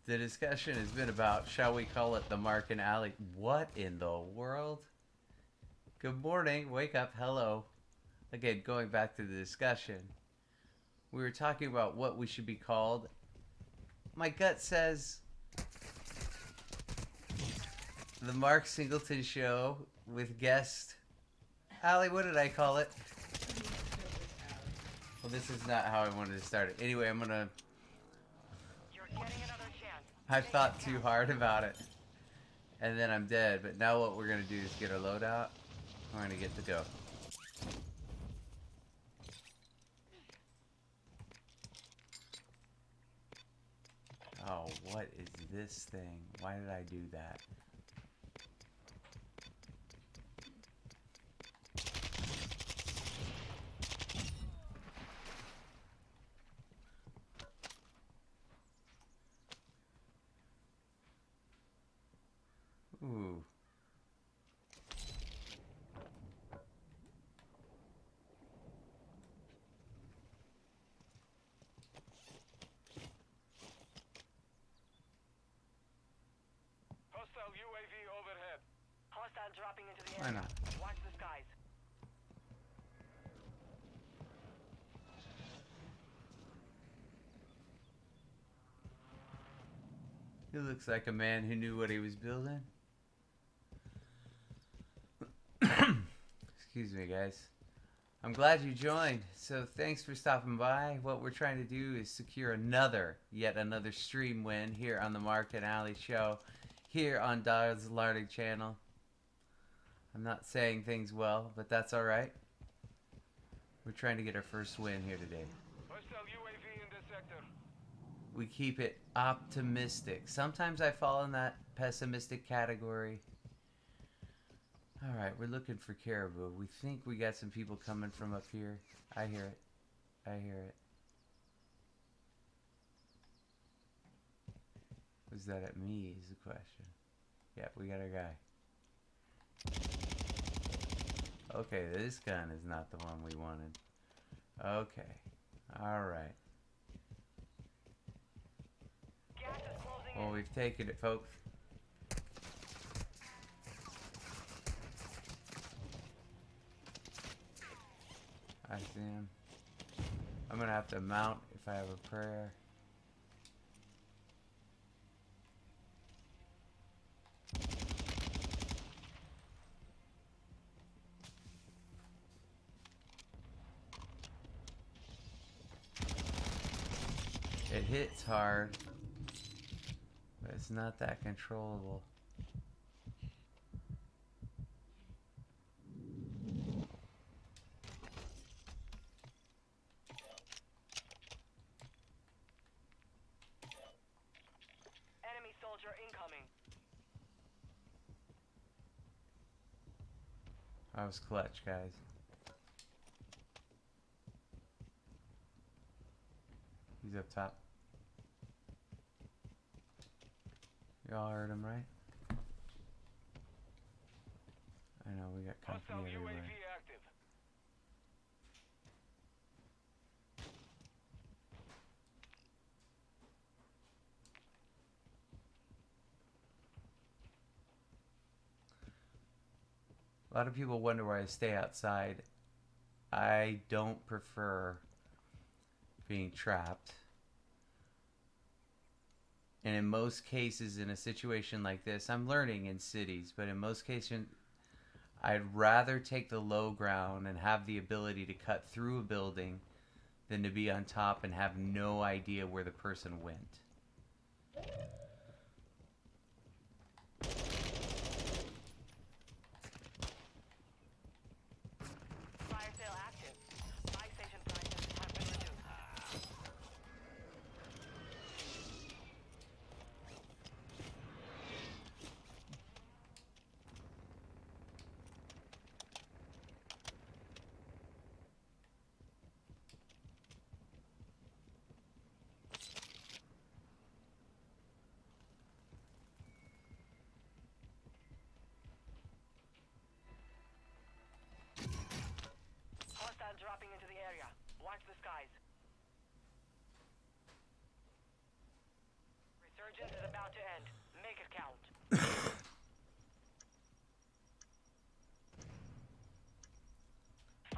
The discussion has been about, shall we call it the Mark and Alley? What in the world? Good morning. Wake up. Hello. Again, going back to the discussion, we were talking about what we should be called. My gut says the Mark Singleton Show with guest Allie. What did I call it? Well, this is not how I wanted to start it. Anyway, I'm gonna. You're getting another chance. I've thought too hard about it, and then I'm dead. But now what we're gonna do is get our loadout. We're gonna get to go. Oh, what is this thing? Why did I do that? Ooh. Hostile UAV overhead. Hostile dropping into the Why area. not? Watch the skies. He looks like a man who knew what he was building. Excuse me, guys. I'm glad you joined. So thanks for stopping by. What we're trying to do is secure yet another stream win here on the Mark and Alley Show, here on Dodds Larding Channel. I'm not saying things well, but that's all right. We're trying to get our first win here today. Hostile UAV in this sector. We keep it optimistic. Sometimes I fall in that pessimistic category. All right, we're looking for caribou. We think we got some people coming from up here. I hear it. I hear it. Was that at me is the question. Yep, we got our guy. Okay, this gun is not the one we wanted. Okay. All right. Gas is closing Well, in. we've taken it, folks. I see him. I'm gonna have to mount if I have a prayer. It hits hard, but it's not that controllable. Enemy soldier incoming. I was clutch, guys. He's up top. Y'all heard him, right? I know, we got Hostile company everywhere. UAV active. A lot of people wonder why I stay outside. I don't prefer being trapped. And in most cases, in a situation like this, I'm learning in cities, but in most cases, I'd rather take the low ground and have the ability to cut through a building than to be on top and have no idea where the person went. Fire sale active. Buy station prices have been reduced. Hostile dropping into the area. Watch the skies. Resurgence is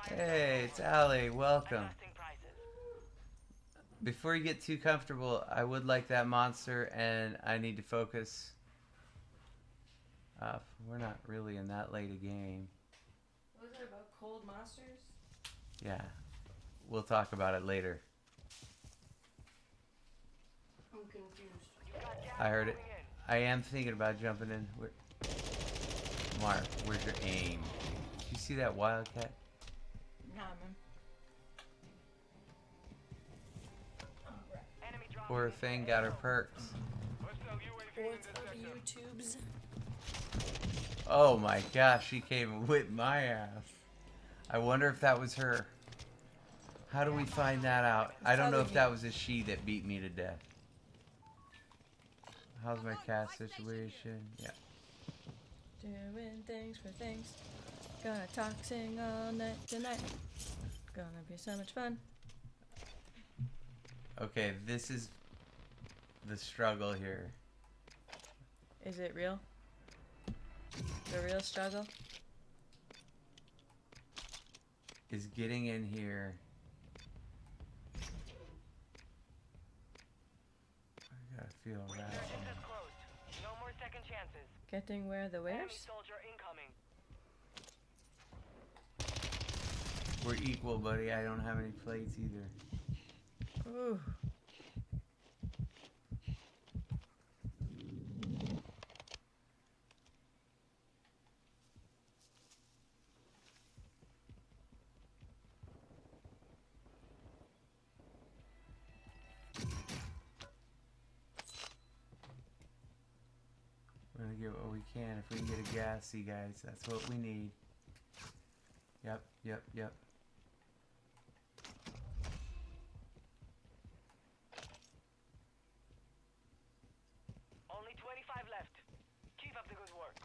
Hey, it's Ali. Welcome. Adjusting prices. Before you get too comfortable, I would like that monster, and I need to focus. We're not really in that late a game. What was it about cold monsters? Yeah, we'll talk about it later. I'm confused. You got gas I heard it. moving in. I am thinking about jumping in. Mark, where's your aim? Did you see that wildcat? Nah, man. Enemy dropping Poor into thing the got her AO. perks. Hostile UAV in What's this up, sector. YouTubes? Oh my gosh, she came and whipped my ass. I wonder if that was her. How do we find that out? I don't know if that was a she that beat me to death. How's my cast situation? Yeah. Doing things for things. Gonna talk, sing all night tonight. Gonna be so much fun. Okay, this is the struggle here. Is it real? The real struggle? Is getting in here. I gotta feel Resurgence that. is closed. No more second chances. Getting where the Enemy where's? soldier incoming. We're equal, buddy. I don't have any plates either. Ooh. We're gonna get what we can. If we can get a gassy, guys, that's what we need. Yep, yep, yep. Only 25 left. Keep up the good work.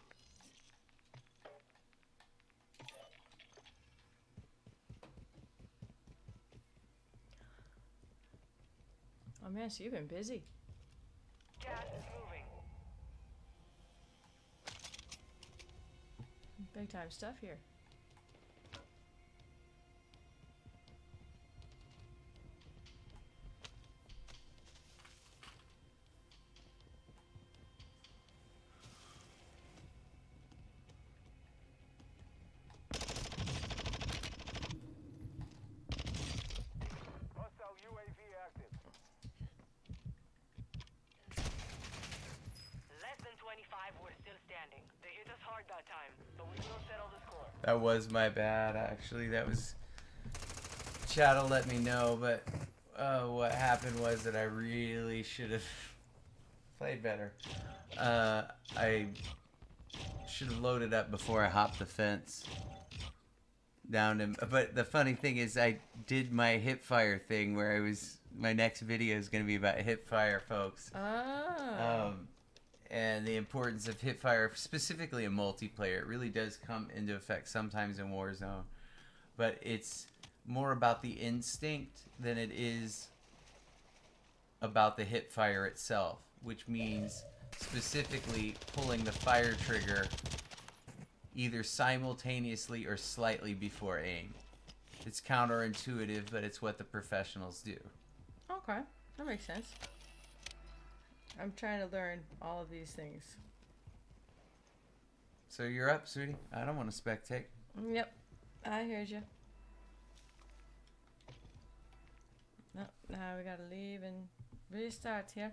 Oh man, so you've been busy. Gas is moving. Big time stuff here. Hostile UAV active. Less than 25, we're still standing. They hit us hard that time, but we will settle the score. That was my bad, actually. That was. Chat'll let me know, but what happened was that I really should have played better. I should have loaded up before I hopped the fence down to. But the funny thing is, I did my hip fire thing where I was. My next video is going to be about hip fire, folks. Oh. And the importance of hip fire, specifically in multiplayer. It really does come into effect sometimes in Warzone. But it's more about the instinct than it is about the hip fire itself, which means specifically pulling the fire trigger either simultaneously or slightly before aim. It's counterintuitive, but it's what the professionals do. Okay, that makes sense. I'm trying to learn all of these things. So you're up, sweetie? I don't want to spectate. Yep, I heard you. No, now we gotta leave and restart here.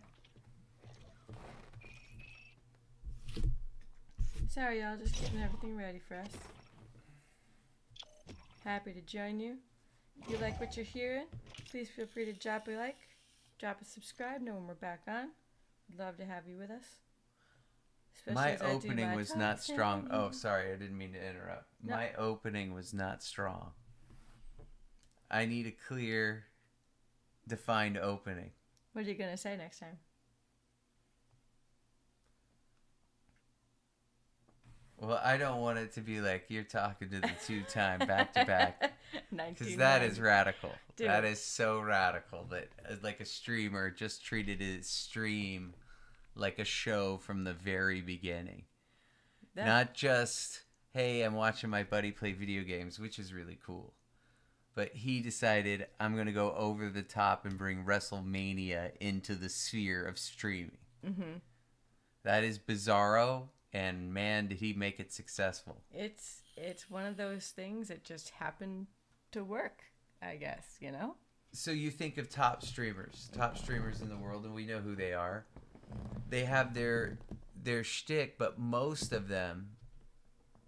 Sorry, y'all, just getting everything ready for us. Happy to join you. If you like what you're hearing, please feel free to drop a like, drop a subscribe, know when we're back on. We'd love to have you with us. Especially My as I do opening my was not talking. strong. Oh, sorry, I didn't mean to interrupt. No. My opening was not strong. I need a clear, defined opening. What are you gonna say next time? Well, I don't want it to be like you're talking to the two-time back-to-back. 19 Because that is rounds. radical. Dude. That is so radical that like a streamer just treated his stream like a show from the very beginning. That- Not just, hey, I'm watching my buddy play video games, which is really cool. But he decided, I'm going to go over the top and bring WrestleMania into the sphere of streaming. Mhm. That is bizarro, and man, did he make it successful. It's one of those things that just happened to work, I guess, you know? So you think of top streamers in the world, and we know who they are. They have their shtick, but most of them,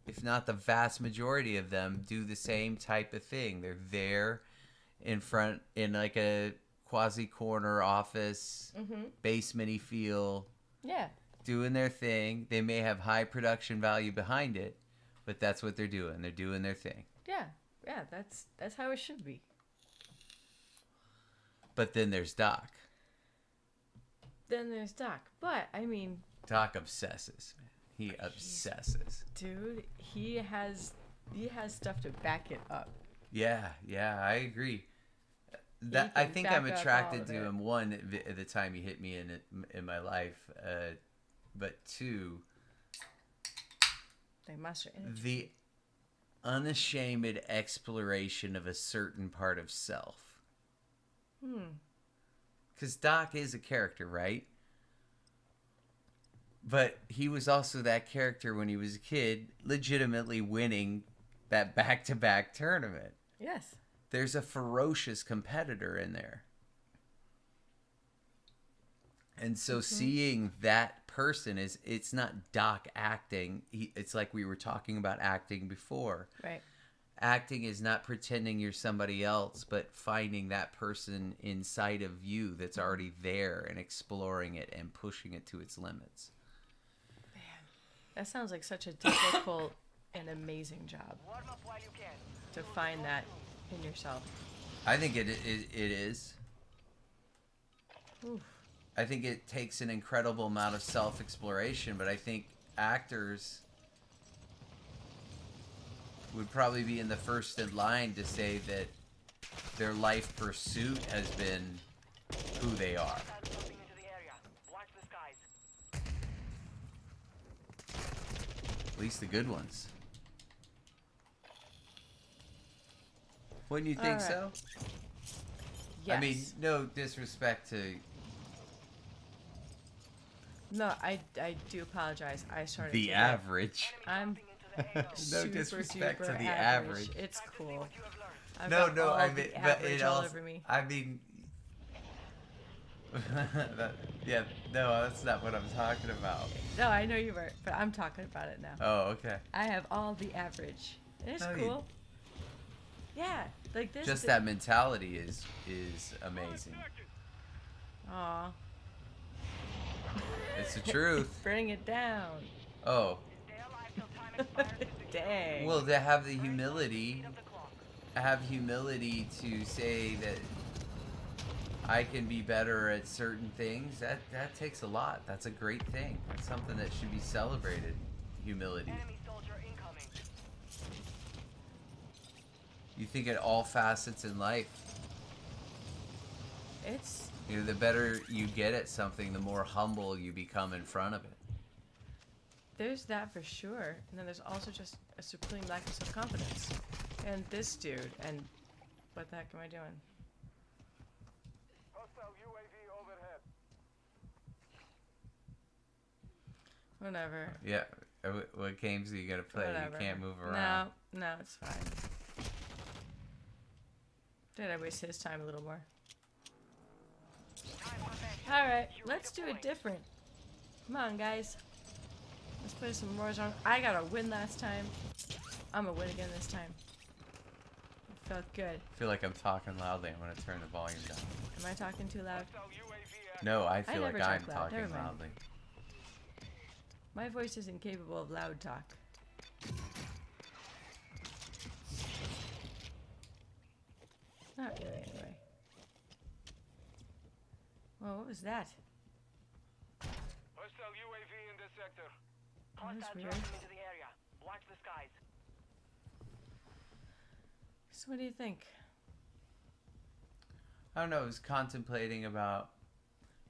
if not the vast majority of them, do the same type of thing. They're there in front in like a quasi corner office, basement-y feel, Yeah. doing their thing. They may have high production value behind it, but that's what they're doing. They're doing their thing. Yeah. Yeah, that's how it should be. But then there's Doc. Then there's Doc. But I mean, Doc obsesses, man. He obsesses. dude, he has stuff to back it up. Yeah, I agree. That I can think back I'm up all attracted of to it. him. One, at the time he hit me in my life, but two, They muster energy. the unashamed exploration of a certain part of self. Because Doc is a character, right? But he was also that character when he was a kid, legitimately winning that back-to-back tournament. Yes. There's a ferocious competitor in there. And so seeing that person it's not Doc acting. It's like we were talking about acting before. Right. Acting is not pretending you're somebody else, but finding that person inside of you that's already there and exploring it and pushing it to its limits. That sounds like such a difficult and amazing job Warm up while you can. to find that in yourself. I think it is. Oof. I think it takes an incredible amount of self-exploration, but I think actors would probably be in the first in line to say that their life pursuit has been who they are. Hostiles dropping into the area. Watch the skies. At least the good ones. Wouldn't you think All right. so? Yes. I mean, no disrespect to No, I do apologize. I started the to average. I'm Dropping into the AO. No super disrespect to duper the average. average. It's Time to see cool. what you have learned. I've No, got no, all I the mean, but average it all also, over me. I mean, yeah, no, that's not what I'm talking about. No, I know you were, but I'm talking about it now. Oh, okay. I have all the average. And it's No, you- cool. Yeah, like this. Just that mentality is amazing. Aw. It's the truth. Bring it down. Oh, Stay alive till time expires. Dang. well, to have the humility, Speed of the clock. have humility to say that I can be better at certain things. That takes a lot. That's a great thing. That's something that should be celebrated. Humility. Enemy soldier incoming. You think at all facets in life. It's You know, the better you get at something, the more humble you become in front of it. there's that for sure, and then there's also just a supreme lack of self-confidence. And this dude, and what the heck am I doing? Hostile UAV overhead. Whatever. Yeah. What games are you gonna play? Whatever. You can't move around. No, it's fine. Did I waste his time a little more? Time for vengeance. Alright, You let's do make a it point. different. Come on, guys. Let's play some Warzone. I got a win last time. I'm gonna win again this time. It felt good. I feel like I'm talking loudly. I'm gonna turn the volume down. Am I talking too loud? Hostile UAV active. No, I feel never like I'm talk loud. talking Never mind. loudly. My voice isn't capable of loud talk. Not really, anyway. Well, what was that? Hostile UAV in this sector. Oh, that's Hostile weird. dropping into the area. Watch the skies. So, what do you think? I don't know. I was contemplating about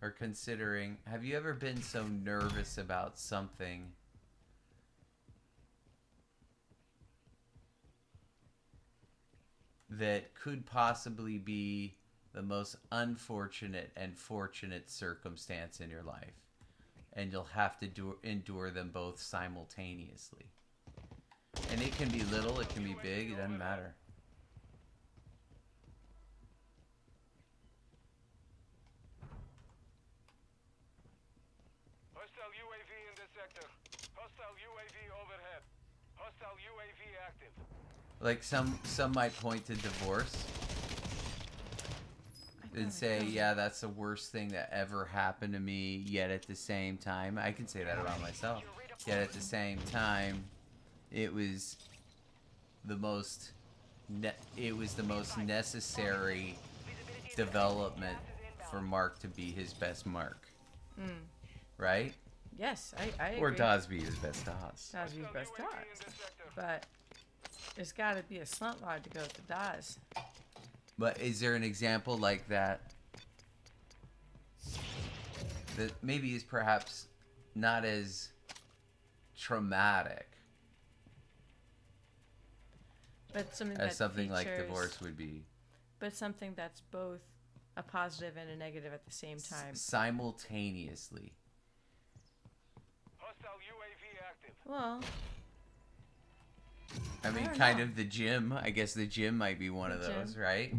or considering, have you ever been so nervous about something that could possibly be the most unfortunate and fortunate circumstance in your life, and you'll have to endure them both simultaneously? And it can be little, it can be big, it doesn't matter. Hostile UAV in this sector. Hostile UAV overhead. Hostile UAV active. Like some might point to divorce and say, yeah, that's the worst thing that ever happened to me, yet at the same time, I can say that about myself, yet at the same time, it was the most necessary development for Mark to be his best Mark. Right? Yes, I agree. Or Dawes be his best Dawes. Dawes be his best Dawes. But there's got to be a slunt rod to go with the Dawes. But is there an example like that that maybe is perhaps not as traumatic But something as that something like features- divorce would be? But something that's both a positive and a negative at the same time. Simultaneously. Hostile UAV active. Well, I mean, don't kind know. of the gym. I guess the gym might be one The of those, gym. right?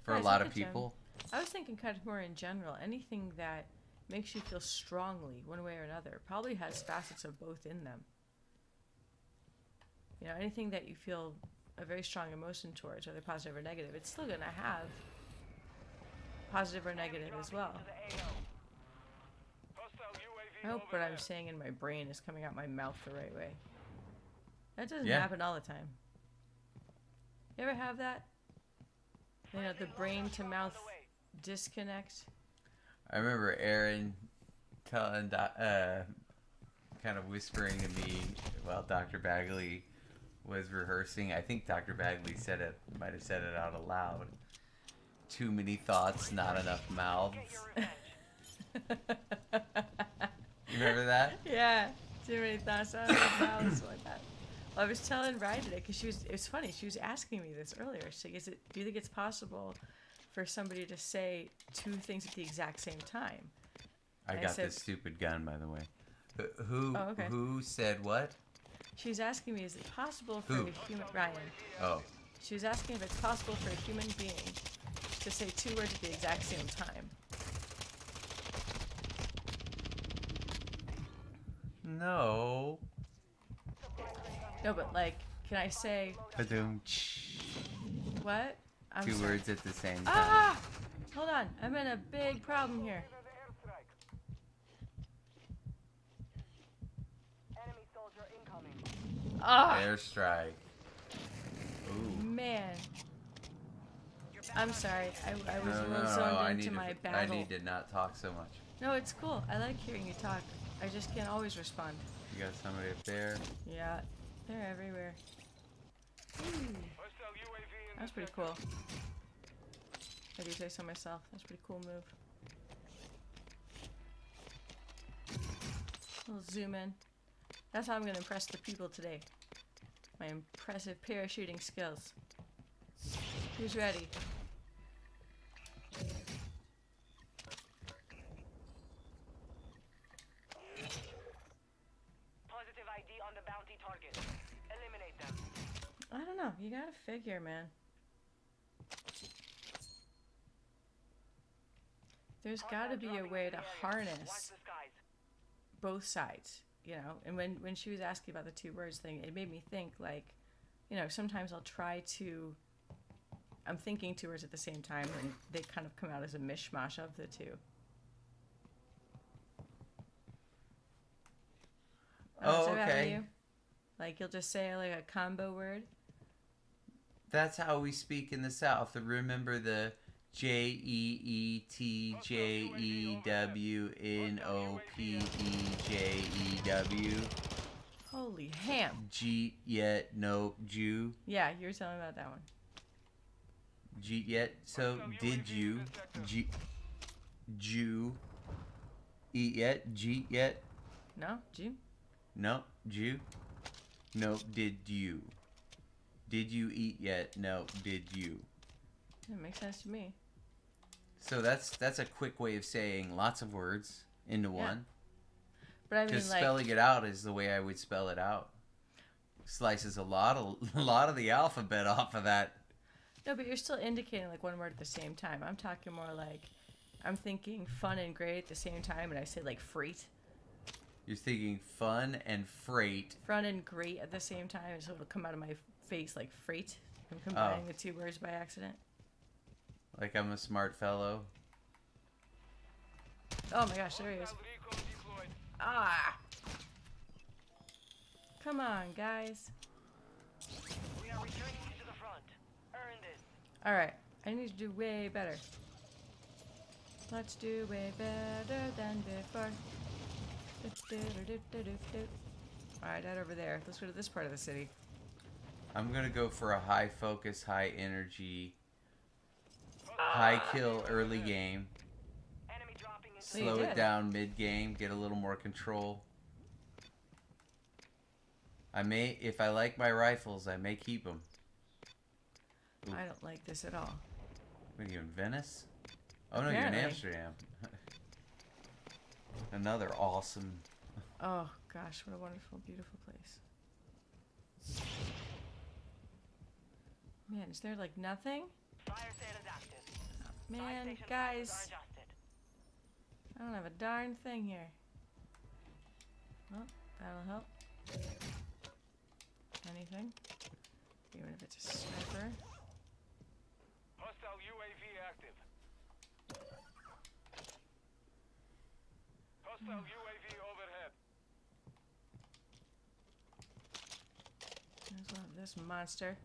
For Yeah, a I lot think of the gym. people. I was thinking kind of more in general. Anything that makes you feel strongly one way or another probably has facets of both in them. You know, anything that you feel a very strong emotion towards, whether positive or negative, it's still going to have positive or negative as well. Hostile UAV I hope what I'm overhead. saying in my brain is coming out my mouth the right way. That doesn't Yeah. happen all the time. You ever have that? You know, the brain to mouth disconnect? I remember Aaron telling, kind of whispering to me while Dr. Bagley was rehearsing. I think Dr. Bagley might have said it out aloud. Too many thoughts, not enough mouths. Get your revenge. You remember that? Yeah, too many thoughts out of the mouth, like that. Well, I was telling Ryan today because it was funny. She was asking me this earlier. She's like, do you think it's possible for somebody to say two things at the exact same time? I I got said- this stupid gun, by the way. Who Oh, okay. who said what? She was asking me, is it possible for Who? a human Ryan? Oh, She was asking if it's possible for a human being to say two words at the exact same time. no. No, but like, can I say Ba-doom. what? I'm Two sorry. words at the same time. Ah! Hold on, I'm in a big problem here. Enemy soldier incoming. Ah, Airstrike. Ooh. man. I'm sorry. I was a No, little no, zoned I into need my I battle. need to not talk so much. No, it's cool. I like hearing you talk. I just can't always respond. You got somebody up there. Yeah, they're everywhere. Hostile UAV in That's this pretty sector. cool. I do say so myself. That's a pretty cool move. We'll zoom in. That's how I'm going to impress the people today. My impressive parachuting skills. Who's ready? Positive ID on the bounty target. Eliminate them. I don't know. You gotta figure, man. There's gotta be a way to Watch harness the skies. both sides, you know? And when she was asking about the two words thing, it made me think, like, you know, sometimes I'll try to. I'm thinking two words at the same time, and they kind of come out as a mishmash of the two. Oh, Does that happen to okay. you? Like, you'll just say, like, a combo word? That's how we speak in the South. Remember the JEETJEWNOPEJEW? Holy ham. Jeet yet no Jew. Yeah, you were telling me about that one. Jeet yet. So did you? Jew. Eat yet? Jeet yet? No, Jew. No. Jew? No. Did you? Did you eat yet? No. Did you? That makes sense to me. So that's a quick way of saying lots of words into Yeah. one. But I mean, Because like, spelling it out is the way I would spell it out. Slices a lot of the alphabet off of that. no, but you're still indicating like one word at the same time. I'm talking more like, I'm thinking fun and great at the same time, and I say like freight. You're thinking fun and freight. Fun and great at the same time, so it'll come out of my face like freight. I'm combining Oh. the two words by accident. Like I'm a smart fellow. Oh my gosh, there he is. Hostile recon deployed. Ah! Come on, guys. We are returning you to the front. Earn this. Alright, I need to do way better. Let's do way better than before. Alright, that over there. Let's go to this part of the city. I'm gonna go for a high focus, high energy, high kill early game. Enemy dropping into So you Slow it did. down mid game, get a little more control. If I like my rifles, I may keep them. Ooh. I don't like this at all. What are you in Venice? Oh no, you're in Apparently. Amsterdam. Another awesome. Oh gosh, what a wonderful, beautiful place. Man, is there like nothing? fire sale is active. Buy Man, station prices guys, are adjusted. I don't have a darn thing here. Well, that'll help. Anything? Even if it's a sniper. Hostile UAV active. Hostile UAV overhead. There's one of this monster.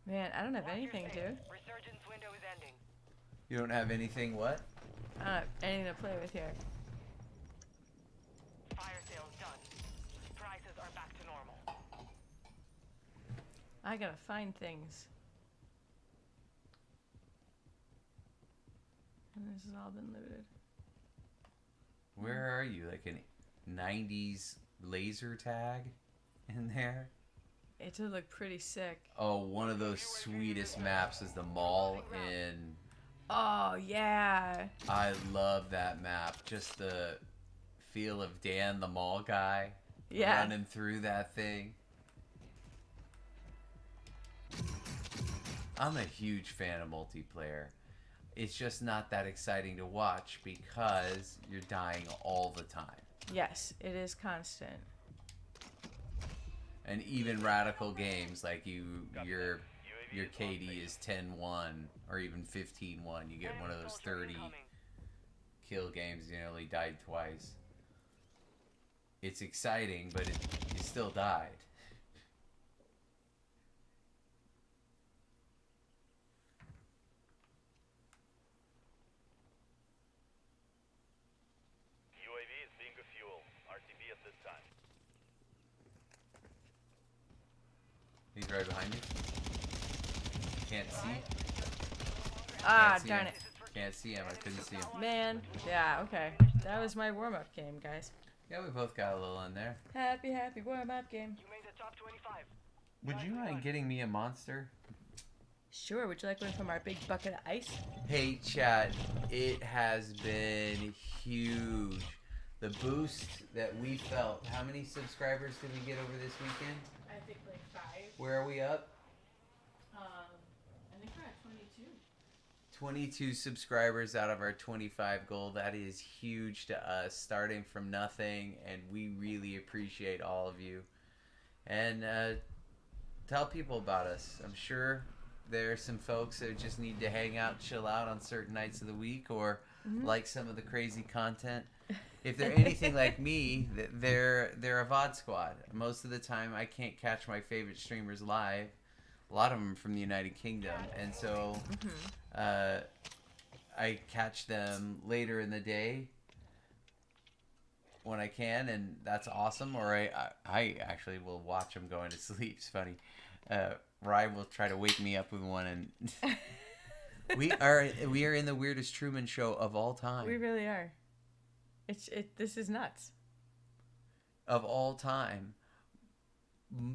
Man, I don't have Watch your anything, six. dude. Resurgence window is ending. You don't have anything. What? I don't have anything to play with here. Fire sale's done. Prices are back to normal. I gotta find things. And this has all been looted. Where are you? Like an 90s laser tag in there? It did look pretty sick. Oh, one of those sweetest maps is the mall in. Oh, yeah. I love that map. Just the feel of Dan the mall guy Yeah. running through that thing. I'm a huge fan of multiplayer. It's just not that exciting to watch because you're dying all the time. Yes, it is constant. And even radical games like your KD is 10-1 or even 15-1. You get one of those 30 kill games, you nearly died twice. It's exciting, but you still died. UAV is being a fuel. RTB at this time. He's right behind you. Can't see. Ah, Can't see darn him. it. Can't see him. I couldn't see him. Man. Yeah, okay. That was my warm-up game, guys. Yeah, we both got a little in there. Happy, happy warm-up game. You made the top 25. Would you mind getting me a monster? Sure, would you like one from our big bucket of ice? Hey, chat. It has been huge. The boost that we felt. How many subscribers did we get over this weekend? I think like 5. Where are we up? I think we're at 22. 22 subscribers out of our 25 goal. That is huge to us, starting from nothing, and we really appreciate all of you. And tell people about us. I'm sure there are some folks that just need to hang out, chill out on certain nights of the week, or like some of the crazy content. If they're anything like me, they're a VOD squad. Most of the time, I can't catch my favorite streamers live. A lot of them from the United Kingdom, and so I catch them later in the day. when I can, and that's awesome. Or I actually will watch them going to sleep. It's funny. Ryan will try to wake me up with one, and we are in the weirdest Truman Show of all time. We really are. This is nuts. Of all time,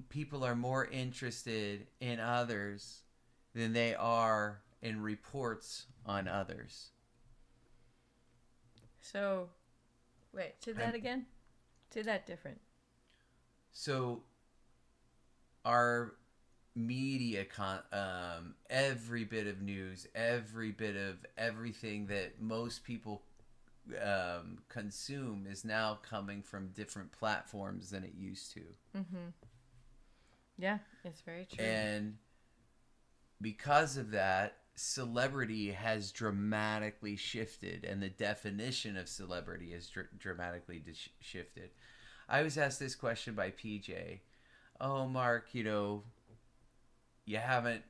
people are more interested in others than they are in reports on others. So, wait, say that again? Say that different. So, our media, every bit of news, every bit of everything that most people consume is now coming from different platforms than it used to. Mm-hmm. Yeah, it's very true. And because of that, celebrity has dramatically shifted, and the definition of celebrity has dramatically shifted. I was asked this question by PJ. Oh, Mark, you haven't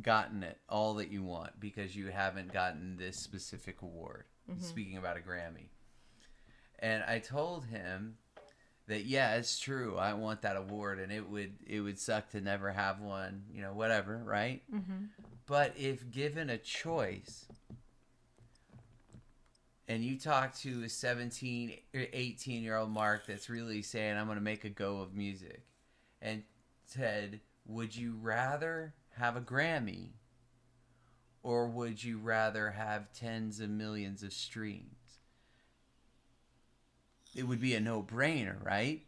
gotten it all that you want because you haven't gotten this specific award. Mm-hmm. Speaking about a Grammy. And I told him that, yeah, it's true. I want that award, and it would suck to never have one, whatever, right? Mm-hmm. But if given a choice, and you talk to a 17 or 18-year-old Mark that's really saying, I'm going to make a go of music, and said, would you rather have a Grammy, or would you rather have tens of millions of streams? It would be a no-brainer, right?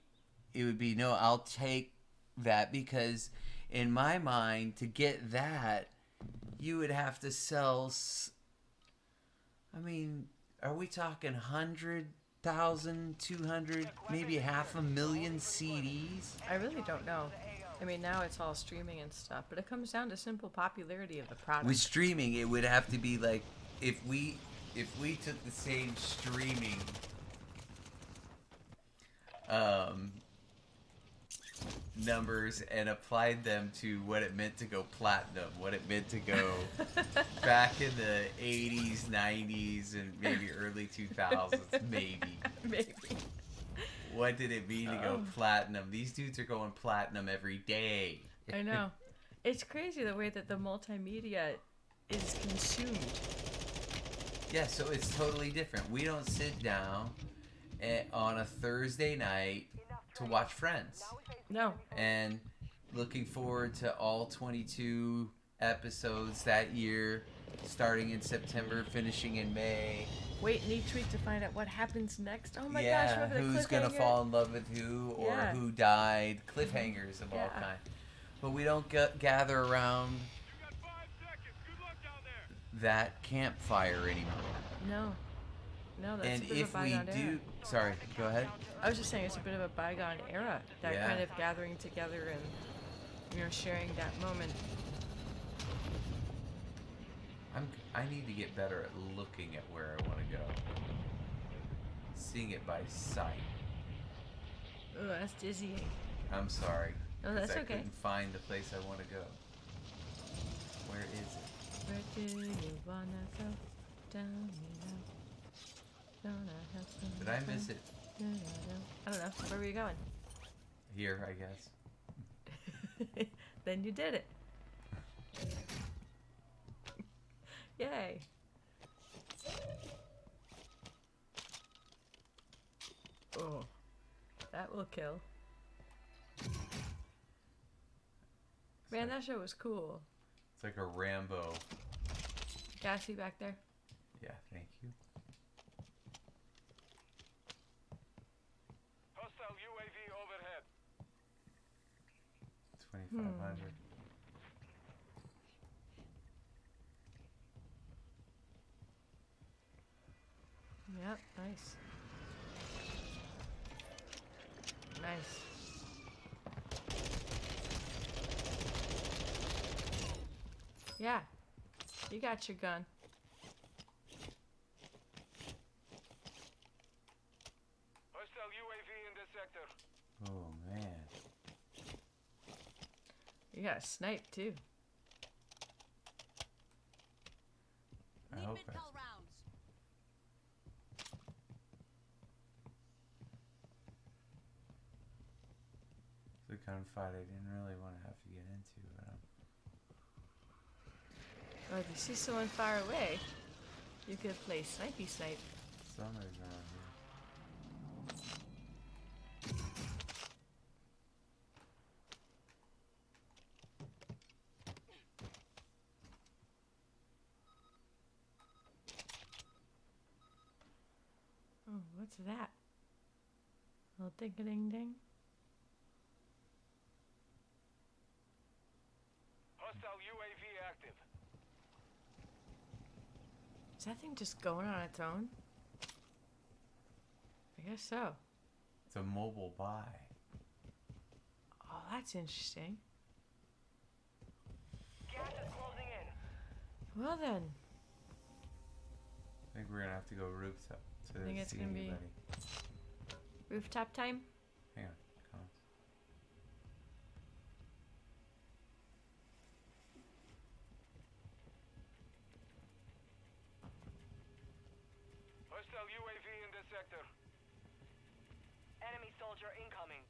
It would be, no, I'll take that, because in my mind, to get that, you would have to sell, are we talking 100,000, 200, maybe 500,000 CDs? I really don't know. Now it's all streaming and stuff, but it comes down to simple popularity of the product. With streaming, it would have to be like, if we took the same streaming numbers and applied them to what it meant to go platinum, what it meant to go back in the 80s, 90s, and maybe early 2000s, maybe. What did it mean to go platinum? These dudes are going platinum every day. I know. It's crazy the way that the multimedia is consumed. Yeah, so it's totally different. We don't sit down on a Thursday night to watch Friends. No. And looking forward to all 22 episodes that year, starting in September, finishing in May. Wait, each week to find out what happens next. Oh my gosh, Yeah, remember the who's going to cliffhanger? fall in love with who, or Yeah. who died, cliffhangers of all Yeah. kinds. But we don't gather around You got 5 seconds. Good luck down there. that campfire anymore. No. No, that's And a bit if of a we bygone do, era. sorry, go ahead. I was just saying it's a bit of a bygone era. That Yeah. kind of gathering together and, sharing that moment. I need to get better at looking at where I want to go. Seeing it by sight. Oh, that's dizzying. I'm sorry. No, 'cause that's I okay. couldn't find the place I want to go. Where is it? Where do you wanna go? Tell me now. Don't I have some Did I miss it? I don't know. Where were you going? Here, I guess. Then you did it. Yay. Oh, that will kill. Man, that show was cool. It's like a Rambo. Gassy back there. Yeah, thank you. Hostile UAV overhead. 2,500. Yep, nice. Nice. Yeah, you got your gun. Hostile UAV in this sector. Oh, man. You got a snipe too. I hope I... gunfight I didn't really want to have to get into, but Oh, if you see someone far away, you could play snipey snipe. somebody's around here. Oh, what's that? Little ding a ding ding. Hostile UAV active. Is that thing just going on its own? I guess so. It's a mobile buy. Oh, that's interesting. Gas is closing in. Well then, I think we're gonna have to go rooftop to think it's see gonna be- anybody. rooftop time. Hang on, come on. Hostile UAV in this sector. Enemy soldier incoming.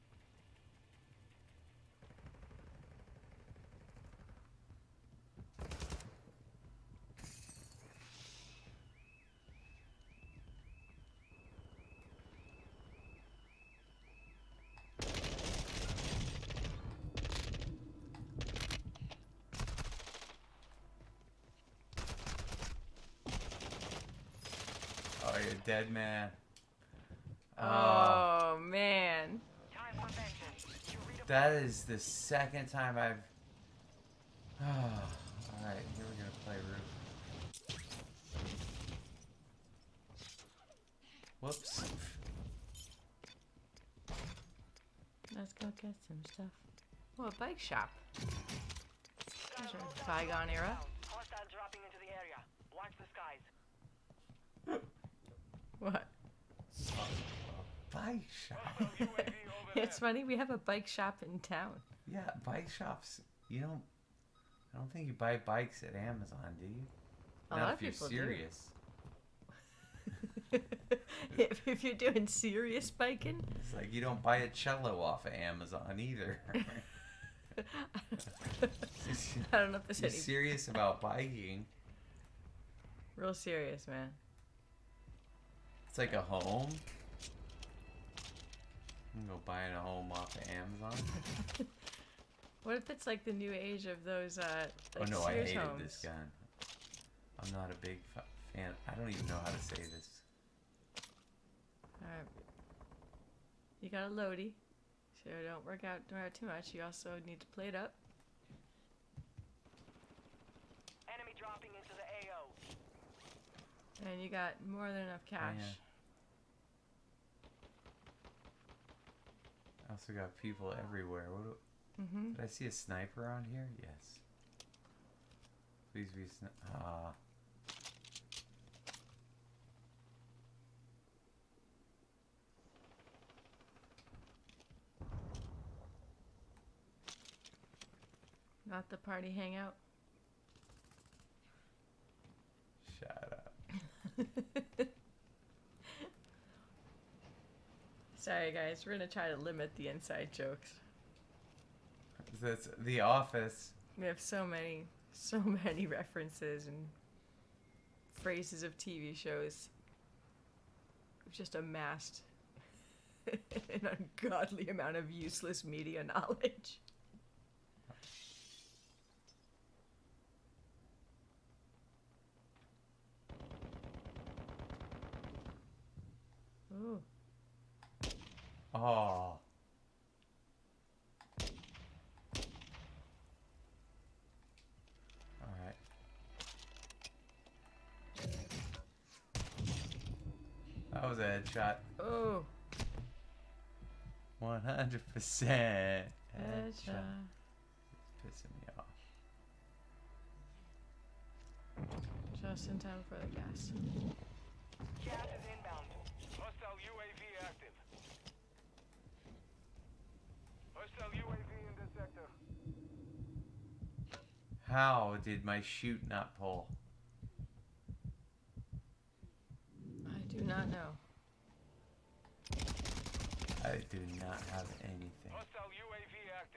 Oh, you're a dead man. Oh man. Time for vengeance. You read That is the second time I've. Alright, here we're gonna play roof. Whoops. Let's go get some stuff. Oh, a bike shop. Those are Hostile bygone era. inbound. Hostile dropping into the area. Watch the skies. What? Bike shop. Hostile UAV overhead. It's funny, we have a bike shop in town. Yeah, bike shops. You don't. I don't think you buy bikes at Amazon, do you? A Not lot if of you're people do. serious. if you're doing serious biking, It's like you don't buy a cello off of Amazon either. I don't know if there's You're any serious about biking. real serious, man. It's like a home. I'm gonna go buying a home off of Amazon. What if it's like the new age of those like Oh no, I Sears hated homes? this gun. I'm not a big fan. I don't even know how to say this. Alright. You got a loady, so don't work out too much. You also need to plate up. Enemy dropping into the AO. And you got more than enough cash. Yeah. I also got people everywhere. What do, Mm-hmm. did I see a sniper on here? Yes. Please be ah. Not the party hangout. Shut up. Sorry guys, we're gonna try to limit the inside jokes. That's The Office. We have so many references and phrases of TV shows. We've just amassed an ungodly amount of useless media knowledge. Ooh. Oh. Alright. That was a headshot. Oh. 100% Headshot. Pissing me off. Just in time for the gas. Gas is inbound. Hostile UAV active. Hostile UAV in this sector. How did my shoot not pull? I do not know. I do not have anything. Hostile UAV active.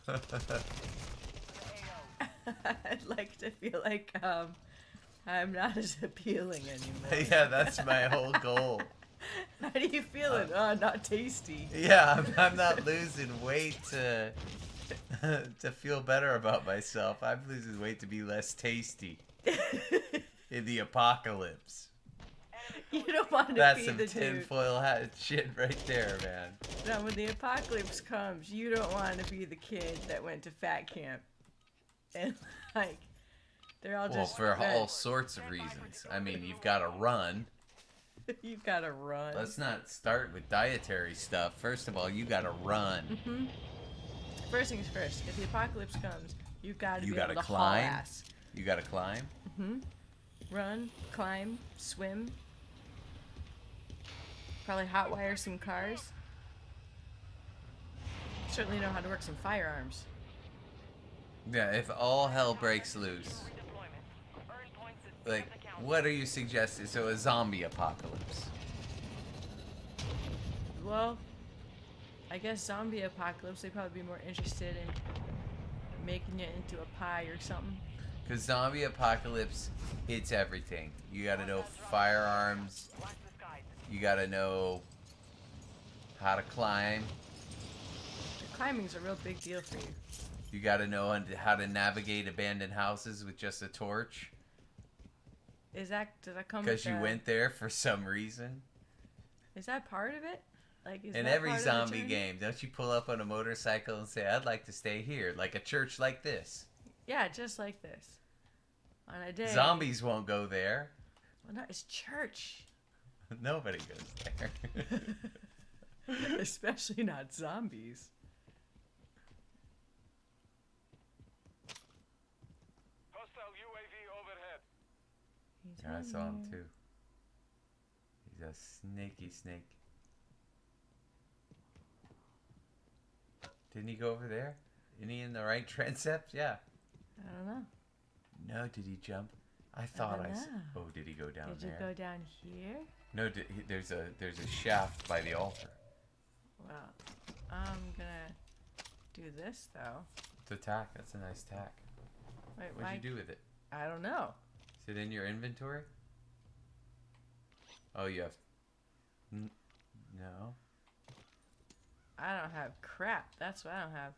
I'd like to feel like I'm not as appealing anymore. Yeah, that's my whole goal. How do you feel it? Oh, not tasty. Yeah, I'm not losing weight to to feel better about myself. I'm losing weight to be less tasty in the apocalypse. You don't want to That's be some the dude. tinfoil hat shit right there, man. No, when the apocalypse comes, you don't want to be the kid that went to fat camp. And, like, they're all Well, just... for all sorts of reasons. I mean, you've got to run. You've got to run. Let's not start with dietary stuff. First of all, you got to run. First things first, if the apocalypse comes, you've got to You be got able to to haul climb. ass. You got to climb. Run, climb, swim. Probably hotwire some cars. Certainly know how to work some firearms. Yeah, if all hell breaks loose. Redeployment. Earn points at Like, different accounts. what are you suggesting? So a zombie apocalypse. Well, I guess zombie apocalypse, they'd probably be more interested in making you into a pie or something. Because zombie apocalypse, it's everything. You got to know firearms. Watch the skies. You got to know how to climb. Climbing's a real big deal for you. You got to know how to navigate abandoned houses with just a torch. Does that come Because with you the- went there for some reason. Is that part of it? Like, is In that every part of the zombie journey? game, don't you pull up on a motorcycle and say, I'd like to stay here, like a church like this? Yeah, just like this. On a day. Zombies won't go there. Well, no, it's church. Nobody goes there. Especially not zombies. Hostile UAV overhead. He's Yeah, I in saw him there. too. He's a snaky snake. Didn't he go over there? Isn't he in the right transept? Yeah. I don't know. No, did he jump? I thought don't I. know. Oh, did he go down Did you there? go down here? No, there's a shaft by the altar. Well, I'm gonna do this though. It's a tack. That's a nice tack. Wait, What'd why? you do with it? I don't know. Is it in your inventory? Oh, you have. No. I don't have crap. That's what I don't have.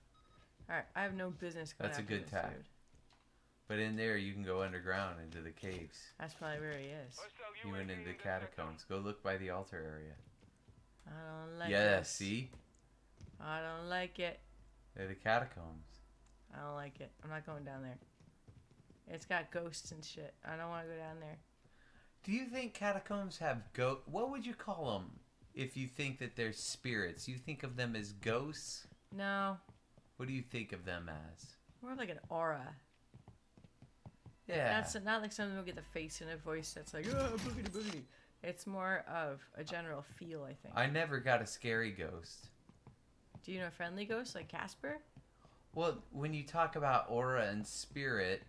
All right, I have no business going That's a after good this tack. dude. But in there, you can go underground into the caves. That's probably where he is. Hostile You went UAV into the in this sector. catacombs. Go look by the altar area. I don't like Yeah, this. see? I don't like it. They're the catacombs. I don't like it. I'm not going down there. It's got ghosts and shit. I don't want to go down there. Do you think catacombs have What would you call them if you think that they're spirits? You think of them as ghosts? No, What do you think of them as? more of like an aura. Yeah. That's not like someone will get the face and a voice that's like, oh, boogity boogity. It's more of a general feel, I think. I never got a scary ghost. Do you know a friendly ghost like Casper? Well, when you talk about aura and spirit,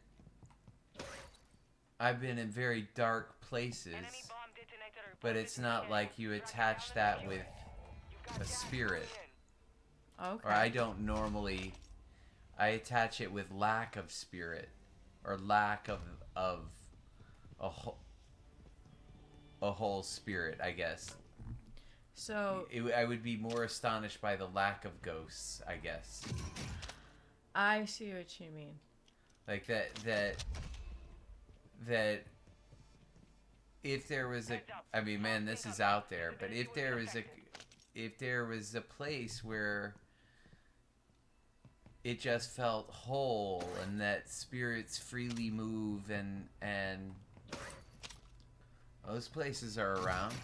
I've been in very dark places, Enemy bomb detonator but reported it's in not the like area. you Track attach down that and with You've got a gas spirit. moving in. Okay. Or I don't normally. I attach it with lack of spirit, or lack of a whole spirit. I guess So I would be more astonished by the lack of ghosts. I guess I see what you mean. like that. If there was a, I mean, man, this is out there. But if there was a place where it just felt whole and that spirits freely move and those places are around,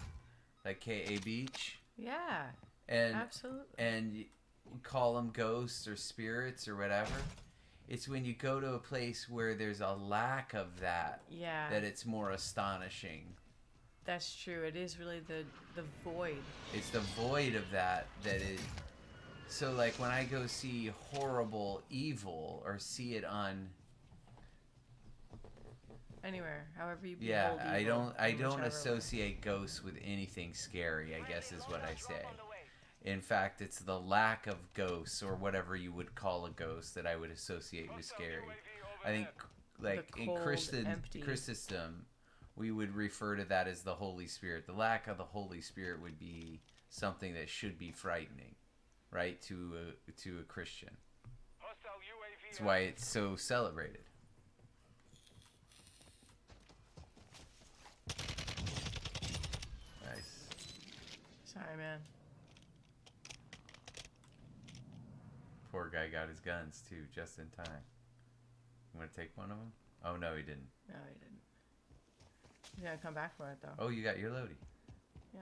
like KA Beach, Yeah, and absolutely. we call them ghosts or spirits or whatever. It's when you go to a place where there's a lack of that Yeah, that it's more astonishing. that's true. It is really the void. It's the void of that is. So like when I go see horrible evil or see it on, Anywhere, however you yeah, behold I evil, don't in whichever way. associate ghosts with anything scary, I guess is what I say. On the way. In fact, it's the lack of ghosts or whatever you would call a ghost that I would associate with scary. I think, like in cold, empty. Christendom, we would refer to that as the Holy Spirit. The lack of the Holy Spirit would be something that should be frightening, right, to a Christian. Hostile UAV That's why it's so celebrated. Nice. Sorry, man. Poor guy got his guns too, just in time. You want to take one of them? Oh no, he didn't. No, he didn't. He's gonna come back for it though. Oh, you got your loadie. Yeah.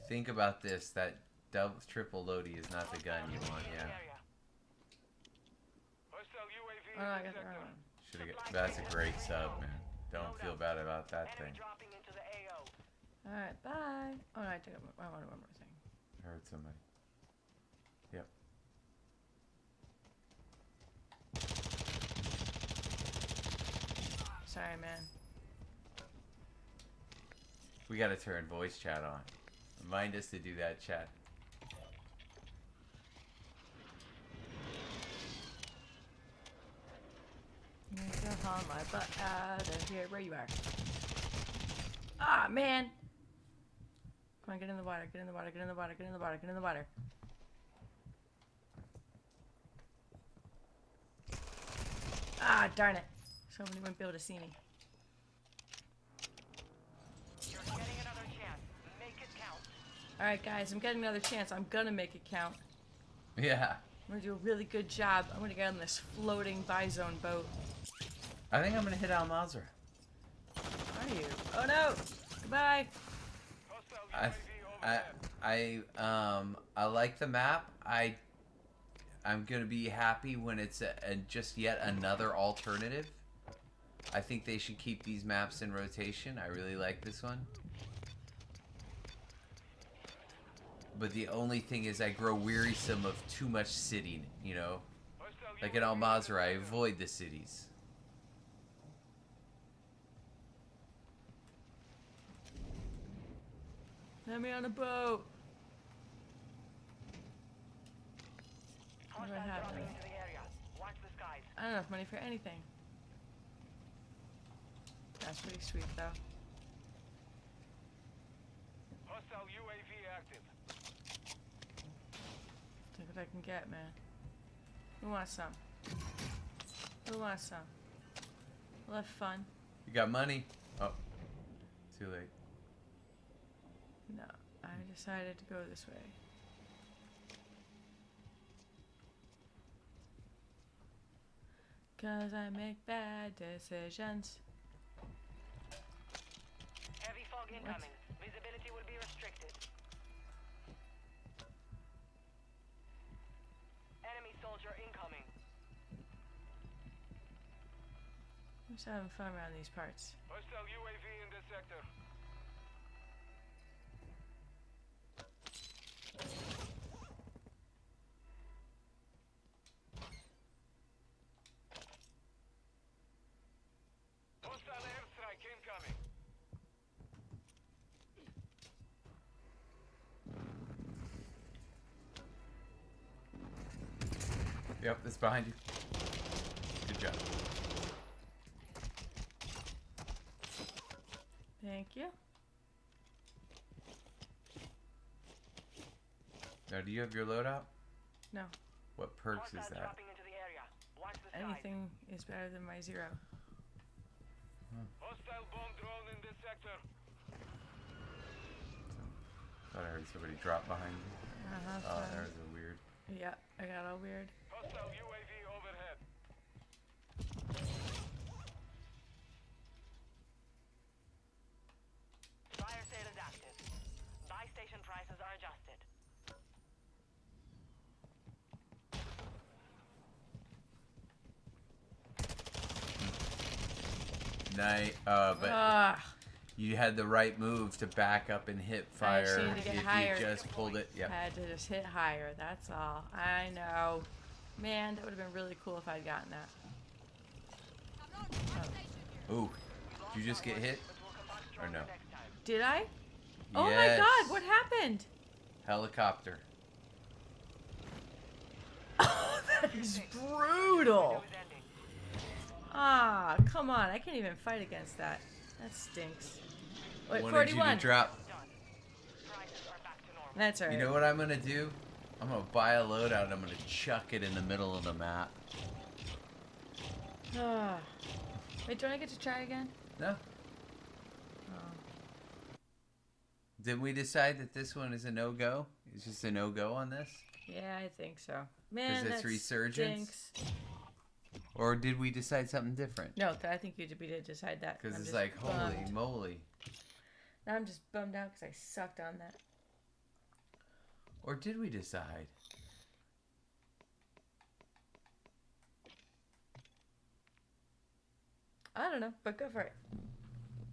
Think about this. That double, triple loadie is not the gun you want. Yeah. Hostile UAV Oh no, I in got the sector. wrong one. Should have. That's a great sub, man. Don't feel bad about that Enemy thing. dropping into the AO. All right, bye. Oh no, I wanted one more thing. I heard somebody. Yep. Sorry, man. We got to turn voice chat on. Remind us to do that, chat. Make your haul my butt out of here. Where you are? Ah, man. Come on, get in the water. Get in the water. Get in the water. Get in the water. Get in the water. Ah, darn it. Somebody wouldn't be able to see me. You're getting another chance. Make it count. All right, guys, I'm getting another chance. I'm gonna make it count. Yeah. I'm gonna do a really good job. I'm gonna get on this floating Bizone boat. I think I'm gonna hit Al Mazrah. Are you? Oh no! Goodbye. Hostile I UAV overhead. I like the map. I'm gonna be happy when it's just yet another alternative. I think they should keep these maps in rotation. I really like this one. But the only thing is I grow wearisome of too much sitting, you know? Hostile Like in UAV Al in Mazrah, I sector. avoid the cities. Let me on a boat. What do I Hostiles have? dropping into the area. Watch the skies. I don't have enough money for anything. That's pretty sweet, though. Hostile UAV active. Take what I can get, man. Who wants some? Who wants some? We'll have fun. You got money? Oh, too late. No, I decided to go this way. Cause I make bad decisions. Heavy fog incoming. Visibility will be restricted. Enemy soldier incoming. I'm just having fun around these parts. Hostile UAV in the sector. Hostile airstrike incoming. Yep, it's behind you. Good job. Thank you. Now, do you have your loadout? No, What perks is Hostiles that? dropping into the area. Watch the skies. anything is better than my 0. Hostile bomb drone in this sector. Thought I heard somebody drop behind you. Oh, that was a weird. Yeah, I got all weird. Hostile UAV overhead. Fire sale is active. Buy station prices are adjusted. But Ah, you had the right move to back up and hit I fire. just needed to get If higher. you just pulled it, I yep. had to just hit higher, that's all. I know. Man, that would have been really cool if I'd gotten that. Ooh, did you just get hit? But we'll come back Or stronger no? next time. Did I? Oh my Yes. god, what happened? Helicopter. That is brutal. Window is ending. Ah, come on. I can't even fight against that. That stinks. Wait, Wanted you 41. to drop. Done. Prices are back to normal. That's alright. You know what I'm gonna do? I'm gonna buy a loadout and I'm gonna chuck it in the middle of the map. Ah. Wait, don't I get to try again? No? Oh. Did we decide that this one is a no-go? It's just a no-go on this? Yeah, I think so. Man, it's that Resurgence? stinks. Or did we decide something different? No, I think we did decide that. Because I'm it's just like, holy bummed. moly. Now I'm just bummed out because I sucked on that. Or did we decide? I don't know, but go for it.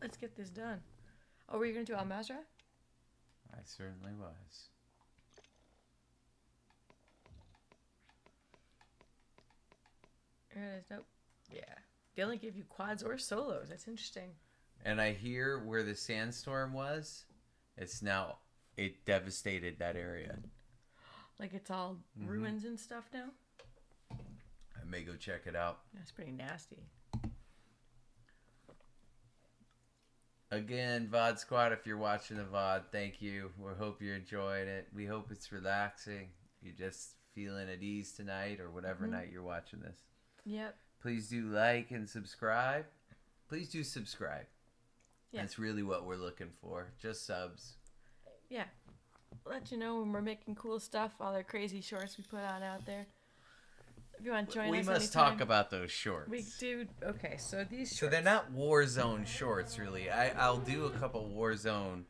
Let's get this done. Oh, were you going to do Al Mazrah? I certainly was. There it is. Nope. Yeah. They only give you quads or solos. That's interesting. And I hear where the sandstorm was, it devastated that area. Like it's all Mm-hmm. ruins and stuff now? I may go check it out. That's pretty nasty. Again, VOD Squad, if you're watching the VOD, thank you. We hope you're enjoying it. We hope it's relaxing. You're just feeling at ease tonight or whatever night you're watching this. Yep. Please do like and subscribe. Please do subscribe. Yeah. That's really what we're looking for. Just subs. Yeah. Let you know when we're making cool stuff, all the crazy shorts we put on out there. If you want to join We us must anytime, talk about those shorts. We do. Okay, so these shorts. So they're not Warzone shorts, really. I'll do a couple Warzone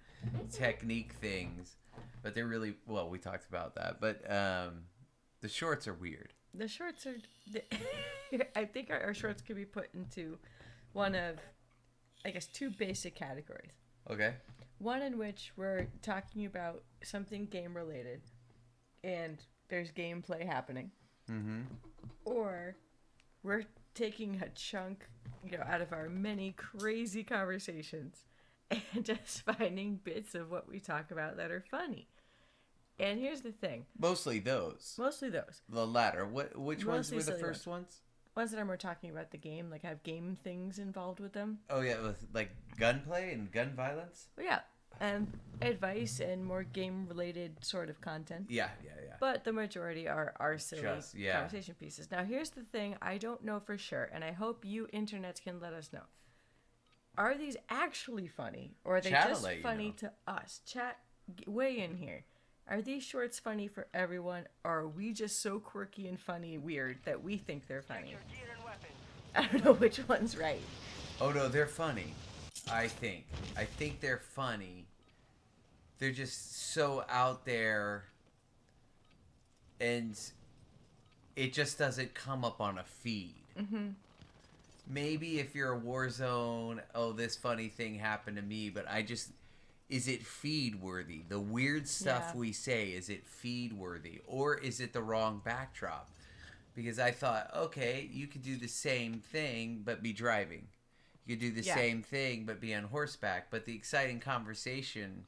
technique things, but they're really, well, we talked about that. But the shorts are weird. The shorts are. I think our shorts could be put into one of, I guess, two basic categories. Okay. One in which we're talking about something game related, and there's gameplay happening, Mm-hmm. or we're taking a chunk, out of our many crazy conversations, and just finding bits of what we talk about that are funny. And here's the thing: Mostly those. mostly those The latter. Which ones Mostly were the silly first ones? ones that are more talking about the game, like have game things involved with them. Oh yeah, with like gunplay and gun violence. But yeah, and advice and more game related sort of content. Yeah. But the majority are silly Just- yeah. conversation pieces. Now, here's the thing I don't know for sure, and I hope you internets can let us know. Are these actually funny, or are they Chat will just let you funny know. to us? Chat, weigh in here. Are these shorts funny for everyone, or are we just so quirky and funny and weird that we think they're funny? Your gear and weapons. I don't know which one's right. Oh no, they're funny. I think they're funny. They're just so out there, and it just doesn't come up on a feed. Mm-hmm. Maybe if you're a Warzone, oh, this funny thing happened to me, but is it feed worthy? The weird stuff Yeah. we say, is it feed worthy? Or is it the wrong backdrop? Because I thought, okay, you could do the same thing, but be driving. You could do the Yeah. same thing, but be on horseback. But the exciting conversation,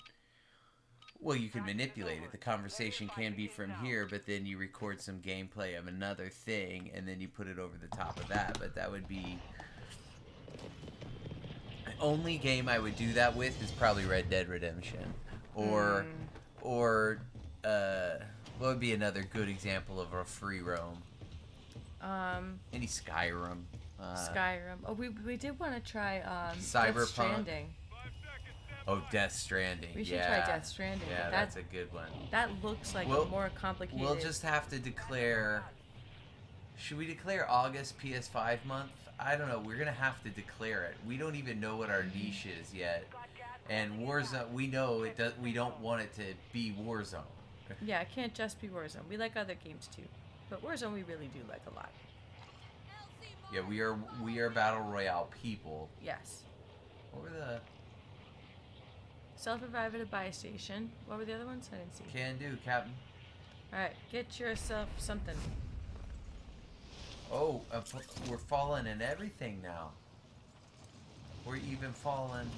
well, you can manipulate it. The conversation can be from here, but then you record some gameplay of another thing, and then you put it over the top of that. But that would be... The only game I would do that with is probably Red Dead Redemption. Or what would be another good example of a free roam? Any Skyrim. Skyrim. Oh, we did want to try Cyberpunk. Death Stranding. Oh, Death Stranding. We should yeah. try Death Stranding. Yeah, but that's a good one. that looks like We'll- a more complicated. We'll just have to declare... Should we declare August PS5 month? I don't know. We're going to have to declare it. We don't even know what our niche is yet. And Warzone, we know it does. We don't want it to be Warzone. Yeah, it can't just be Warzone. We like other games too, but Warzone we really do like a lot. Yeah, we are Battle Royale people. Yes. What were the... Self-revive at a buy station. What were the other ones? I didn't see. Can do, Captain. All right, get yourself something. Oh, we're falling in everything now. We're even falling...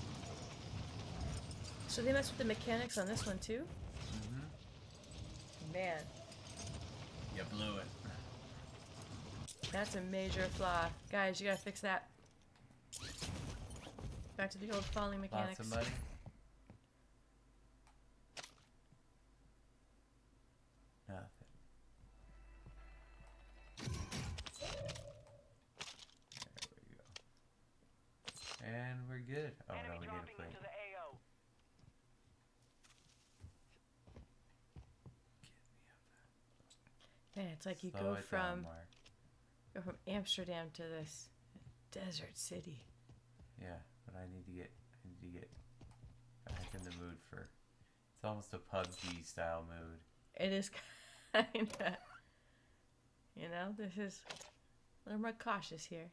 So they messed with the mechanics on this one too. man. You blew it. That's a major flaw. Guys, you gotta fix that. Back to the old falling mechanics. Lots of money. Nothing. There we go. And we're good. Oh no, Enemy we need dropping a plate. into the AO. Man, it's like you Slow go it down, from Mark. Amsterdam to this desert city. Yeah, but I need to get back in the mood for. It's almost a PUBG style mood. It is kinda, you know, this is a little more cautious here.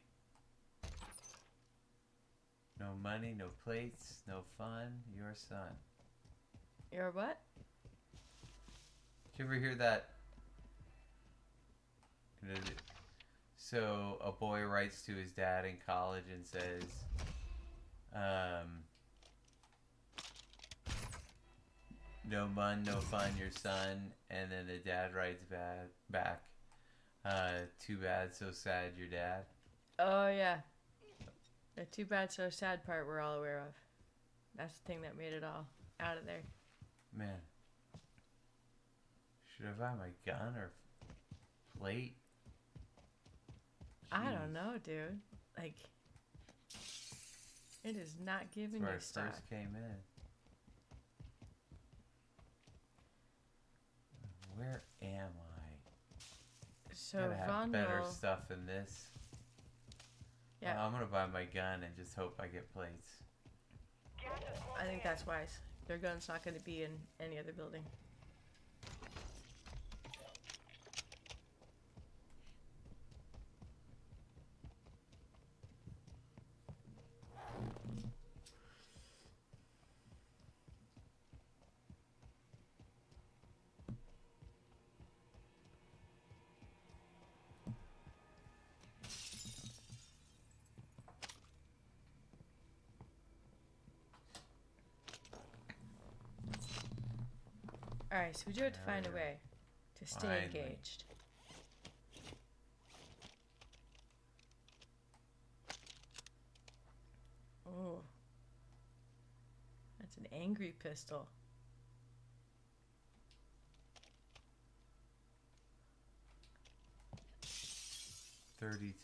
No money, no plates, no fun. Your son. You're what? Did you ever hear that? So a boy writes to his dad in college and says, no mun, no fun, your son. And then the dad writes back, too bad, so sad, your dad. Oh yeah. The too bad so sad part we're all aware of. That's the thing that made it all out of there. Man, should I buy my gun or plate? I Jeez. don't know, dude. Like, it is not giving That's where you I stock. first came in. Where am I? So Gotta have better Vondel, stuff than this. yeah, I'm gonna buy my gun and just hope I get plates. Gas is I closing think in. that's wise. Their gun's not going to be in any other building. Alright, so we do have to find a There we go. way to stay Finally. engaged. Oh. That's an angry pistol. $32.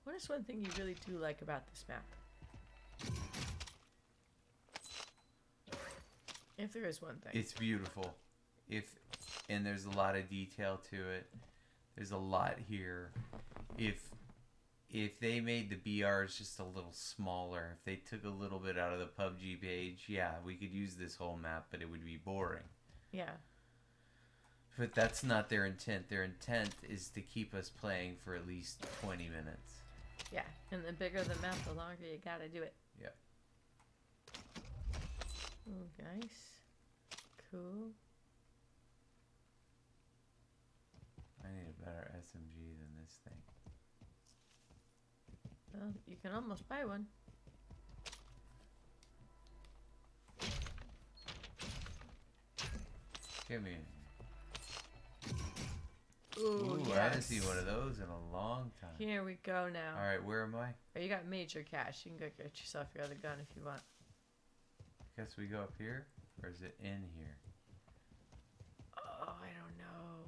What is one thing you really do like about this map? If there is one thing. It's beautiful. And there's a lot of detail to it. There's a lot here. If they made the BRs just a little smaller, if they took a little bit out of the PUBG page, yeah, we could use this whole map, but it would be boring. Yeah. But that's not their intent. Their intent is to keep us playing for at least 20 minutes. Yeah. And the bigger the map, the longer you gotta do it. Yep. Oh, nice. Cool. I need a better SMG than this thing. Well, you can almost buy one. Give me. Ooh, Ooh, yes. I haven't seen one of those in a long time. Here we go now. All right, where am I? Oh, you got major cash. You can go get yourself your other gun if you want. Guess we go up here, or is it in here? Oh, I don't know.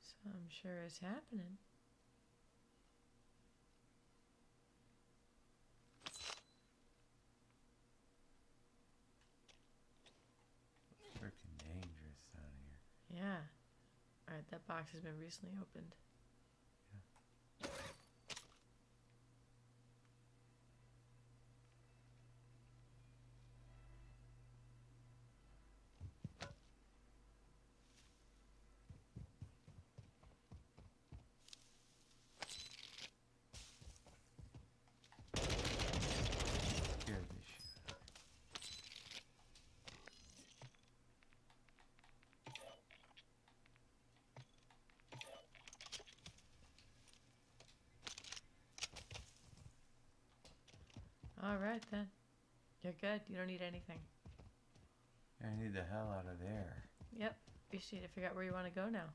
So I'm sure it's happening. Freaking dangerous down here. Yeah. Alright, that box has been recently opened. Scared the shit. All right then. You're good. You don't need anything. I need the hell out of there. Yep. You just need to figure out where you want to go now.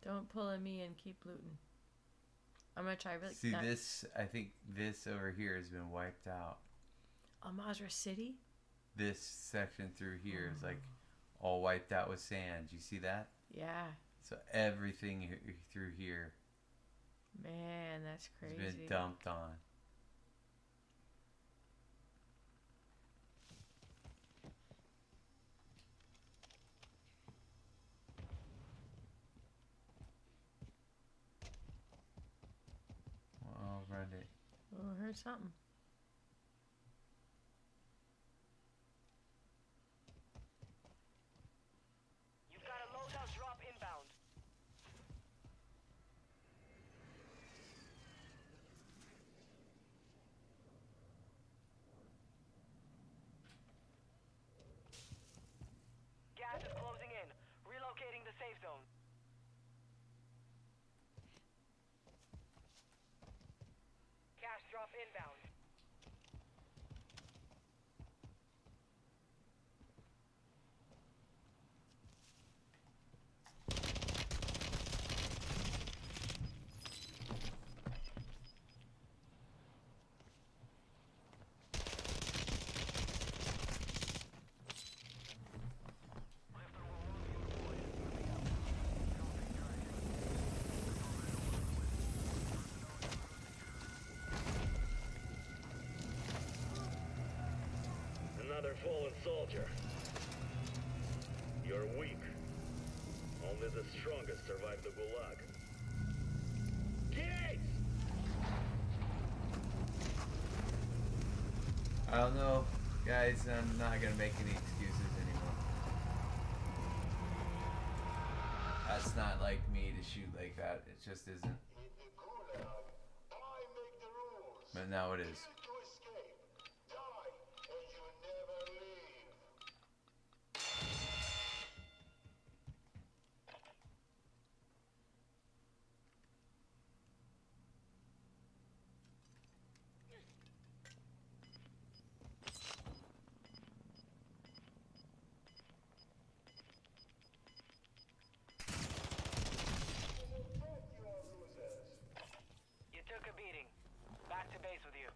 Don't pull a me and keep looting. I'm gonna try really. See this? I think this over here has been wiped out. Al-Mazrah City. This section through here is like all wiped out with sand. You see that? Yeah. So everything through here Man, that's has crazy. been dumped on. Well, run it. Oh, I heard something. You've got a loadout drop inbound. Gas is closing in. Relocating the safe zone. Cash drop inbound. Another fallen soldier. You're weak. Only the strongest survive the Gulag. Gates! I don't know, guys. I'm not gonna make any excuses anymore. That's not like me to shoot like that. It just isn't. In the Gulag, I make the rules. But now it is. Kill to escape. Die, and you never leave. You took a beating. Back to base with you.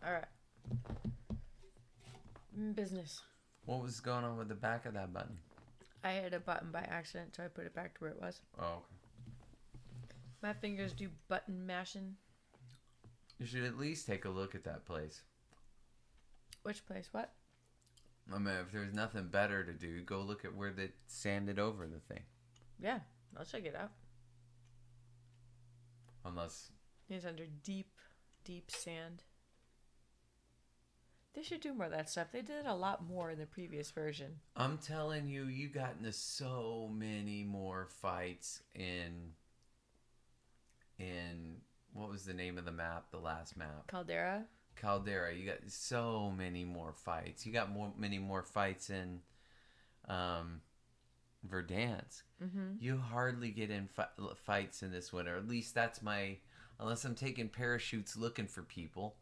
All right. Business. What was going on with the back of that button? I hit a button by accident, so I put it back to where it was. Oh, okay. My fingers do button mashing. You should at least take a look at that place. Which place? What? I mean, if there's nothing better to do, go look at where they sanded over the thing. Yeah, I'll check it out. Unless It's under deep, deep sand. They should do more of that stuff. They did a lot more in the previous version. I'm telling you, you got into so many more fights in what was the name of the map? The last map, Caldera. Caldera. You got so many more fights. You got many more fights in Verdansk. Mm-hmm. You hardly get in fights in this one, or at least that's my. Unless I'm taking parachutes looking for people,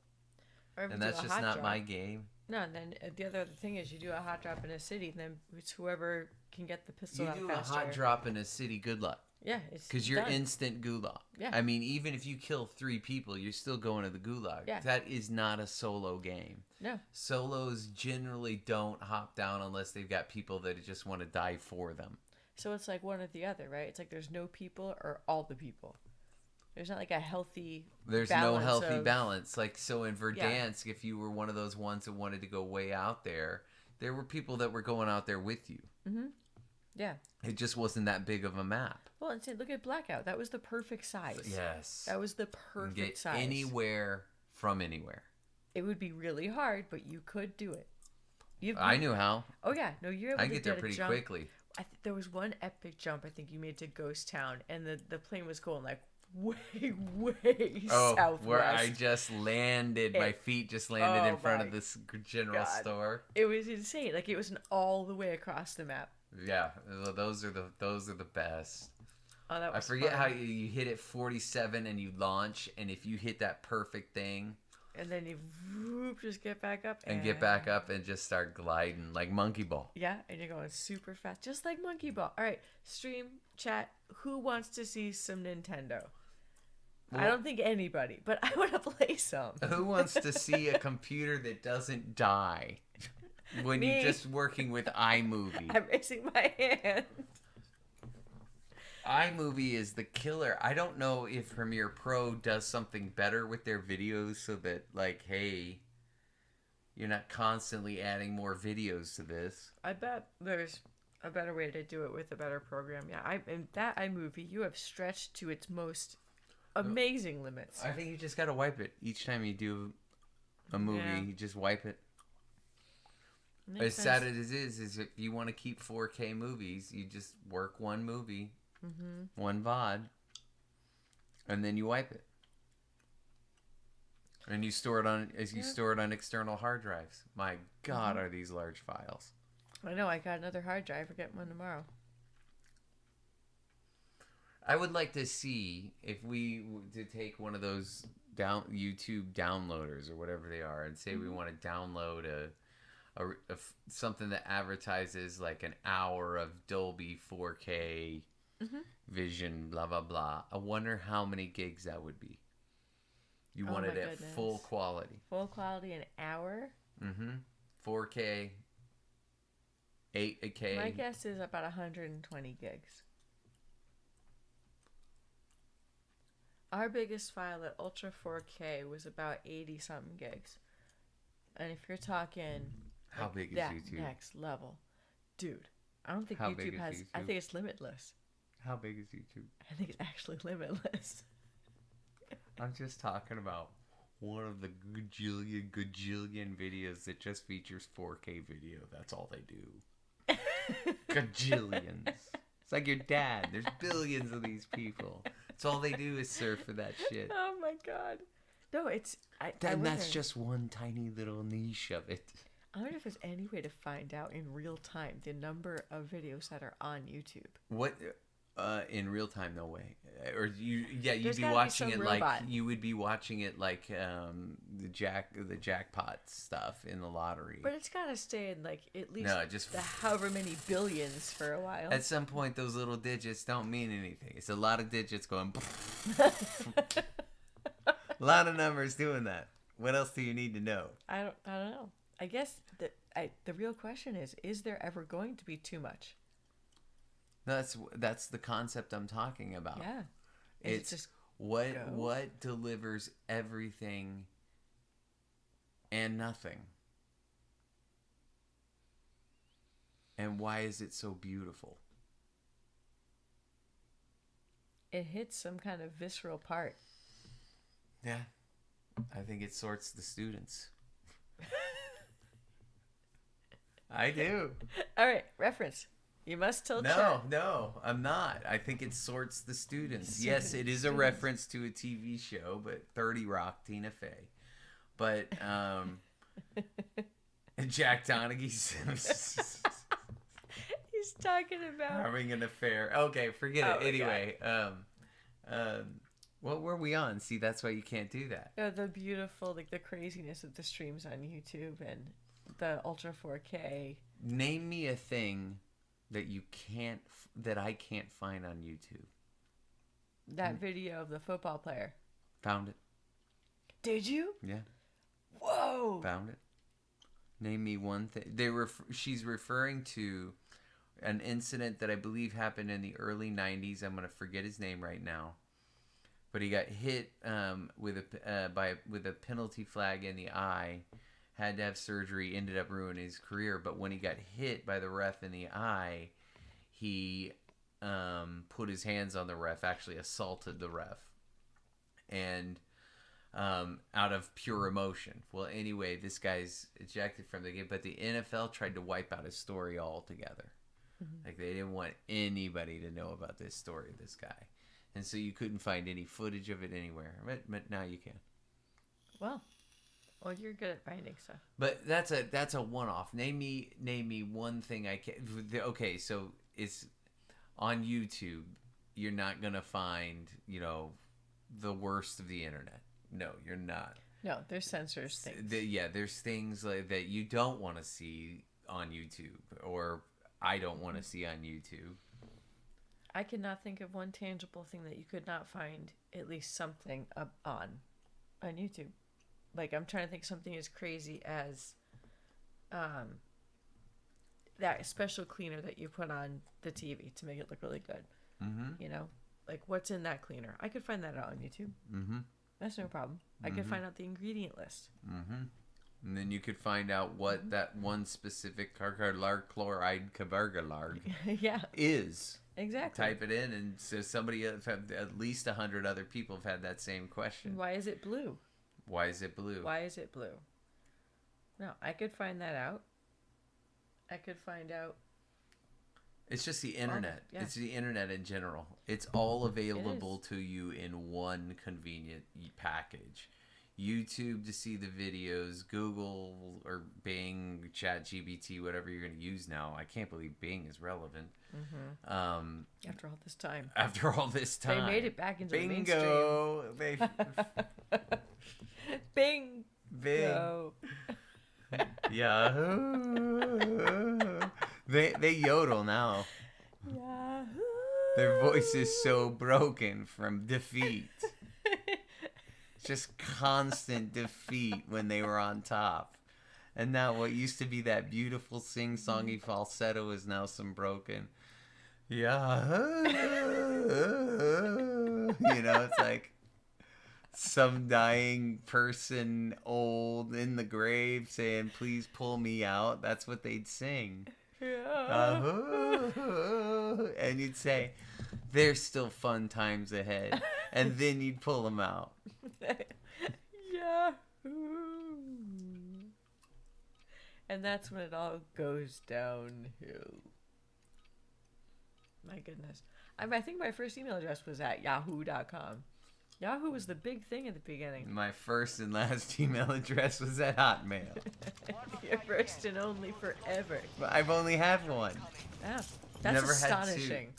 Or if you and do that's a just hot not drop. my game. No, and then the other thing is you do a hot drop in a city, and then it's whoever can get the pistol You out do faster. a hot drop in a city, good luck. Yeah, it's Because you're done. instant gulag. Yeah. I mean, even if you kill 3 people, you're still going to the gulag. Yeah. That is not a solo game. No. Solos generally don't hop down unless they've got people that just want to die for them. So it's like one or the other, right? It's like there's no people or all the people. There's not like a healthy There's no balance healthy of- balance. Like, so in Verdansk, if you were one of those ones that wanted to go way out there were people that were going out there with you. Mm-hmm. Yeah. It just wasn't that big of a map. Well, and say, look at Blackout. That was the perfect size. Yes. That was the You can perfect get size. anywhere from anywhere. It would be really hard, but you could do it. I knew how. Oh yeah, no, you're able I to get there a pretty jump. quickly. There was one epic jump I think you made to Ghost Town, and the plane was going like way Oh, southwest. where I just landed. My feet just landed in Oh front my of this general God. store. It was insane. Like it was all the way across the map. Yeah, those are the best. Oh, that was I forget fun. how you hit it 47 and you launch, and if you hit that perfect thing And then you whoop, just get back up and get back up and just start gliding like monkey ball. Yeah, and you're going super fast, just like Monkey Ball. All right, stream chat. Who wants to see some Nintendo? I Well- don't think anybody, but I want to play some. Who wants to see a computer that doesn't die when Me. you're just working with iMovie? I'm raising my hand. iMovie is the killer. I don't know if Premiere Pro does something better with their videos so that, like, hey, you're not constantly adding more videos to this. I bet there's a better way to do it with a better program. Yeah, and that iMovie you have stretched to its most amazing limits. I think you just got to wipe it each time you do a movie. Yeah. You just wipe it. Makes As sense. sad as it is if you want to keep 4K movies, you just work one movie, one VOD, and then you wipe it. And you store it on store it on external hard drives. My God, are these large files? I know. I got another hard drive. We're getting one tomorrow. I would like to see if we to take one of those YouTube downloaders or whatever they are, and say we want to download something that advertises like an hour of Dolby 4K vision, blah blah blah. I wonder how many gigs that would be. You Oh want it my at goodness. full quality. Full quality, an hour. 4K, 8K. My guess is about 120 gigs. Our biggest file at Ultra 4K was about 80 something gigs. And if you're talking How big is that YouTube? next level, dude, I don't think How big YouTube is has. I YouTube? think it's limitless. How big is YouTube? I think it's actually limitless. I'm just talking about one of the gajillion videos that just features 4K video. That's all they do. Gajillions. It's like your dad. There's billions of these people. That's all they do is surf for that shit. Oh my god. No, it's. I And that's wonder- just one tiny little niche of it. I wonder if there's any way to find out in real time the number of videos that are on YouTube. What? In real time, no way. Or you'd There's be gotta be watching some it robot. like you would be watching it like the jackpot stuff in the lottery. But it's gotta stay in like at least No, just the however many billions for a while. At some point, those little digits don't mean anything. It's a lot of digits going. A lot of numbers doing that. What else do you need to know? I don't know. I guess the real question is there ever going to be too much? That's the concept I'm talking about. Yeah. Is it It's just what go? what delivers everything and nothing. And why is it so beautiful? It hits some kind of visceral part. Yeah. I think it sorts the students. I do. All right, reference. You must tell No, chat. no, I'm not. I think it sorts the students. Yes, it is a Students. reference to a TV show, but 30 Rock, Tina Fey. But Jack Donaghy's He's talking about having an affair. Okay, forget Oh it. my Anyway, what were we on? See, that's why you can't do that. the beautiful, like the craziness of the streams on YouTube and the Ultra 4K. Name me a thing that you can't that I can't find on YouTube. That video of the football player. Found it. Did you? Yeah, Whoa! found it. Name me one thing. She's referring to an incident that I believe happened in the early 90s. I'm going to forget his name right now. But he got hit with a penalty flag in the eye, had to have surgery, ended up ruining his career. But when he got hit by the ref in the eye, he put his hands on the ref, actually assaulted the ref, and out of pure emotion. Well, anyway, this guy's ejected from the game, but the NFL tried to wipe out his story altogether. Like, they didn't want anybody to know about this story of this guy. And so you couldn't find any footage of it anywhere. But now you can. Well, you're good at finding stuff. But that's a one-off. Name me one thing I can. Okay, so it's on YouTube. You're not gonna find the worst of the internet. No, you're not. No, there's censors things. There's things like that you don't want to see on YouTube, or I don't want to see on YouTube. I cannot think of one tangible thing that you could not find at least something up on YouTube. Like, I'm trying to think something as crazy as that special cleaner that you put on the TV to make it look really good. Mm-hmm. Like, what's in that cleaner? I could find that out on YouTube. Mm-hmm. That's no problem. I could find out the ingredient list. Mm-hmm. And then you could find out what that one specific carcarlarg chloride cabergalarg Yeah, is. exactly. Type it in, and so somebody else at least 100 other people have had that same question. Why is it blue? Why is it blue? Why is it blue? No, I could find that out. I could find out. It's just the internet. yeah. It's the internet in general. It's all available to you in one convenient package. YouTube to see the videos, Google or Bing, ChatGPT, whatever you're going to use now. I can't believe Bing is relevant. After all this time. After all this time. They made it back into the mainstream. Bingo! They Bing! Bing. Go. Yahoo! They yodel now. Yahoo! Their voice is so broken from defeat. Just constant defeat when they were on top. And now what used to be that beautiful sing-songy falsetto is now some broken Yahoo! It's like some dying person old in the grave saying, please pull me out. That's what they'd sing. Yahoo! And you'd say, there's still fun times ahead. And then you'd pull them out. Yahoo! And that's when it all goes downhill. My goodness. I think my first email address was at yahoo.com. Yahoo was the big thing at the beginning. My first and last email address was at Hotmail. Your first and only forever. But I've only had one. Yeah, that's Never had two. astonishing.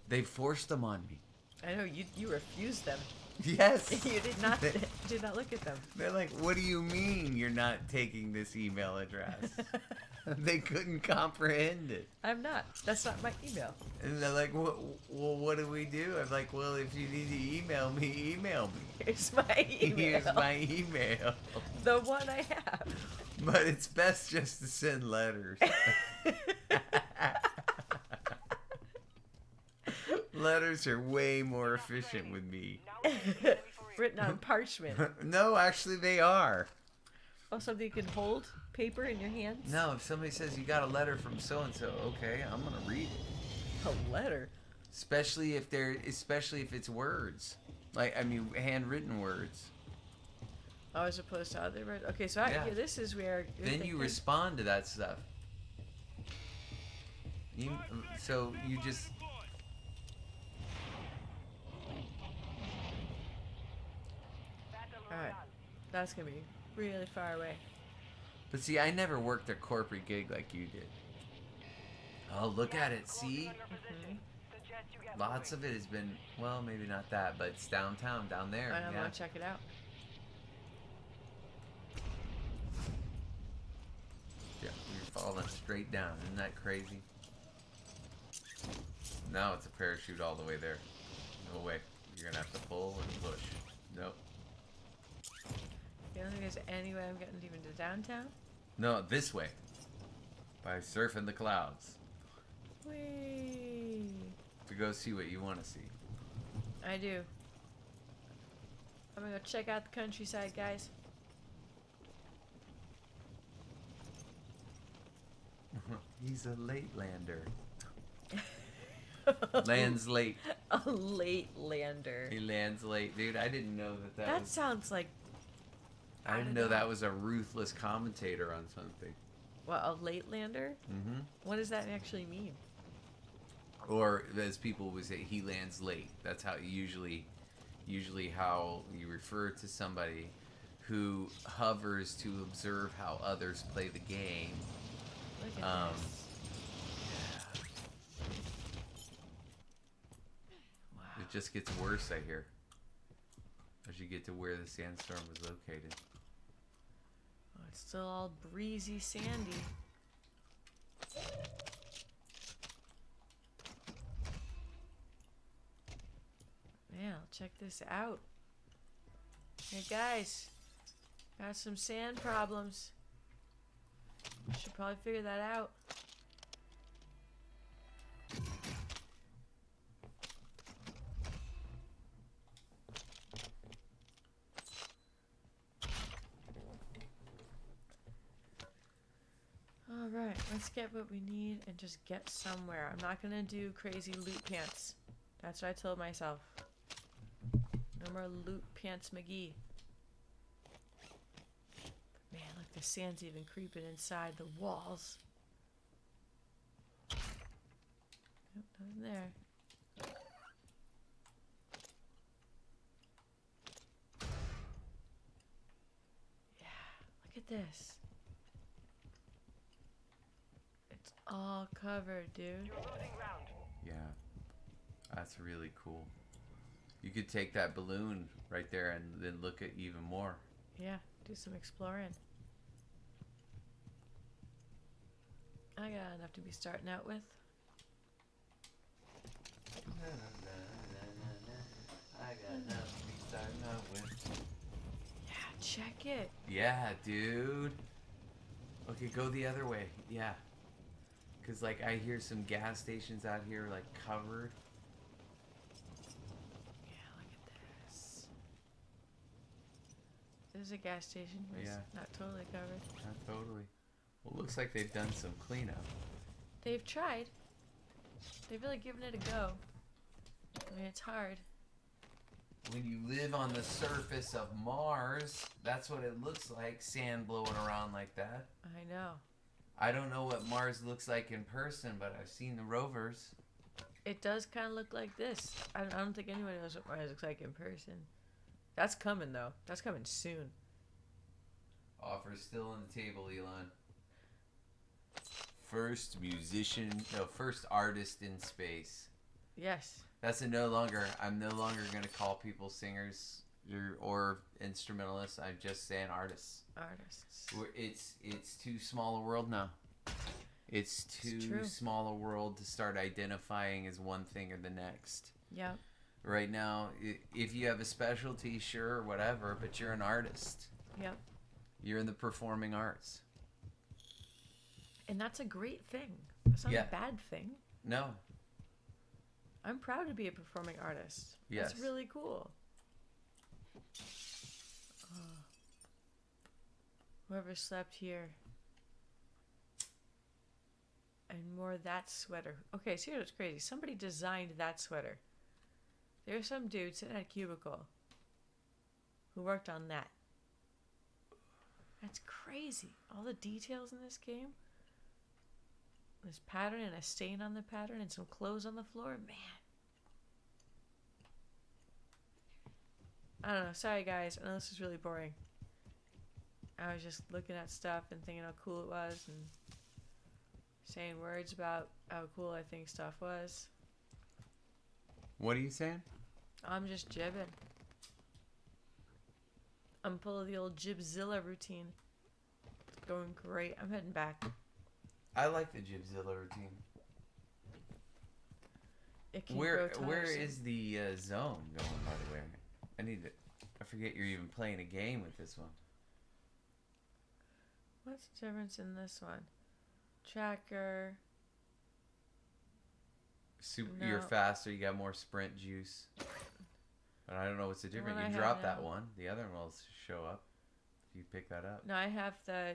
They forced them on me. I know, you refused them. Yes. You did not look at them. They're like, what do you mean you're not taking this email address? They couldn't comprehend it. I'm not. That's not my email. And they're like, well, what do we do? I'm like, well, if you need to email me, email me. Here's my email. Here's my email. The one I have. But it's best just to send letters. Letters are way more efficient with me. Now we're ready for real. Written on parchment. No, actually, they are. Oh, something you can hold paper in your hands? No, if somebody says you got a letter from so and so, okay, I'm gonna read it. A letter. Especially if it's words, like handwritten words. Oh, as opposed to other words. Okay, so Yeah. this is where. You're Then you thinking- respond to that stuff. So you just. Battle All right. Royale. That's gonna be really far away. But see, I never worked a corporate gig like you did. Oh, look at it. Closing See? on your position. Suggest you get Lots moving. of it has been, well, maybe not that, but it's downtown, down there. I'm Yeah. gonna check it out. Yeah, you're falling straight down. Isn't that crazy? Now it's a parachute all the way there. No way. You're gonna have to pull and push. Nope. You don't think there's any way I'm getting even to downtown? No, this way. By surfing the clouds. Whee! To go see what you want to see. I do. I'm gonna go check out the countryside, guys. He's a late lander. Lands late. A late lander. He lands late. Dude, I didn't know that That was... sounds like I didn't know that was a ruthless commentator on something. what, a late lander? Mm-hmm. What does that actually mean? Or as people would say, he lands late. That's how usually how you refer to somebody who hovers to observe how others play the game. Look at this. Wow. It just gets worse, I hear, as you get to where the sandstorm was located. Oh, it's still all breezy, sandy. Man, check this out. Hey guys, got some sand problems. Should probably figure that out. Alright, let's get what we need and just get somewhere. I'm not gonna do crazy loot pants. That's what I told myself. No more loot pants McGee. But man, look, the sand's even creeping inside the walls. Nope, nothing there. Yeah, look at this. It's all covered, dude. You're losing ground. Yeah, that's really cool. You could take that balloon right there and then look at even more. Yeah, do some exploring. I got enough to be starting out with. I got enough to be starting out with. Yeah, check it. Yeah, dude. Okay, go the other way. Yeah. Cause like I hear some gas stations out here like covered. Yeah, look at this. There's a gas station. It's Yeah. not totally covered. Not totally. Well, looks like they've done some cleanup. They've tried. They've really given it a go. I mean, it's hard. When you live on the surface of Mars, that's what it looks like, sand blowing around like that. I know. I don't know what Mars looks like in person, but I've seen the rovers. It does kind of look like this. I don't think anybody knows what Mars looks like in person. That's coming, though. That's coming soon. Offer's still on the table, Elon. First artist in space. Yes. That's a no longer. I'm no longer gonna call people singers or instrumentalists. I'm just saying artists. Artists. It's too small a world now. It's too true. small a world to start identifying as one thing or the next. Yep. Right now, if you have a specialty, sure, whatever, but you're an artist. Yep. You're in the performing arts. And that's a great thing. It's not Yeah. a bad thing. No. I'm proud to be a performing artist. Yes. That's really cool. Whoever slept here. And more that sweater. Okay, so here's what's crazy. Somebody designed that sweater. There's some dude sitting at a cubicle who worked on that. That's crazy. All the details in this game. This pattern and a stain on the pattern and some clothes on the floor. Man. I don't know. Sorry, guys. I know this is really boring. I was just looking at stuff and thinking how cool it was and saying words about how cool I think stuff was. What are you saying? I'm just jibbing. I'm full of the old Jibzilla routine. It's going great. I'm heading back. I like the Jibzilla routine. It can Where grow where tiresome. is the zone going, by the way? I forget you're even playing a game with this one. What's the difference in this one? Tracker. You're No. faster, you got more sprint juice. But I don't know what's the difference. one I You have drop that now. one, the other one will show up if you pick that up. No, I have the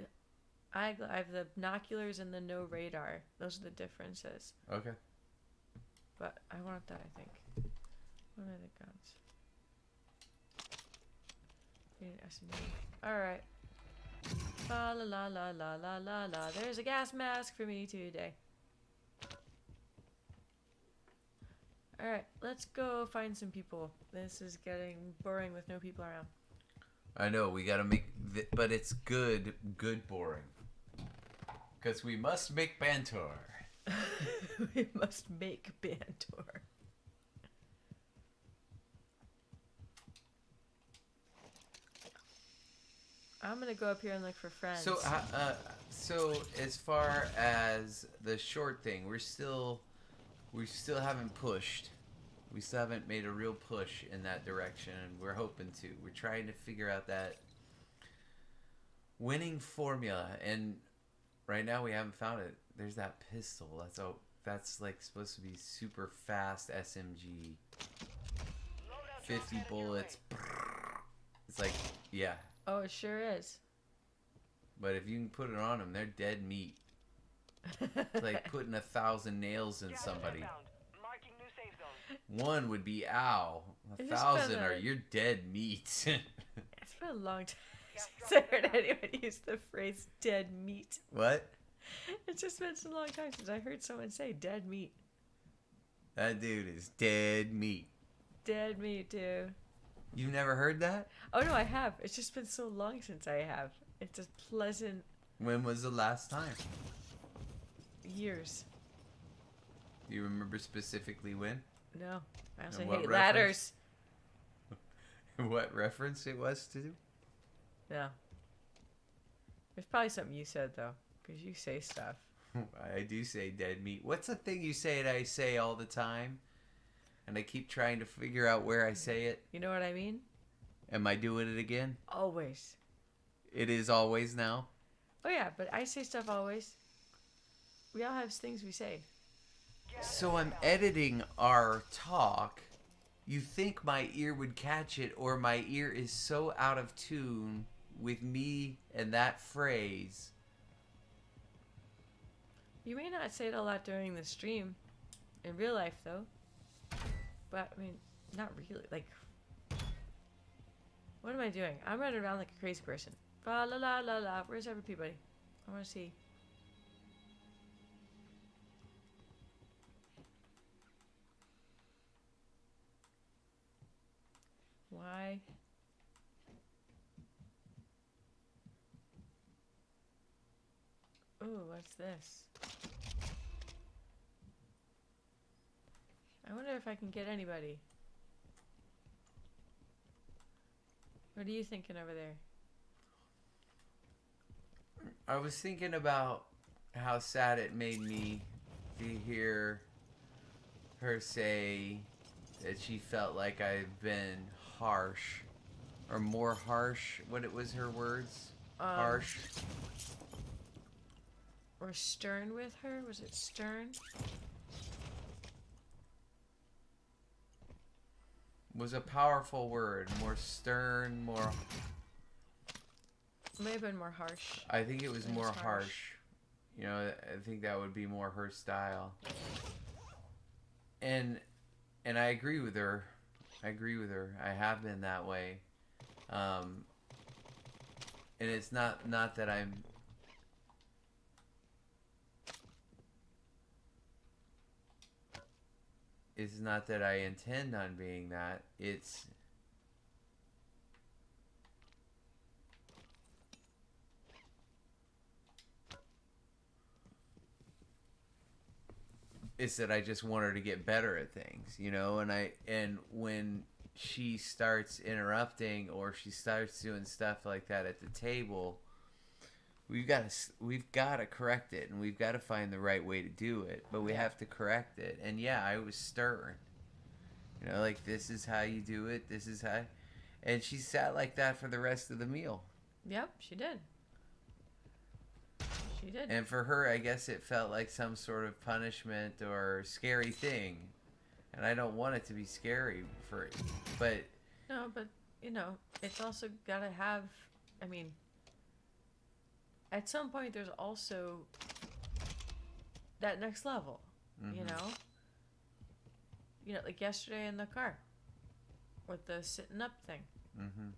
I have the binoculars and the no radar. Those are the differences. Okay. But I want that, I think. What are the guns? Alright. La la la la la la la la. There's a gas mask for me today. Alright, let's go find some people. This is getting boring with no people around. I know, we gotta make but it's good boring. Because we must make Bantor. We must make Bantor. I'm gonna go up here and look for friends. So as far as the short thing, we still haven't pushed. We still haven't made a real push in that direction, and we're hoping to. We're trying to figure out that winning formula, and right now we haven't found it. There's that pistol. That's like supposed to be super fast SMG. 50 bullets. It's like, yeah. Oh, it sure is. But if you can put it on them, they're dead meat. It's like putting 1,000 nails in somebody. Marking new safe zone. One would be ow. It's just 1,000 been are a- you're dead meat. It's been a long time since I heard anyone use the phrase dead meat. What? It's just been so long time since I heard someone say dead meat. That dude is dead meat. Dead meat, dude. You've never heard that? Oh no, I have. It's just been so long since I have. It's a pleasant When was the last time? years. Do you remember specifically when? No, I also And what hate reference? ladders. What reference it was to? No. There's probably something you said though, because you say stuff. I do say dead meat. What's the thing you say that I say all the time? And I keep trying to figure out where I say it. You know what I mean? Am I doing it again? Always. It is always now. Oh yeah, but I say stuff always. We all have things we say. So I'm editing our talk. You think my ear would catch it, or my ear is so out of tune with me and that phrase. You may not say it a lot during the stream, in real life though. But I mean, not really. Like, what am I doing? I'm running around like a crazy person. La la la la la. Where's everybody? I want to see. Why? Ooh, what's this? I wonder if I can get anybody. What are you thinking over there? I was thinking about how sad it made me to hear her say that she felt like I've been harsh, or more harsh. What was her words? Harsh. Or stern with her? Was it stern? Was a powerful word. More stern, more. May have been more harsh. I think it was It was more harsh. harsh. You know, I think that would be more her style. And I agree with her. I agree with her. I have been that way. And it's not that I'm. It's not that I intend on being that. It's. It's that I just want her to get better at things, you know, and when she starts interrupting or she starts doing stuff like that at the table, we've got to correct it, and we've got to find the right way to do it, but we have to correct it. And yeah, I was stern, you know, like, this is how you do it, this is how, and she sat like that for the rest of the meal. Yep, she did. She did. And for her, I guess it felt like some sort of punishment or scary thing. And I don't want it to be scary for, but No, but, you know, it's also got to have, I mean, at some point there's also that next level, you Mhm. know? You know, like yesterday in the car with the sitting up thing. mm-hmm.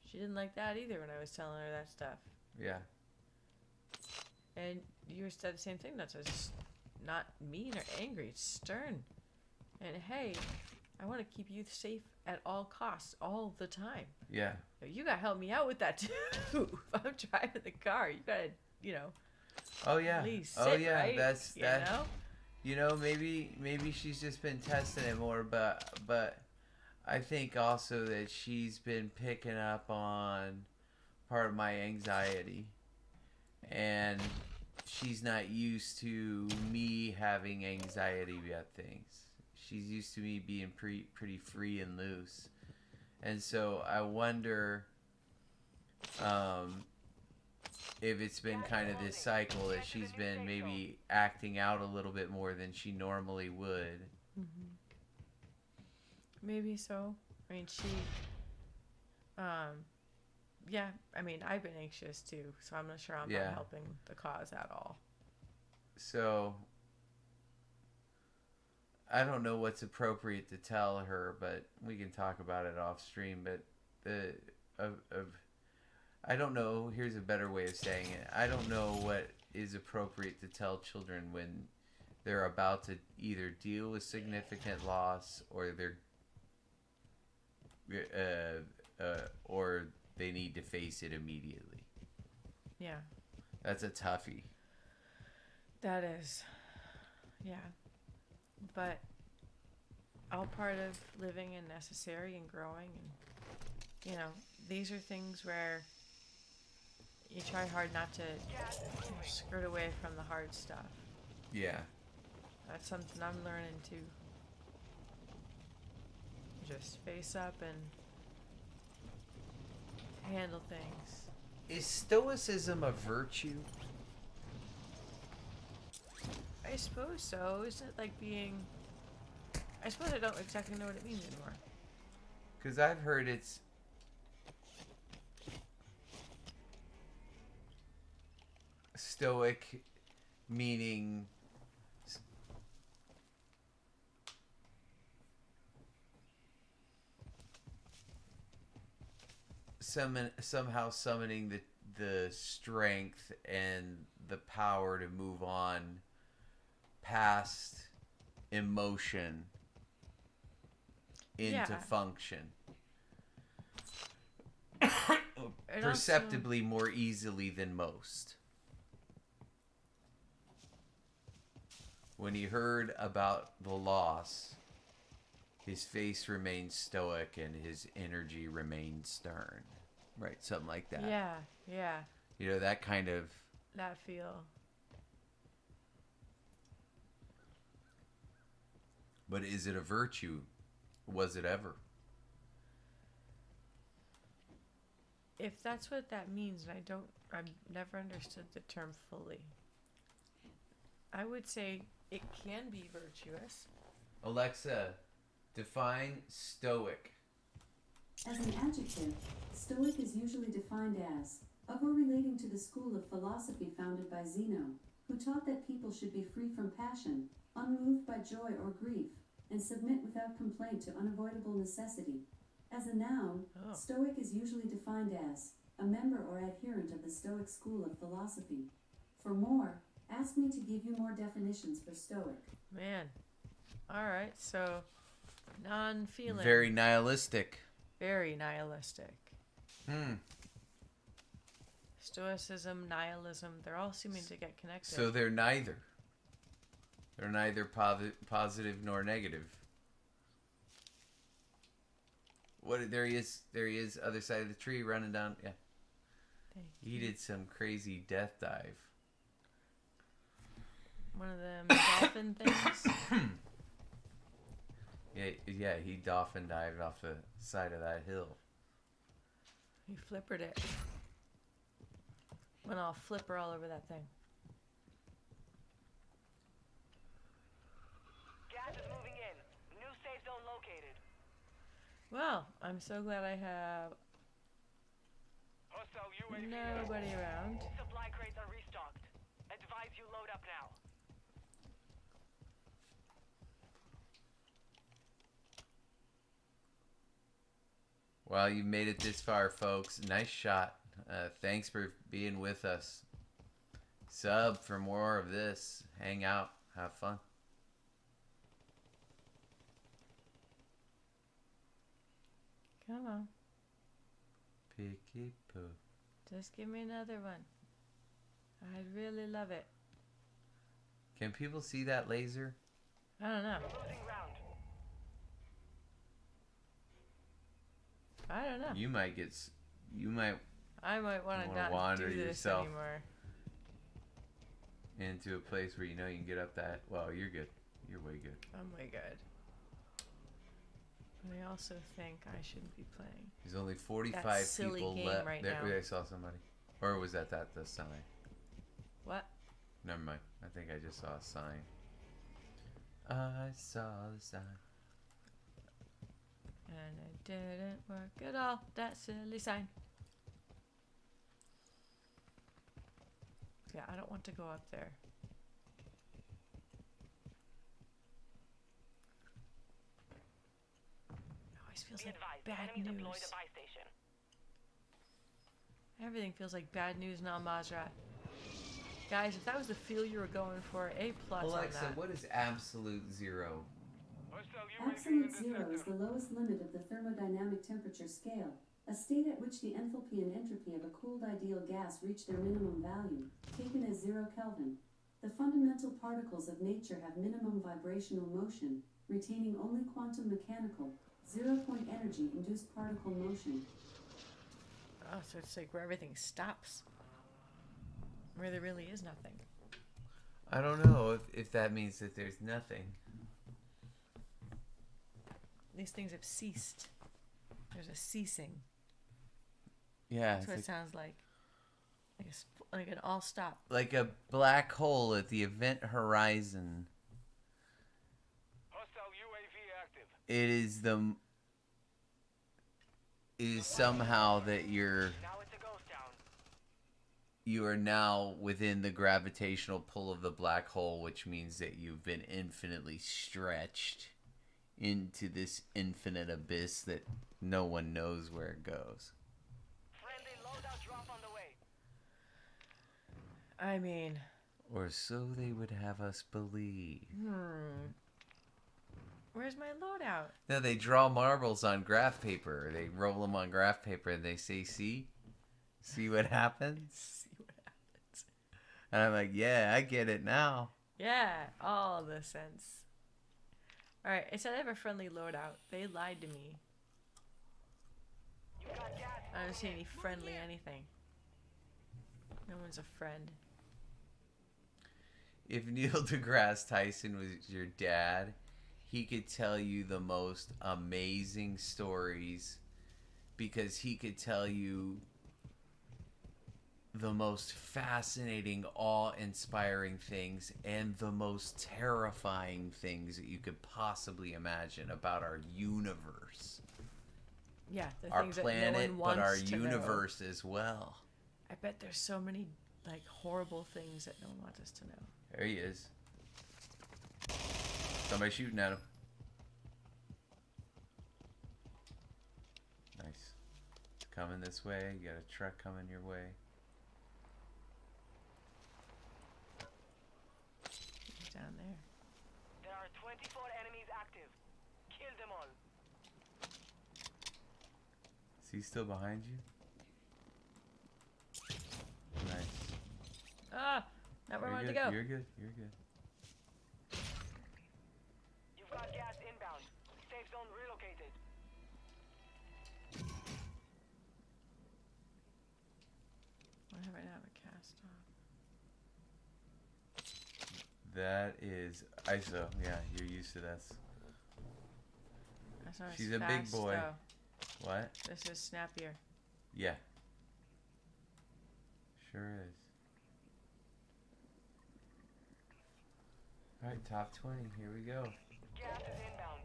She didn't like that either when I was telling her that stuff. Yeah. And you said the same thing. That's just not mean or angry. It's stern. And hey, I want to keep you safe at all costs, all the time. Yeah. You gotta help me out with that too. If I'm driving the car, you gotta, you know, Oh yeah. at least Oh sit yeah. right. That's you that. know? You know, maybe she's just been testing it more, but I think also that she's been picking up on part of my anxiety, and she's not used to me having anxiety about things. She's used to me being pretty free and loose, and so I wonder if it's been kind of this cycle that she's been maybe acting out a little bit more than she normally would. Maybe so. I mean, yeah. I mean, I've been anxious too, so I'm not sure I'm Yeah. not helping the cause at all. So I don't know what's appropriate to tell her, but we can talk about it off stream. But I don't know. Here's a better way of saying it. I don't know what is appropriate to tell children when they're about to either deal with significant loss or or they need to face it immediately. Yeah, That's a toughie. that is. Yeah, but all part of living and necessary and growing, and you know, these are things where you try hard not to skirt away from the hard stuff. Yeah. That's something I'm learning to just face up and handle things. Is stoicism a virtue? I suppose so. Isn't it like being... I suppose I don't exactly know what it means anymore. Because I've heard it's stoic, meaning somehow summoning the strength and the power to move on past emotion into Yeah. function. It Perceptibly more easily than most. When he heard about the loss his face remains stoic and his energy remains stern. Right, something like that. Yeah, yeah. You know, that kind of. That feel. But is it a virtue? Was it ever? If that's what that means, and I've never understood the term fully. I would say it can be virtuous. Alexa, define stoic. As an adjective, Stoic is usually defined as of or relating to the school of philosophy founded by Zeno, who taught that people should be free from passion, unmoved by joy or grief, and submit without complaint to unavoidable necessity. As a noun, Oh. Stoic is usually defined as a member or adherent of the Stoic school of philosophy. For more, ask me to give you more definitions for Stoic. Man. Alright, so non-feeling. Very nihilistic. Very nihilistic. Hmm. Stoicism, nihilism, they're all seeming to get connected. So they're neither. They're neither positive nor negative. What? There he is. There he is. Other side of the tree, running down. Yeah. Thank He did some crazy death dive. One of them dolphin things. Yeah. He dolphin dived off the side of that hill. He flippered it. Went all flipper all over that thing. Gas is moving in. New safe zone located. Well, I'm so glad I have Hostile UAV. nobody around. Supply crates are restocked. Advise you load up now. Well, you made it this far, folks. Nice shot. Thanks for being with us. Sub for more of this. Hang out. Have fun. Come on. Picky poo. Just give me another one. I'd really love it. Can people see that laser? I don't know. Closing round. I don't know. You might get. You might I might want You to wanna not wander do this yourself. anymore. into a place where you know you can get up that. Well, you're good. You're way good. I'm way good. But I also think I shouldn't be playing. There's only 45 silly people game left. right There, now. I saw somebody. Or was that the sign? What? Never mind. I think I just saw a sign. I saw the sign. And it didn't work at all. That silly sign. Yeah, I don't want to go up there. It always feels Be like advised, bad enemy deployed news. a buy station. Everything feels like bad news in Al Mazrah. Guys, if that was the feel you were going for, A+ on Alexa, that. what is absolute zero? Hostile UAV in Absolute this zero is sector. the lowest limit of the thermodynamic temperature scale, a state at which the enthalpy and entropy of a cooled ideal gas reach their minimum value, taken as 0 Kelvin. The fundamental particles of nature have minimum vibrational motion, retaining only quantum mechanical, zero-point energy-induced particle motion. Oh, so it's like where everything stops. Where there really is nothing. I don't know if that means that there's nothing. These things have ceased. There's a ceasing. Yeah, That's what it it's sounds like. Like an all stop. like a black hole at the event horizon. Hostile UAV active. It is somehow that Now it's a ghost town. you are now within the gravitational pull of the black hole, which means that you've been infinitely stretched into this infinite abyss that no one knows where it goes. Friendly loadout drop on the way. I mean, Or so they would have us believe. where's my loadout? No, they draw marbles on graph paper. They roll them on graph paper and they say, see what happens? See what happens. And I'm like, yeah, I get it now. Yeah, all the sense. Alright, it said I have a friendly loadout. They lied to me. You got gas. I don't see any friendly anything. No one's a friend. If Neil deGrasse Tyson was your dad, he could tell you the most amazing stories because he could tell you the most fascinating, awe-inspiring things and the most terrifying things that you could possibly imagine about our universe. Yeah, the Our things planet, that no one but our wants to know. universe as well. I bet there's so many like horrible things that no one wants us to know. There he is. Somebody shooting at him. Nice. It's coming this way. You got a truck coming your way. He's down there. There are 24 enemies active. Kill them all. Is he still behind you? Nice. Ah! Not where I wanted You're to good. go. You're good. You're good. You've got gas inbound. Safe zone relocated. Why have I not have a cast off? That is ISO. Yeah, you're used to this. That's not as She's a big fast, boy. though. What? This is snappier. Yeah. Sure is. Alright, top 20. Here we go. Gas is inbound.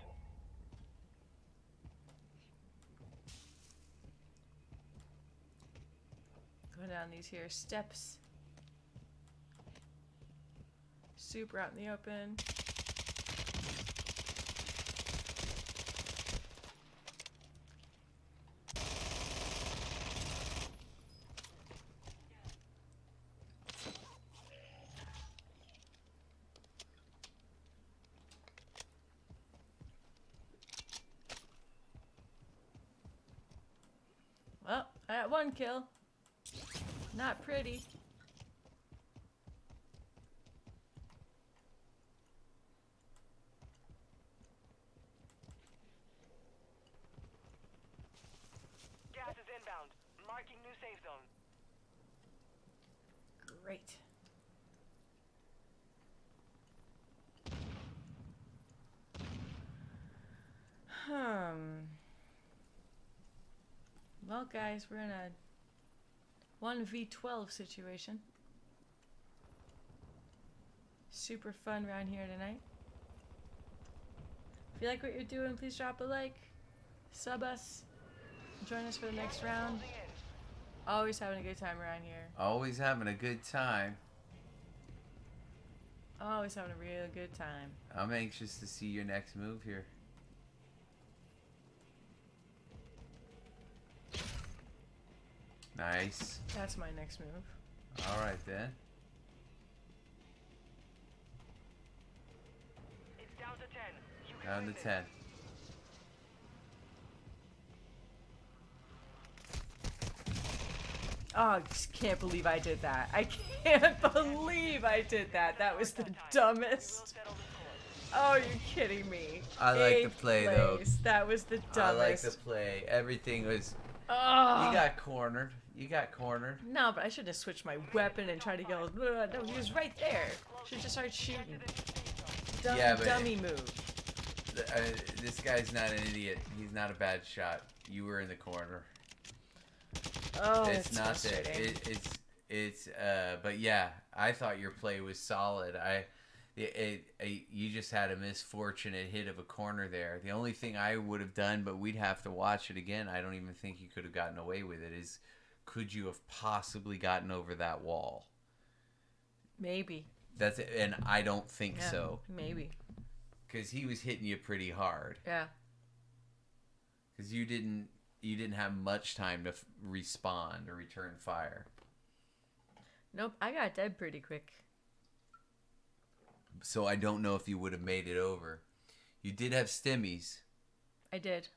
Go down these here steps. Super out in the open. Well, I got one kill. Not pretty. Gas is inbound. Marking new safe zone. Great. Well, guys, we're in a 1v12 situation. Super fun around here tonight. If you like what you're doing, please drop a like, sub us, join us for the next round. Closing in. Always having a good time around here. Always having a good time. Always having a real good time. I'm anxious to see your next move here. Nice. That's my next move. Alright then. It's down to 10. You can Down win to this. 10. Oh, I just can't believe I did that. I can't believe I did that. That was the We will dumbest. settle the score. Oh, you're kidding me. I like the Eighth play, though. place. That was the I like dumbest. the play. Everything was. Oh. You got cornered. You got cornered. No, but I should have switched my weapon and tried to go. "Ugh," no, he was right there. Should just start shooting. Yeah, but- Dummy move. This guy's not an idiot. He's not a bad shot. You were in the corner. Oh, It's not that. frustrating. But yeah, I thought your play was solid. You just had a misfortunate hit of a corner there. The only thing I would have done, but we'd have to watch it again. I don't even think you could have gotten away with it. Is could you have possibly gotten over that wall? Maybe. That's it, and I don't think Yeah, so, Maybe. because he was hitting you pretty hard. Yeah. Because you didn't have much time to respond or return fire. Nope. I got dead pretty quick. So I don't know if you would have made it over. You did have stimmies. I did.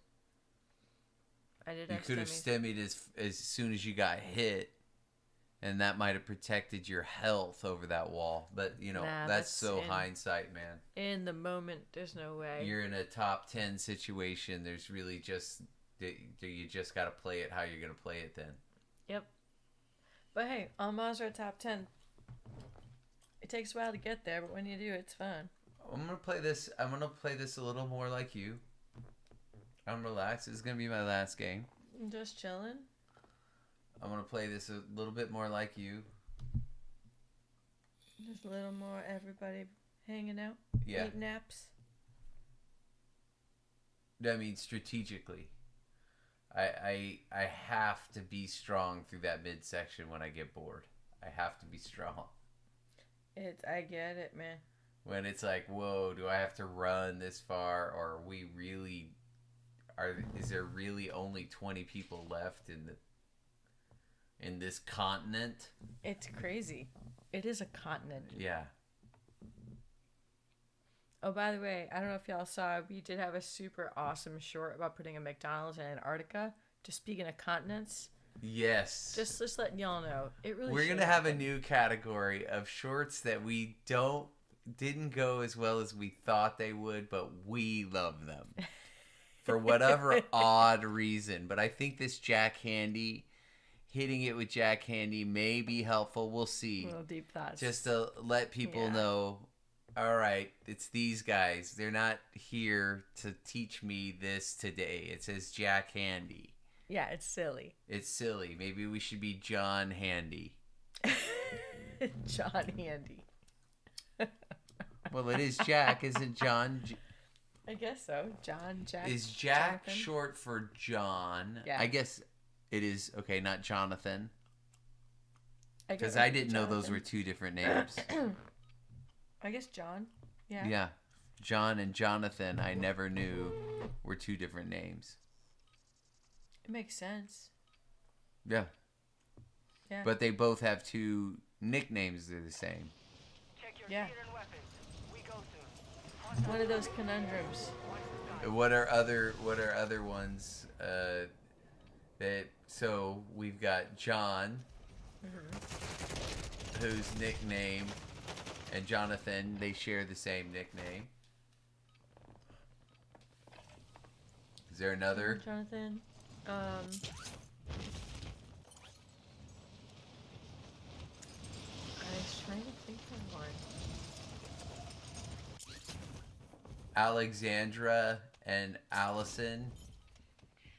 I did. You have could have stimmies. stimmied as soon as you got hit, and that might have protected your health over that wall. But you know, Nah, that's that's so in- hindsight, man. In the moment, there's no way. You're in a top 10 situation. There's really just you just got to play it how you're gonna play it then. Yep. But hey, on Mazra top 10. It takes a while to get there, but when you do, it's fun. I'm gonna play this a little more like you. I'm relaxed. This is gonna be my last game. I'm just chilling. I'm gonna play this a little bit more like you. Just a little more everybody hanging out. Yeah. Eating naps. I mean, strategically. I have to be strong through that midsection when I get bored. I have to be strong. I get it, man. When it's like, whoa, do I have to run this far, or is there really only 20 people left in this continent? It's crazy. It is a continent. Yeah. Oh, by the way, I don't know if y'all saw, we did have a super awesome short about putting a McDonald's in Antarctica. Just speaking of continents, Yes. just letting y'all know, it really. We're should gonna have a new category of shorts that we didn't go as well as we thought they would, but we love them for whatever odd reason. But I think this Jack Handy, hitting it with Jack Handy, may be helpful. We'll see. Little deep thoughts. Just to let people Yeah. know, all right, it's these guys. They're not here to teach me this today. It says Jack Handy. Yeah, it's silly. It's silly. Maybe we should be John Handy. John Handy. Well, it is Jack, isn't John? I guess so. John, Jack. Is Jack Jonathan? short for John? Yeah. I guess it is. Okay, not Jonathan. I guess Because it I could be didn't know those Jonathan. were two different names. I guess John. Yeah. Yeah. John and Jonathan, I never knew were two different names. It makes sense. Yeah. Yeah. But they both have two nicknames that are the same. Check your Yeah. gear and weapons. We go soon. One of those conundrums. What are other ones that so we've got John, whose nickname, and Jonathan, they share the same nickname. Is there another? Jonathan. I was trying to think of one. Alexandra and Allison.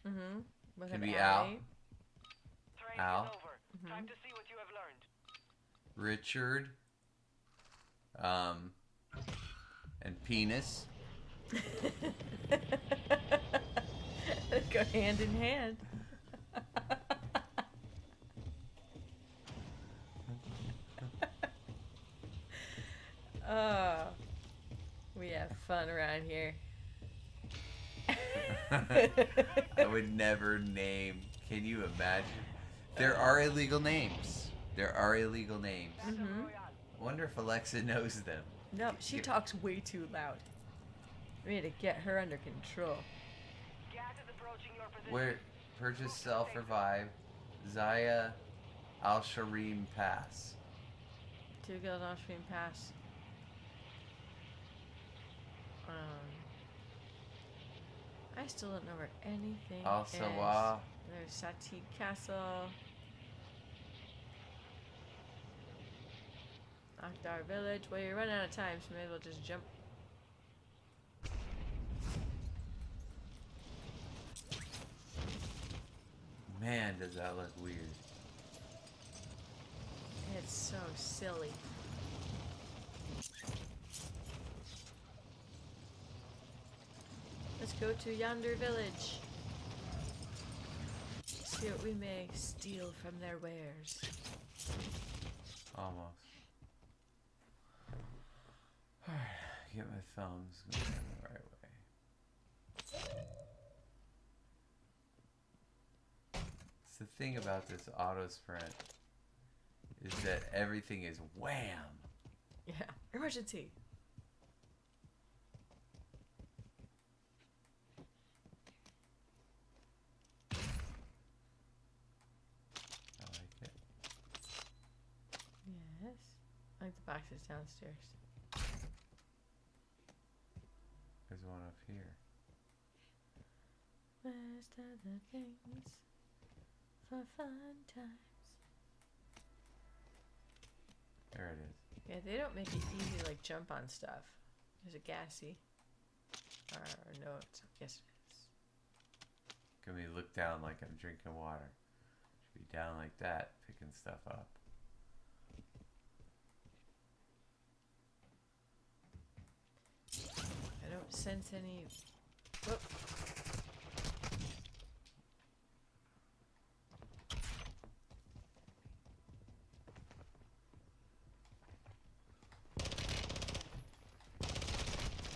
With Can an be A. Al. Training Al. is over. Time to see what you have learned. Richard, and Penis. They go hand in hand. Oh, we have fun around here. I would never name. Can you imagine? There are illegal names. There are illegal names. I wonder if Alexa knows them. No, she talks way too loud. We need to get her under control. Gas is approaching your position. Where purchase self-revive, Zaya Al-Sharim Pass. 2 Guild on Stream Pass. I still don't know where anything Al-Sawa. is. There's Sati Castle. Akhdar Village. Well, you're running out of time, so maybe we'll just jump. Man, does that look weird. It's so silly. Let's go to yonder village. See what we may steal from their wares. Almost. Alright, get my thumbs going the right way. It's the thing about this auto sprint is that everything is wham. Yeah, emergency. I like it. downstairs. There's one up here. Where's the other things for fun times? There it is. Yeah, they don't make it easy to like jump on stuff. There's a gassy. Or no, it's yes it is. Can we look down like I'm drinking water? Should be down like that, picking stuff up. I don't sense any. Whoop.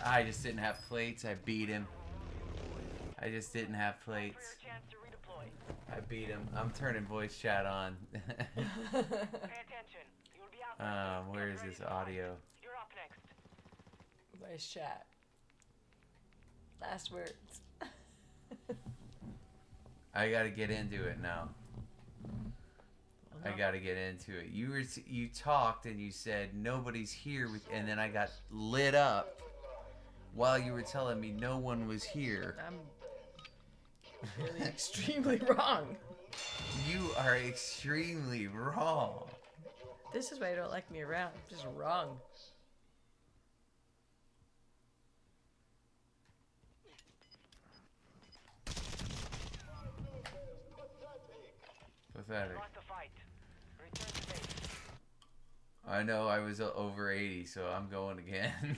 I just didn't have plates. I beat him. I just didn't have For your plates. chance to redeploy. I beat him. I'm turning voice chat on. Pay attention. You'll be out. Where is this audio? You're up next. Voice chat. Last words. I gotta get into it now. I gotta get into it. You talked and you said nobody's here, and then I got lit up while you were telling me no one was here. I'm really extremely wrong. You are extremely wrong. This is why you don't like me around. I'm just wrong. Pathetic. Lost the fight. Return to base. I know I was over 80, so I'm going again.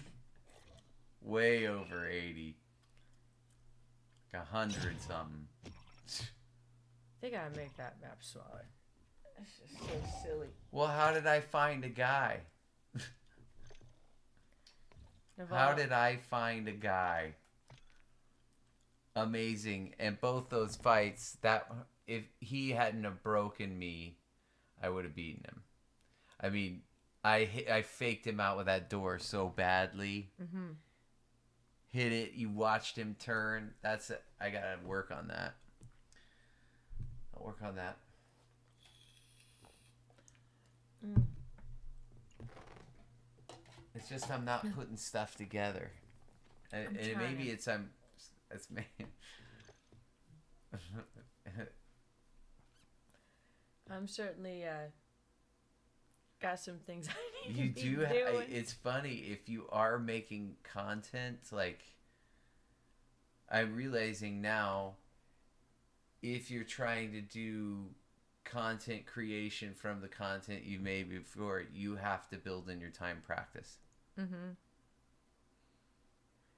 Way over 80. Like 100 something. They gotta make that map smaller. That's just so silly. Well, how did I find a guy? Naval, How did I find a guy? Amazing. And both those fights, that if he hadn't have broken me, I would have beaten him. I mean, I faked him out with that door so badly. Mm-hmm. Hit it. You watched him turn. That's it. I gotta work on that. I'll work on that. Mm. It's just I'm not putting stuff together, and I'm maybe trying. it's me. I'm certainly got some things I need You to be do. doing. It's funny if you are making content. Like I'm realizing now, if you're trying to do content creation from the content you made before, you have to build in your time practice. Mm-hmm.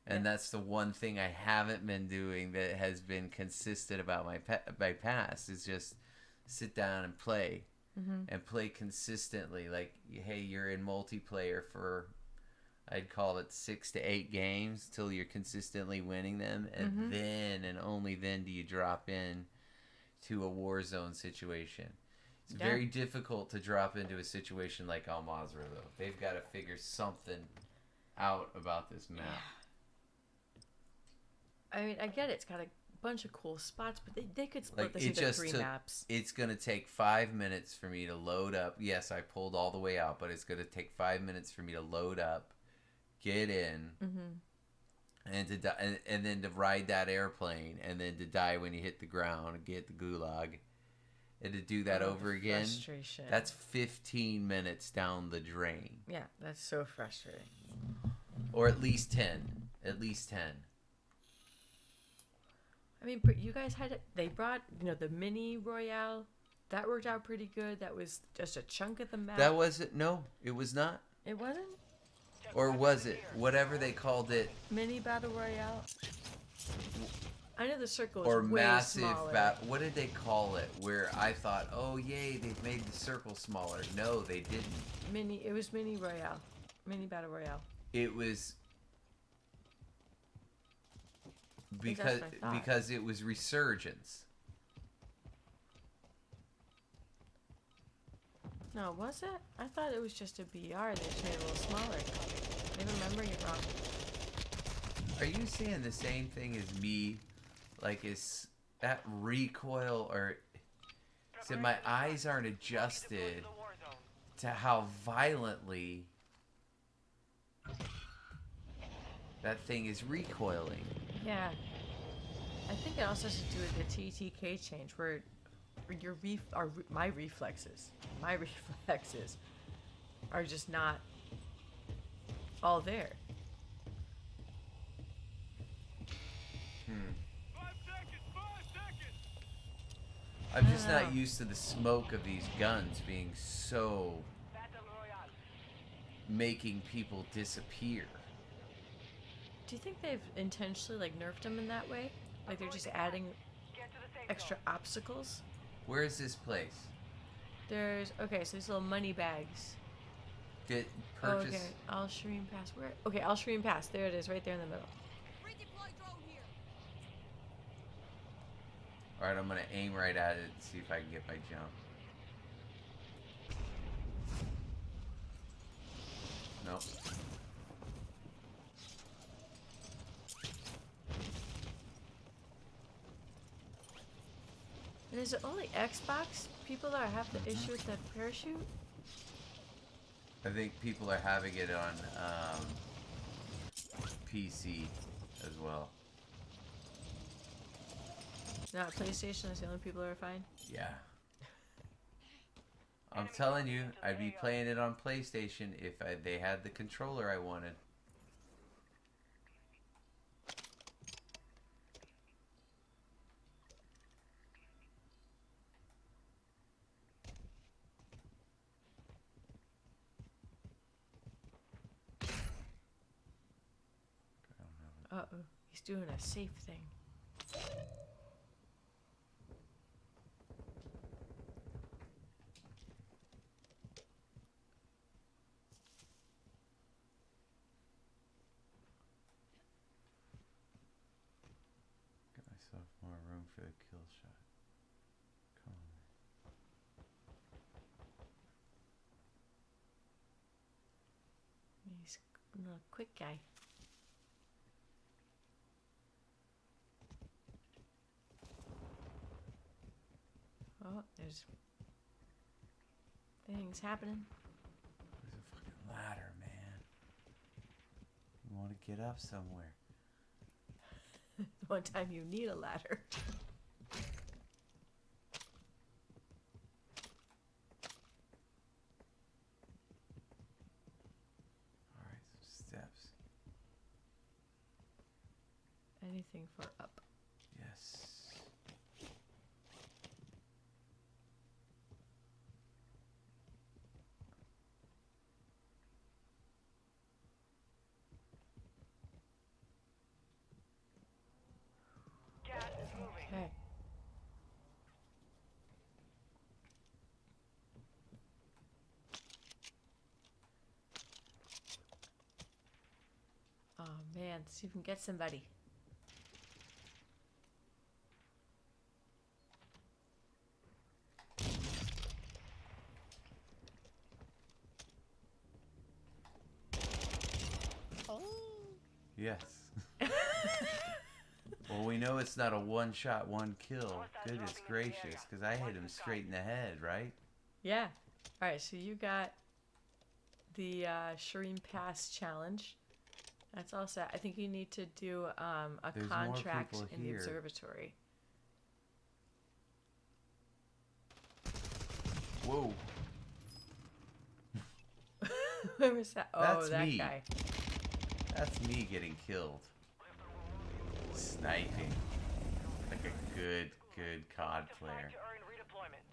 And Yeah. that's the one thing I haven't been doing that has been consistent about my past is just sit down and play. Mm-hmm. And play consistently. Like, hey, you're in multiplayer for, I'd call it 6 to 8 games till you're consistently winning them, and Mhm. then and only then do you drop in to a war zone situation. It's Yeah. very difficult to drop into a situation like Al Mazrah, though. They've got to figure something out about this map. I mean, I get it. It's got a bunch of cool spots, but they could split Like, this it into just 3 took- maps. It's going to take 5 minutes for me to load up. Yes, I pulled all the way out, but it's going to take 5 minutes for me to load up, get in, Mm-hmm. and to die, and then to ride that airplane, and then to die when you hit the ground and get the gulag, and to do that over again. Frustration. That's 15 minutes down the drain, yeah, that's so frustrating. or at least 10. At least 10. I mean, you guys they brought, the mini Royale. That worked out pretty good. That was just a chunk of the map. That wasn't. No, it was not. It wasn't Or was it? Whatever they called it, mini battle Royale. I know the circle is or way massive. smaller. What did they call it? Where I thought, oh yay, they've made the circle smaller. No, they didn't. It was mini Royale, mini battle Royale. It was think that's what I thought. because it was Resurgence. No, was it? I thought it was just a BR. They just made it a little smaller. Maybe I'm remembering it wrong. Are you saying the same thing as me? Like, is that recoil, or is it my eyes aren't adjusted The war zone. to how violently That thing is recoiling. Yeah. I think it also has to do with the TTK change, where your my reflexes are just not all there. 5 seconds! 5 seconds! I'm just know. not used to the smoke of these guns being so Battle Royale. making people disappear. Do you think they've intentionally like nerfed them in that way? Like they're just adding Get to the safe extra zone. obstacles? Where is this place? There's okay, so these little money bags. Get Oh, purchase. okay, Al Shireen Pass. Where? Okay, Al Shireen Pass. There it is, right there in the middle. All right, I'm gonna aim right at it and see if I can get my jump. Nope. And is it only Xbox people that have the issue with the parachute? I think people are having it on PC as well. Not PlayStation. That's the only people that are fine. Yeah. I'm telling you, I'd be playing it on PlayStation if they had the controller I wanted. Uh oh, he's doing a safe thing. Get myself more room for the kill shot. Come on. He's a quick guy. Oh, there's things happening. There's a fucking ladder, man. You want to get up somewhere. One time you need a ladder. Alright, some steps. Anything for up. Yes. Gas is moving. Okay. Oh man, let's see if we can get somebody. Yes. Well, we know it's not a one-shot, one-kill. Goodness gracious, because I hit him straight in the head, right? Yeah. All right, so you got the Shireen Pass challenge. That's all set. I think you need to do a There's more contract people in the here. observatory. Whoa. Where was that? Oh, That's that me. guy. That's me getting killed. Sniping. Like a good COD To fight player. to earn redeployment.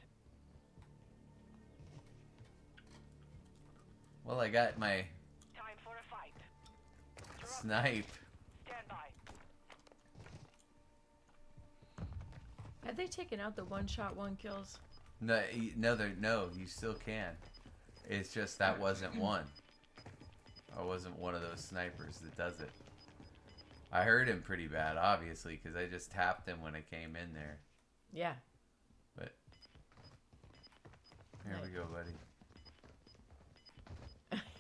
Well, I got my Time for a fight. Drop. snipe. Stand by. Had they taken out the one-shot, one-kills? No, no, you still can. It's just that wasn't one. I wasn't one of those snipers that does it. I heard him pretty bad, obviously, because I just tapped him when I came in there. Yeah. But here we go, buddy.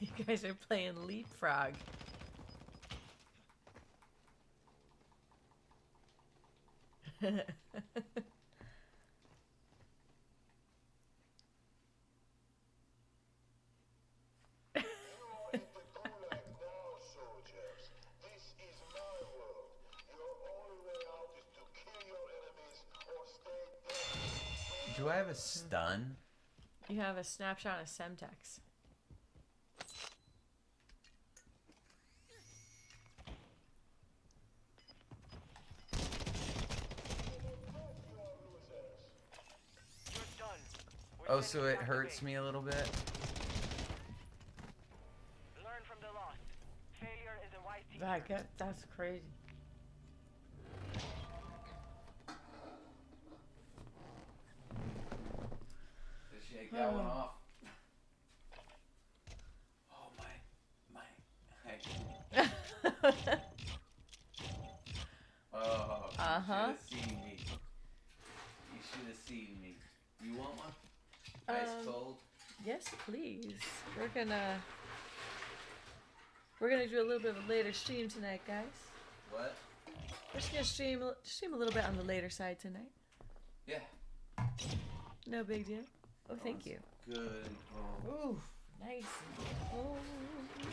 You guys are playing leapfrog. You are in the gulag now, soldiers. This Do I have a stun? You have a snapshot of Semtex. You're done. We're Oh, sending so you it back to hurts base. me a little bit? Learn from the loss. Failure is a wise teacher. That's crazy. Did she take that one off? Oh, oh, Uh-huh. you should have seen me. You should have seen me. You want one? Ice cold? Yes, please. We're gonna do a little bit of a later stream tonight, guys. What? We're just gonna stream a little bit on the later side tonight. Yeah. No big deal. Oh, thank you. Good and cold. Ooh, nice. Oh. You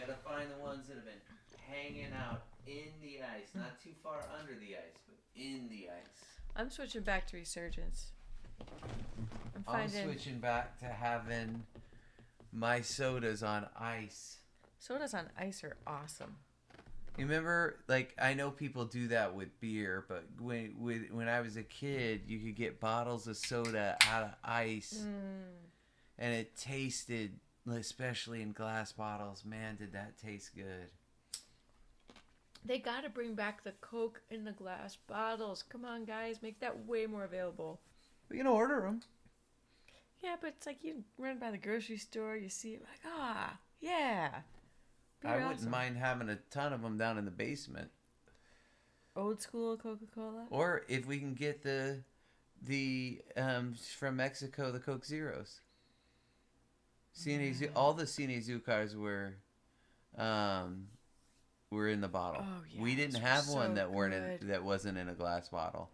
gotta find the ones that have been hanging out in the ice, not too far under the ice, but in the ice. I'm switching back to Resurgence. I'm I'm finding switching back to having my sodas on ice. sodas on ice are awesome. You remember, like, I know people do that with beer, but when I was a kid, you could get bottles of soda out of ice, and it tasted, especially in glass bottles, man, did that taste good. They gotta bring back the Coke in the glass bottles. Come on, guys, make that way more available. We can order them. Yeah, but it's like you run by the grocery store, you see it, like, yeah. I Beer wouldn't awesome. mind having a ton of them down in the basement. Old school Coca-Cola. Or if we can get the from Mexico, the Coke Zeros. All the Cine Zoo cars were in the bottle. Oh, yeah, We didn't those have were one so that good. that wasn't in a glass bottle.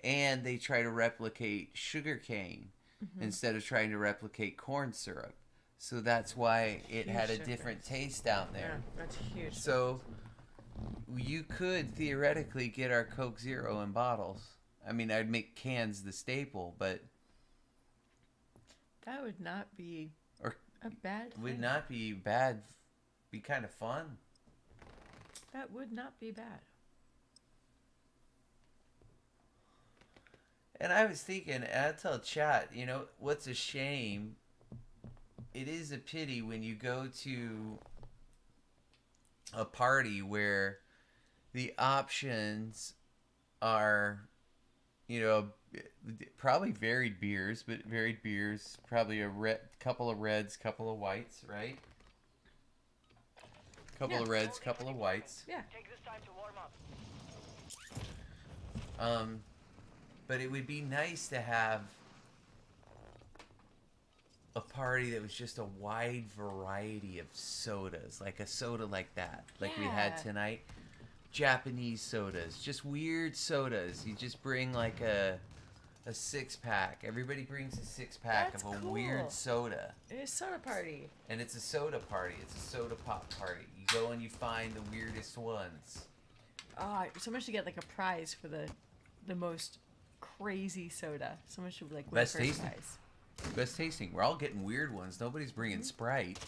And they try to replicate sugar cane instead of trying to replicate corn syrup. So that's why it Huge had a difference. different taste down Yeah, there. that's huge. So you could theoretically get our Coke Zero in bottles. I mean, I'd make cans the staple, but that would not be Or a bad thing. would not be bad. Be kind of fun. That would not be bad. And I was thinking, and I tell chat, you know, what's a shame? It is a pity when you go to a party where the options are, you know, probably varied beers, probably a couple of reds, couple of whites, right? Couple of reds, couple of whites. Yeah. Take this time to warm up. But it would be nice to have a party that was just a wide variety of sodas, like a soda like that, like we had Yeah. tonight. Japanese sodas, just weird sodas. You just bring like a 6-pack. Everybody brings a 6-pack That's of a cool. weird soda. It's a soda party. And it's a soda party. It's a soda pop party. You go and you find the weirdest ones. Oh, someone should get like a prize for the most crazy soda. Someone should like win a Best first tasting. prize. Best tasting. We're all getting weird ones. Nobody's bringing Sprite.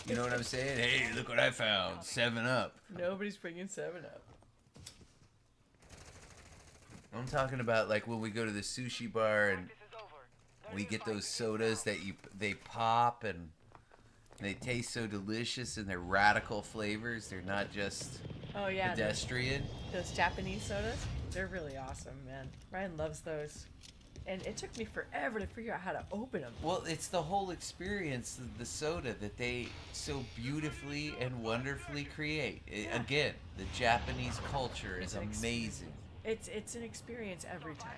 You know what I'm saying? Hey, look what I found. 7-Up. Nobody's bringing 7-Up. I'm talking about like when we go to the sushi bar and Practice is over. we get those sodas that they pop and they taste so delicious and they're radical flavors. They're not just Oh yeah, pedestrian. those Japanese sodas, they're really awesome, man. Ryan loves those. And it took me forever to figure out how to open them. Well, it's the whole experience of the soda that they so beautifully and wonderfully create. Again, the Japanese culture is It's an amazing. It's an experience every time.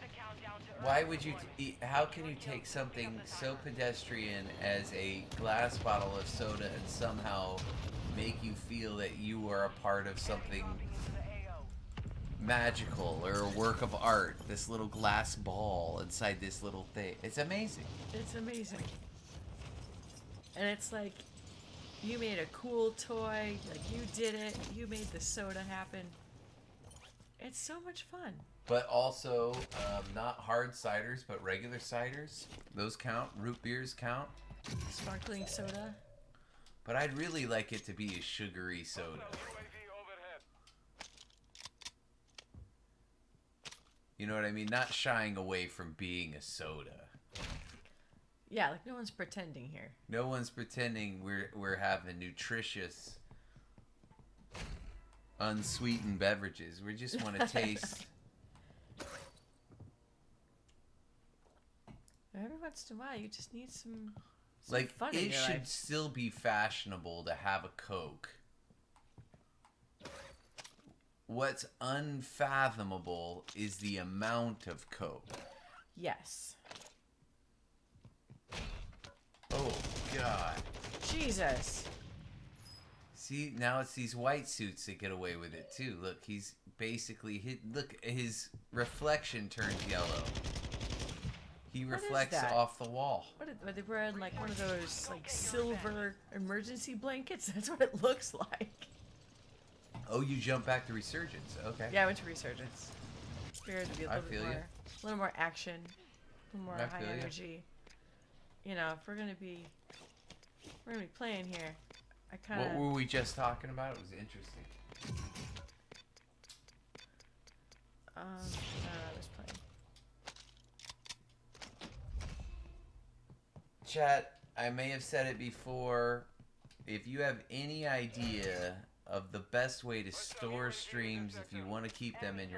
Why would you? How can you take something so pedestrian as a glass bottle of soda and somehow make you feel that you are a part of something magical or a work of art? This little glass ball inside this little thing. It's amazing. It's amazing. And it's like you made a cool toy, like you did it, you made the soda happen. It's so much fun. But also, not hard ciders, but regular ciders. Those count. Root beers count. Sparkling soda. But I'd really like it to be a sugary soda. UAV overhead. You know what I mean? Not shying away from being a soda. Yeah, like no one's pretending here. No one's pretending we're having nutritious, unsweetened beverages. We just want to taste. Every once in a while, you just need some Like, fun in it your should life. still be fashionable to have a Coke. What's unfathomable is the amount of Coke. Yes. Oh, God. Jesus. See, now it's these white suits that get away with it, too. Look, he's basically hit. Look, his reflection turns yellow. He What is reflects that? off the wall. Are they wearing like one of those like silver emergency blankets? That's what it looks like. Oh, you jump back to Resurgence. Okay. Yeah, I went to Resurgence. Spirit to be a I little bit feel ya. more, a little more action, a little more I high feel ya. energy. You know, if we're gonna be playing here, I kind What of. were we just talking about? It was interesting. I was playing. Chat, I may have said it before. If you have any idea of the best way to store streams, if you want to keep them in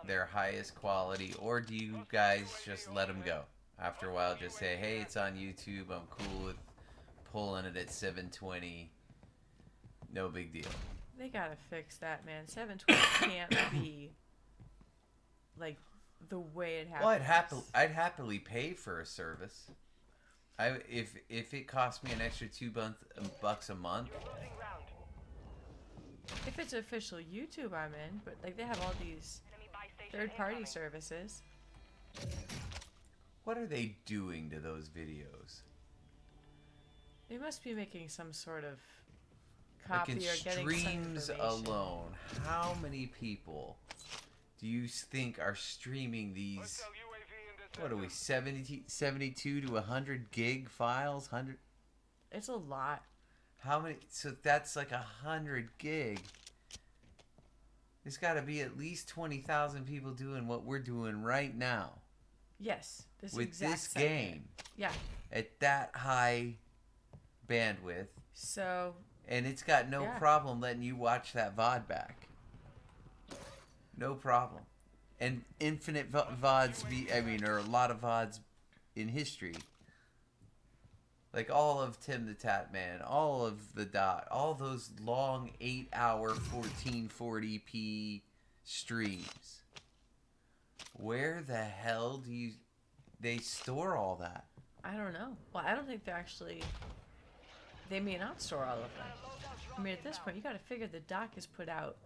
their highest quality, or do you guys just let them go? After a while, just say, hey, it's on YouTube. I'm cool with pulling it at 720. No big deal. They gotta fix that, man. 720 can't be like the way it happens. Well, I'd happily pay for a service. If it cost me an extra $2 a month. Losing round. If it's official YouTube, I'm in. But like they have all these Enemy buy station third-party incoming. services. What are they doing to those videos? They must be making some sort of Like copy in or getting some streams information. alone, how many people do you think are streaming these? Hostile UAV in this What are we, sector. 72 to 100 gig files? 100? It's a lot. How many? So that's like 100 gig. There's got to be at least 20,000 people doing what we're doing right now Yes, this with exact this second. game Yeah. at that high bandwidth, So and it's got no Yeah. problem letting you watch that VOD back. No problem. And infinite VODs or a lot of VODs in history. Like all of Tim the Tat Man, all of the Dot, all those long 8-hour 1440p streams. Where the hell do they store all that? I don't know. Well, I don't think they're actually. They may not store all of them. I mean, at this point, you got to figure the doc is put out.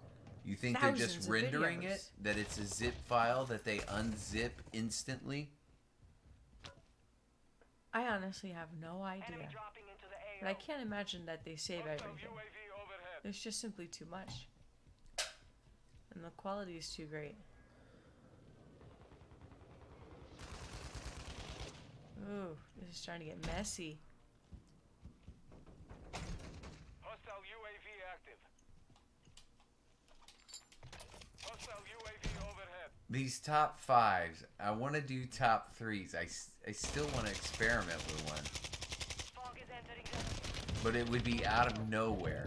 You think they're Thousands just of rendering videos. it? That it's a zip file that they unzip instantly? I honestly have no Enemy idea. dropping into the AO. But I can't imagine that they save Hostile everything. UAV overhead. There's just simply too much. And the quality is too great. Ooh, this is starting to get messy. Hostile UAV active. Hostile UAV overhead. These top fives, I want to do top threes. I still want to experiment with one. Fog is entering the But it would be out of nowhere.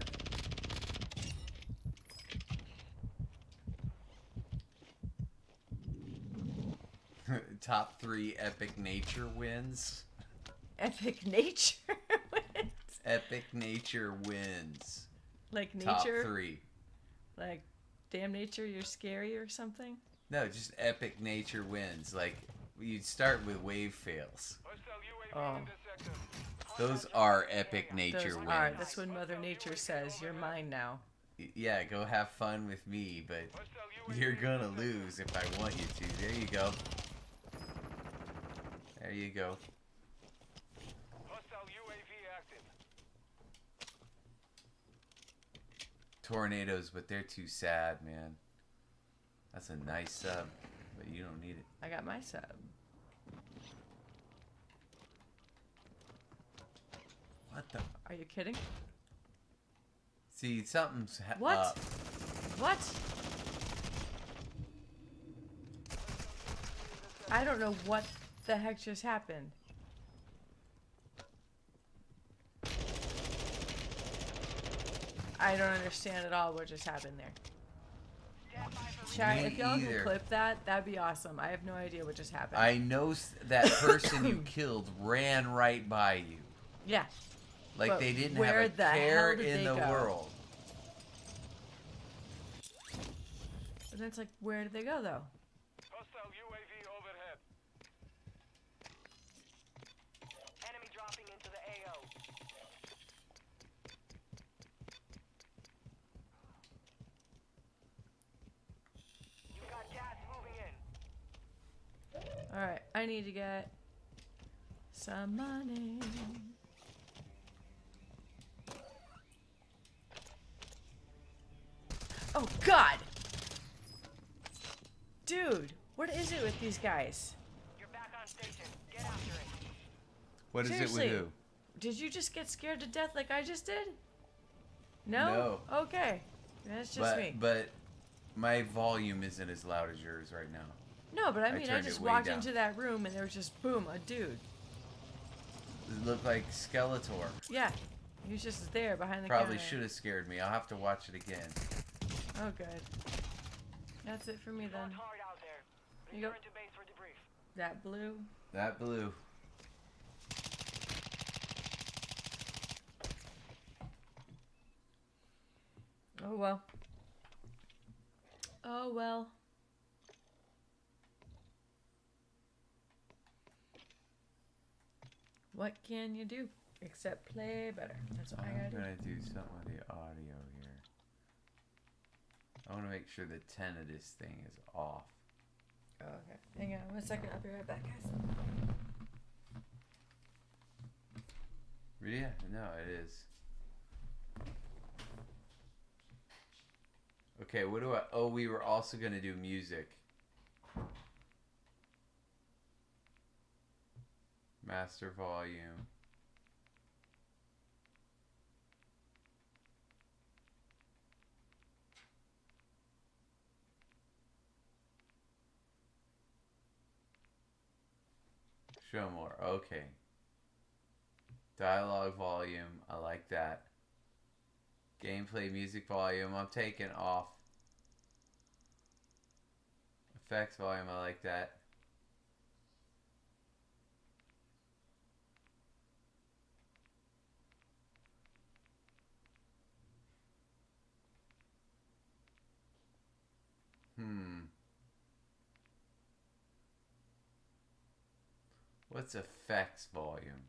Top 3 epic nature wins. Epic nature. Epic nature wins. Like Top nature. 3. Like, damn nature, you're scary or something. No, just epic nature wins. Like, you'd start with wave fails. Hostile UAV Oh. in this sector. Those are epic nature Those wins. are. That's when Mother Nature says, "You're mine now." Yeah, go have fun with me, but Hostile UAV you're in gonna this sector. lose if I want you to. There you go. There you go. Hostile UAV active. Tornadoes, but they're too sad, man. That's a nice sub, but you don't need it. I got my sub. What the? Are you kidding? See, something's What? up. What? I don't know what the heck just happened. I don't understand at all what just happened there. Stand by for Chat, Me if y'all either. can clip that, that'd be awesome. I have no idea what just happened. I know that person you killed ran right by you. Yeah. Like But they didn't where have a the hell care did in they the go? world. And it's like, where did they go though? Hostile UAV overhead. enemy dropping into the AO. You got gas moving in. Alright, I need to get some money. Oh god! Dude, what is it with these guys? You're back on station. Get after it. What is Seriously. it with who? Did you just get scared to death like I just did? No? No. Okay. That's just me. But my volume isn't as loud as yours right now. No, but I I mean, I turned just it way walked down. into that room and there was just, boom, a dude. It looked like Skeletor. Yeah. He was just there behind the Probably counter. should have scared me. I'll have to watch it again. Oh, good. That's it for me then. Fought hard out there. You go. Return to base for debrief. That blue. That blue. Oh, well. Oh, well. What can you do except play better? That's what I I'm gotta do. gonna do something with the audio here. I want to make sure the tinnitus thing is off. Oh, okay. Hang on 1 second. I'll be right back, guys. Yeah, no, it is. Okay, what do I? Oh, we were also gonna do music. Master volume. Show more. Okay. Dialogue volume. I like that. Gameplay music volume. I'm taking off. Effects volume. I like that. What's effects volume?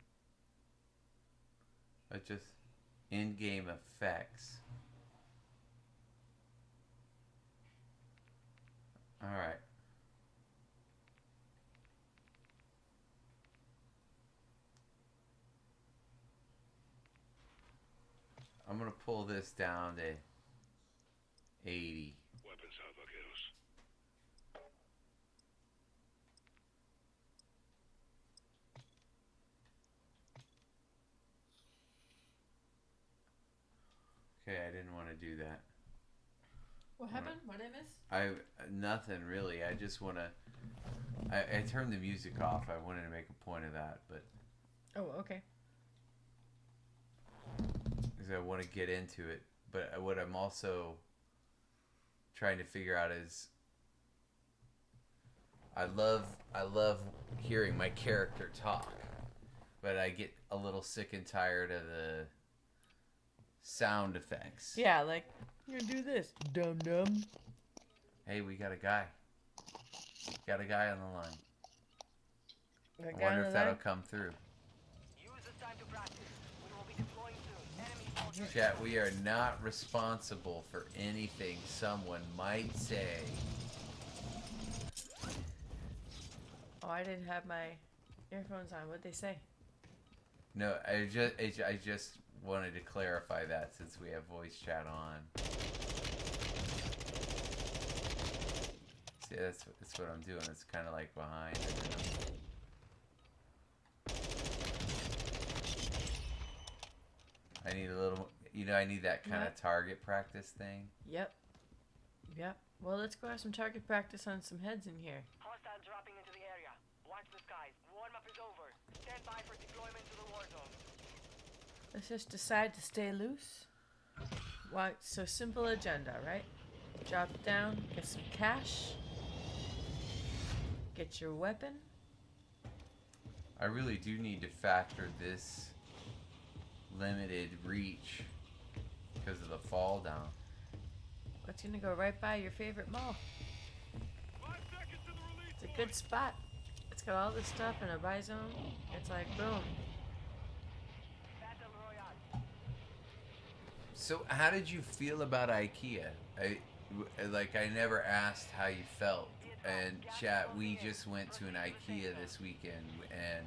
Just in-game effects. All right. I'm gonna pull this down to 80. Weapons out, vaqueros. Okay, I didn't want to do that. What happened? What did I miss? Nothing really. I just want to. I turned the music off. I wanted to make a point of that, but Oh, okay. because I want to get into it. But what I'm also trying to figure out is I love hearing my character talk, but I get a little sick and tired of the sound effects. Yeah, like, I'm gonna do this. Dum dum. Hey, we got a guy. Got a guy on the line. That I guy wonder on if the that'll line? come through. Use this time to practice. We will be deploying soon. Enemy soldiers. Chat, we are not responsible for anything someone might say. Oh, I didn't have my earphones on. What'd they say? No, I just wanted to clarify that since we have voice chat on. See, that's what I'm doing. It's kind of like behind. You know? I need a little, you know, I need that kind of target practice thing. Yep. Yep. Well, let's go have some target practice on some heads in here. Hostile dropping into the area. Watch the skies. Warm-up is over. Stand by for deployment to the war zone. Let's just decide to stay loose. Why? So simple agenda, right? Drop down, get some cash, get your weapon. I really do need to factor this limited reach because of the fall down. It's gonna go right by your favorite mall. 5 seconds to the release. It's a good spot. It's got all this stuff in a buy zone. It's like boom. Battle Royale. So, how did you feel about IKEA? I never asked how you felt. And chat, we just went to an IKEA this weekend, and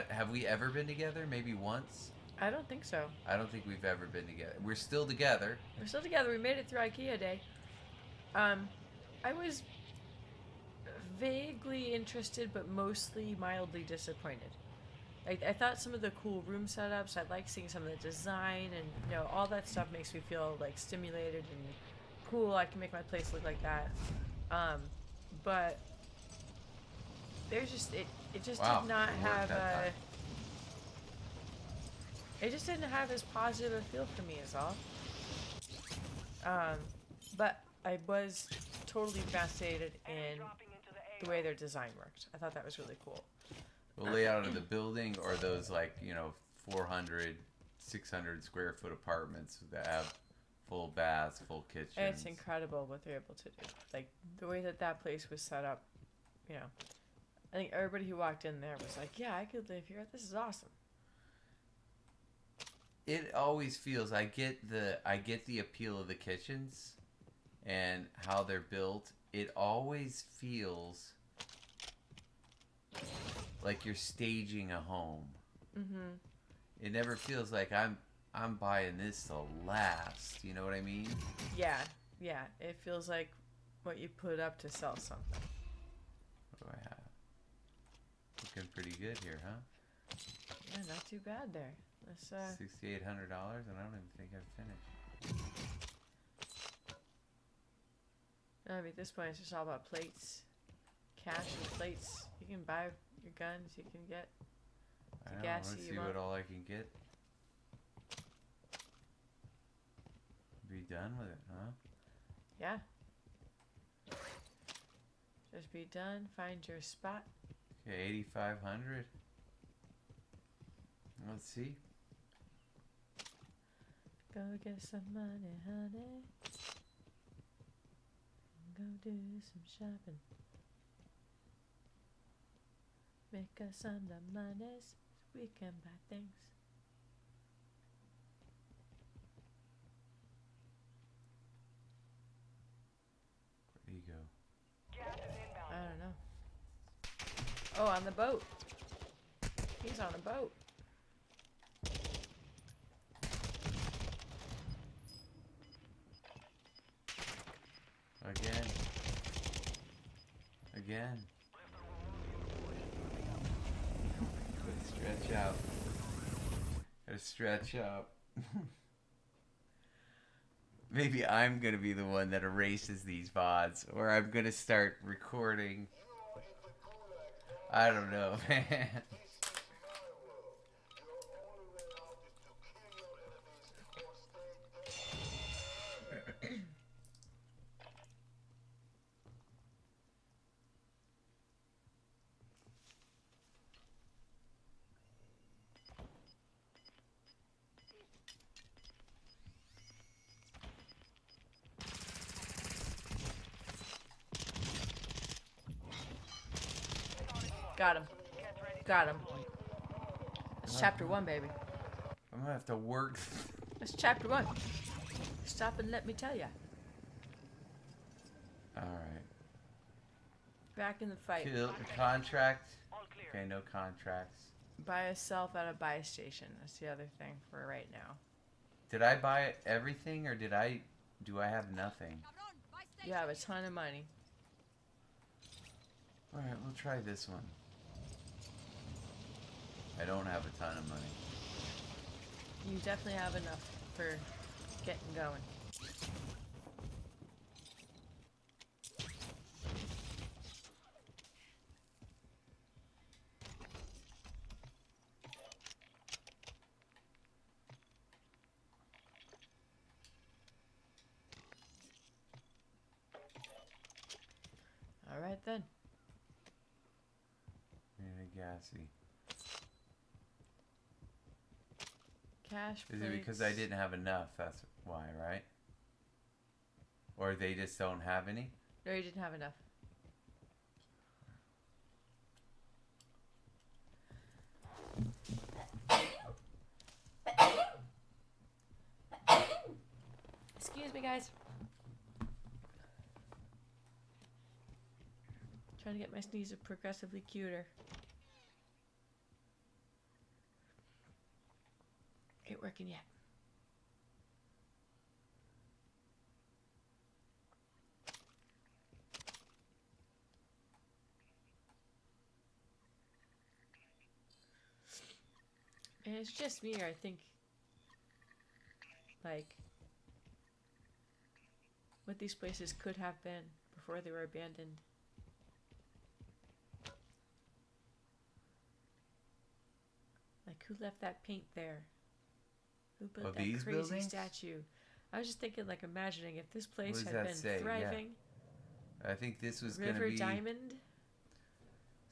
have we ever been together? Maybe once. I don't think so. I don't think we've ever been together. We're still together. We're still together. We made it through IKEA day. I was vaguely interested, but mostly mildly disappointed. I thought some of the cool room setups. I like seeing some of the design, and you know, all that stuff makes me feel like stimulated and cool. I can make my place look like that. But there's just it just Wow, did not it worked have that a. time. It just didn't have as positive a feel for me as all. But I was totally fascinated in Dropping into the the way their design worked. I thought that was really cool. The layout of the building, or those 400, 600 square foot apartments that have full baths, full kitchens. It's incredible what they're able to do. Like the way that place was set up, you know. I think everybody who walked in there was like, "Yeah, I could live here. This is awesome." It always feels, I get the appeal of the kitchens and how they're built. It always feels like you're staging a home. Mhm. It never feels like I'm buying this to last. You know what I mean? Yeah, yeah. It feels like what you put up to sell something. What do I have? Looking pretty good here, huh? Yeah, not too bad there. Let's $6,800, and I don't even think I've finished. I mean, at this point, it's just all about plates, cash and plates. You can buy your guns. You can get. I know, gas let's you see want. what all I can get. Be done with it, huh? Yeah. Just be done. Find your spot. Okay, 8,500. Let's see. Go get some money, honey. Go do some shopping. Make us some monies so we can buy things. Where do you go? Gas is inbound. I don't know. Oh, on the boat. He's on a boat. Again. Again. Gotta stretch out. Gotta stretch out. Maybe I'm gonna be the one that erases these VODs, or I'm gonna start recording. I don't know, man. This is my world. Your only way out is to kill your enemies or stay dead. Got him. Got him. That's chapter 1, baby. I'm gonna have to work. That's chapter 1. Stop and let me tell ya. Alright. Back in the fight. Kill contract. All clear. Okay, no contracts. Buy a self at a buy station. That's the other thing for right now. Did I buy everything, or do I have nothing? You have a ton of money. Alright, we'll try this one. I don't have a ton of money. You definitely have enough for getting going. All right then. Really gassy. Cash Is plates. it because I didn't have enough? That's why, right? Or they just don't have any? No, you didn't have enough. Excuse me, guys. Trying to get my sneezes progressively cuter. Ain't working yet. And it's just me, or I think, like, what these places could have been before they were abandoned. Like, who left that paint there? Who built Oh, that these crazy buildings? statue? I was just thinking, like, imagining if this place does had that been say? Yeah. thriving. I think this was going to River be... Diamond.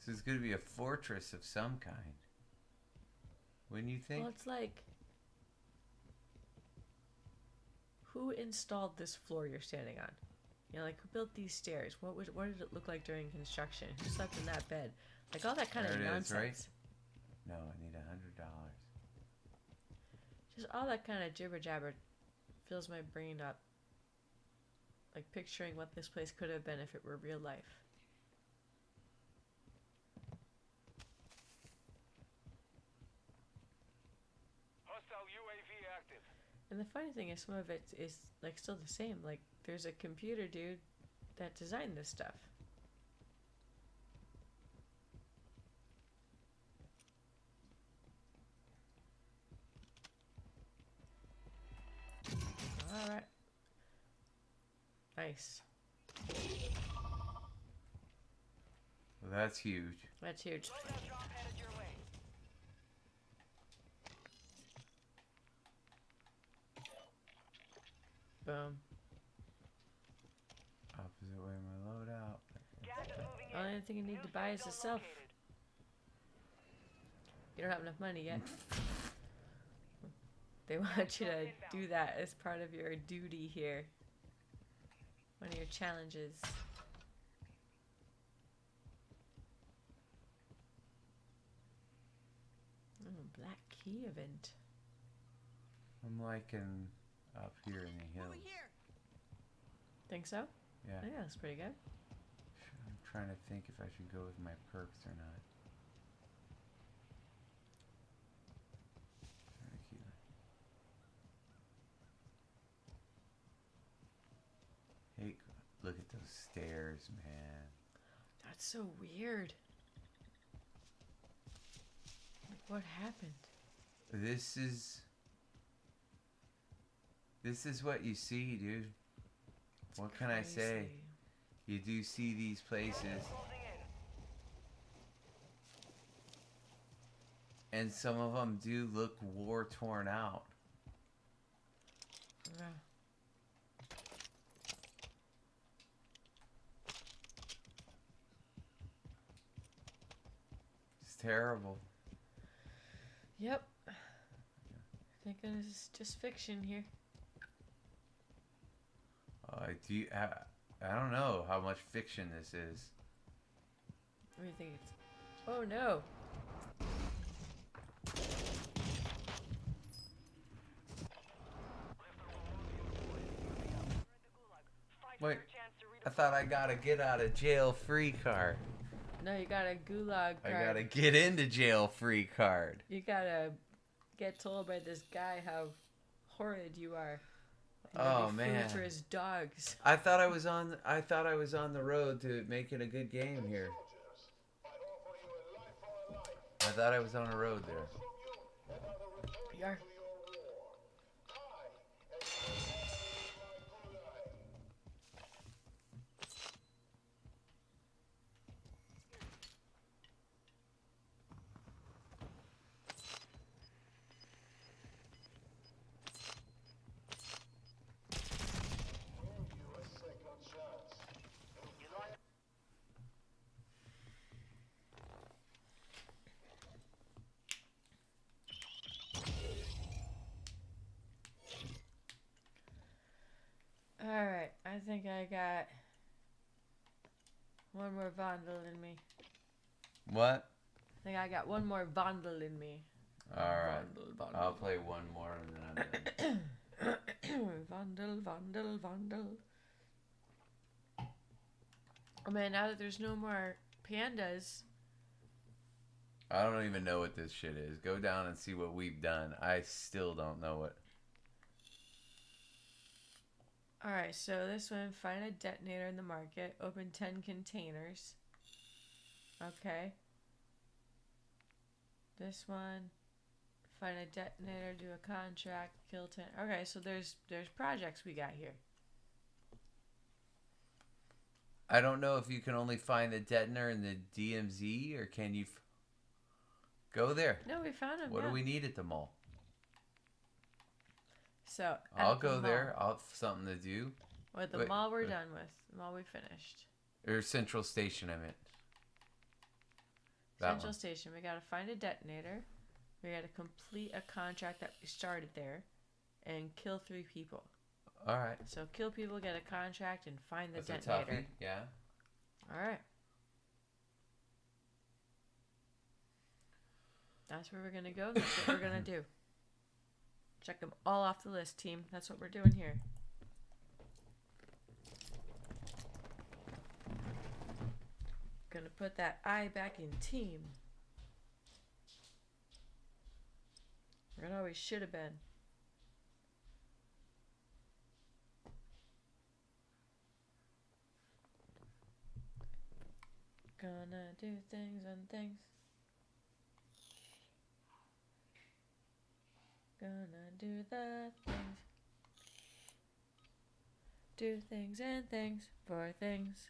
This is going to be a fortress of some kind. Wouldn't you think? Well, it's like, who installed this floor you're standing on? You know, like, who built these stairs? What did it look like during construction? Who slept in that bed? Like, all that kind There of it is, nonsense. right? No, I need $100. Just all that kind of jibber jabber fills my brain up. Like, picturing what this place could have been if it were real life. Hostile UAV active. And the funny thing is, some of it is, like, still the same. Like, there's a computer dude that designed this stuff. Alright. Nice. Well, that's huge. That's huge. Loadout drop headed your way. Boom. Opposite way of my loadout. Gas is moving in. Only thing you need New to buy is safe the zone self. located. You don't have enough money yet. They want you to do that as part of your duty here. One of your challenges. Oh, Black Key event. I'm liking up here in the hills. Think so? Yeah. Yeah, that's pretty good. I'm trying to think if I should go with my perks or not. Trying to keep it. Hey, look at those stairs, man. That's so weird. Like, what happened? This is what you see, dude. What can I say? Crazy. You do see these places, Closing in. and some of them do look war torn out. Yeah. It's terrible. Yep. Thank goodness it's just fiction here. I don't know how much fiction this is. What do you think it's? Oh no! Fight for Wait, your chance to I thought I got a get out of jail free card. No, you got a gulag I card. got a get into jail free card. You gotta get told by this guy how horrid you are. And Oh, you'll be food man. For his dogs. I thought I was on the road to making a good game here. I thought I was on a road there. You are. Alright, I think I got one more Vandal in me. What? I think I got one more Vandal in me. Alright. Vandal, I'll play one more and then I'm done. Vandal. Oh man, now that there's no more pandas, I don't even know what this shit is. Go down and see what we've done. I still don't know what. alright, so this one, find a detonator in the market, open 10 containers. Okay. This one, find a detonator, do a contract, kill 10. Okay, so there's projects we got here. I don't know if you can only find the detonator in the DMZ or can you go there. No, we found them. What yeah. do we need at the mall? So I'll at the go mall. there. I'll have something to do. Well, at the Wait, mall we're wait. done with. The mall we finished. Or Central Station, I meant. That Central one. Station. We gotta find a detonator. We gotta complete a contract that we started there, and kill 3 people. All right. So kill people, get a contract, and find the That's a detonator. toughie. Yeah. All right. That's where we're gonna go. That's what we're gonna do. Check them all off the list, team. That's what we're doing here. Gonna put that I back in team. It always should have been. Gonna do things and things. Gonna do the things. Do things and things for things.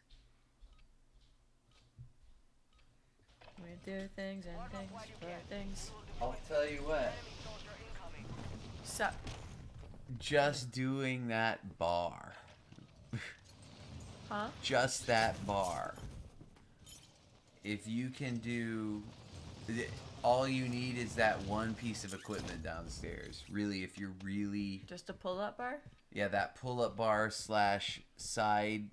We do things and things for things. I'll tell you what. Enemy soldier incoming. Sup? Just doing that bar. Huh? Just that bar. If you can do, all you need is that one piece of equipment downstairs. Really, if you're really, Just a pull-up bar? yeah, that pull-up bar slash side,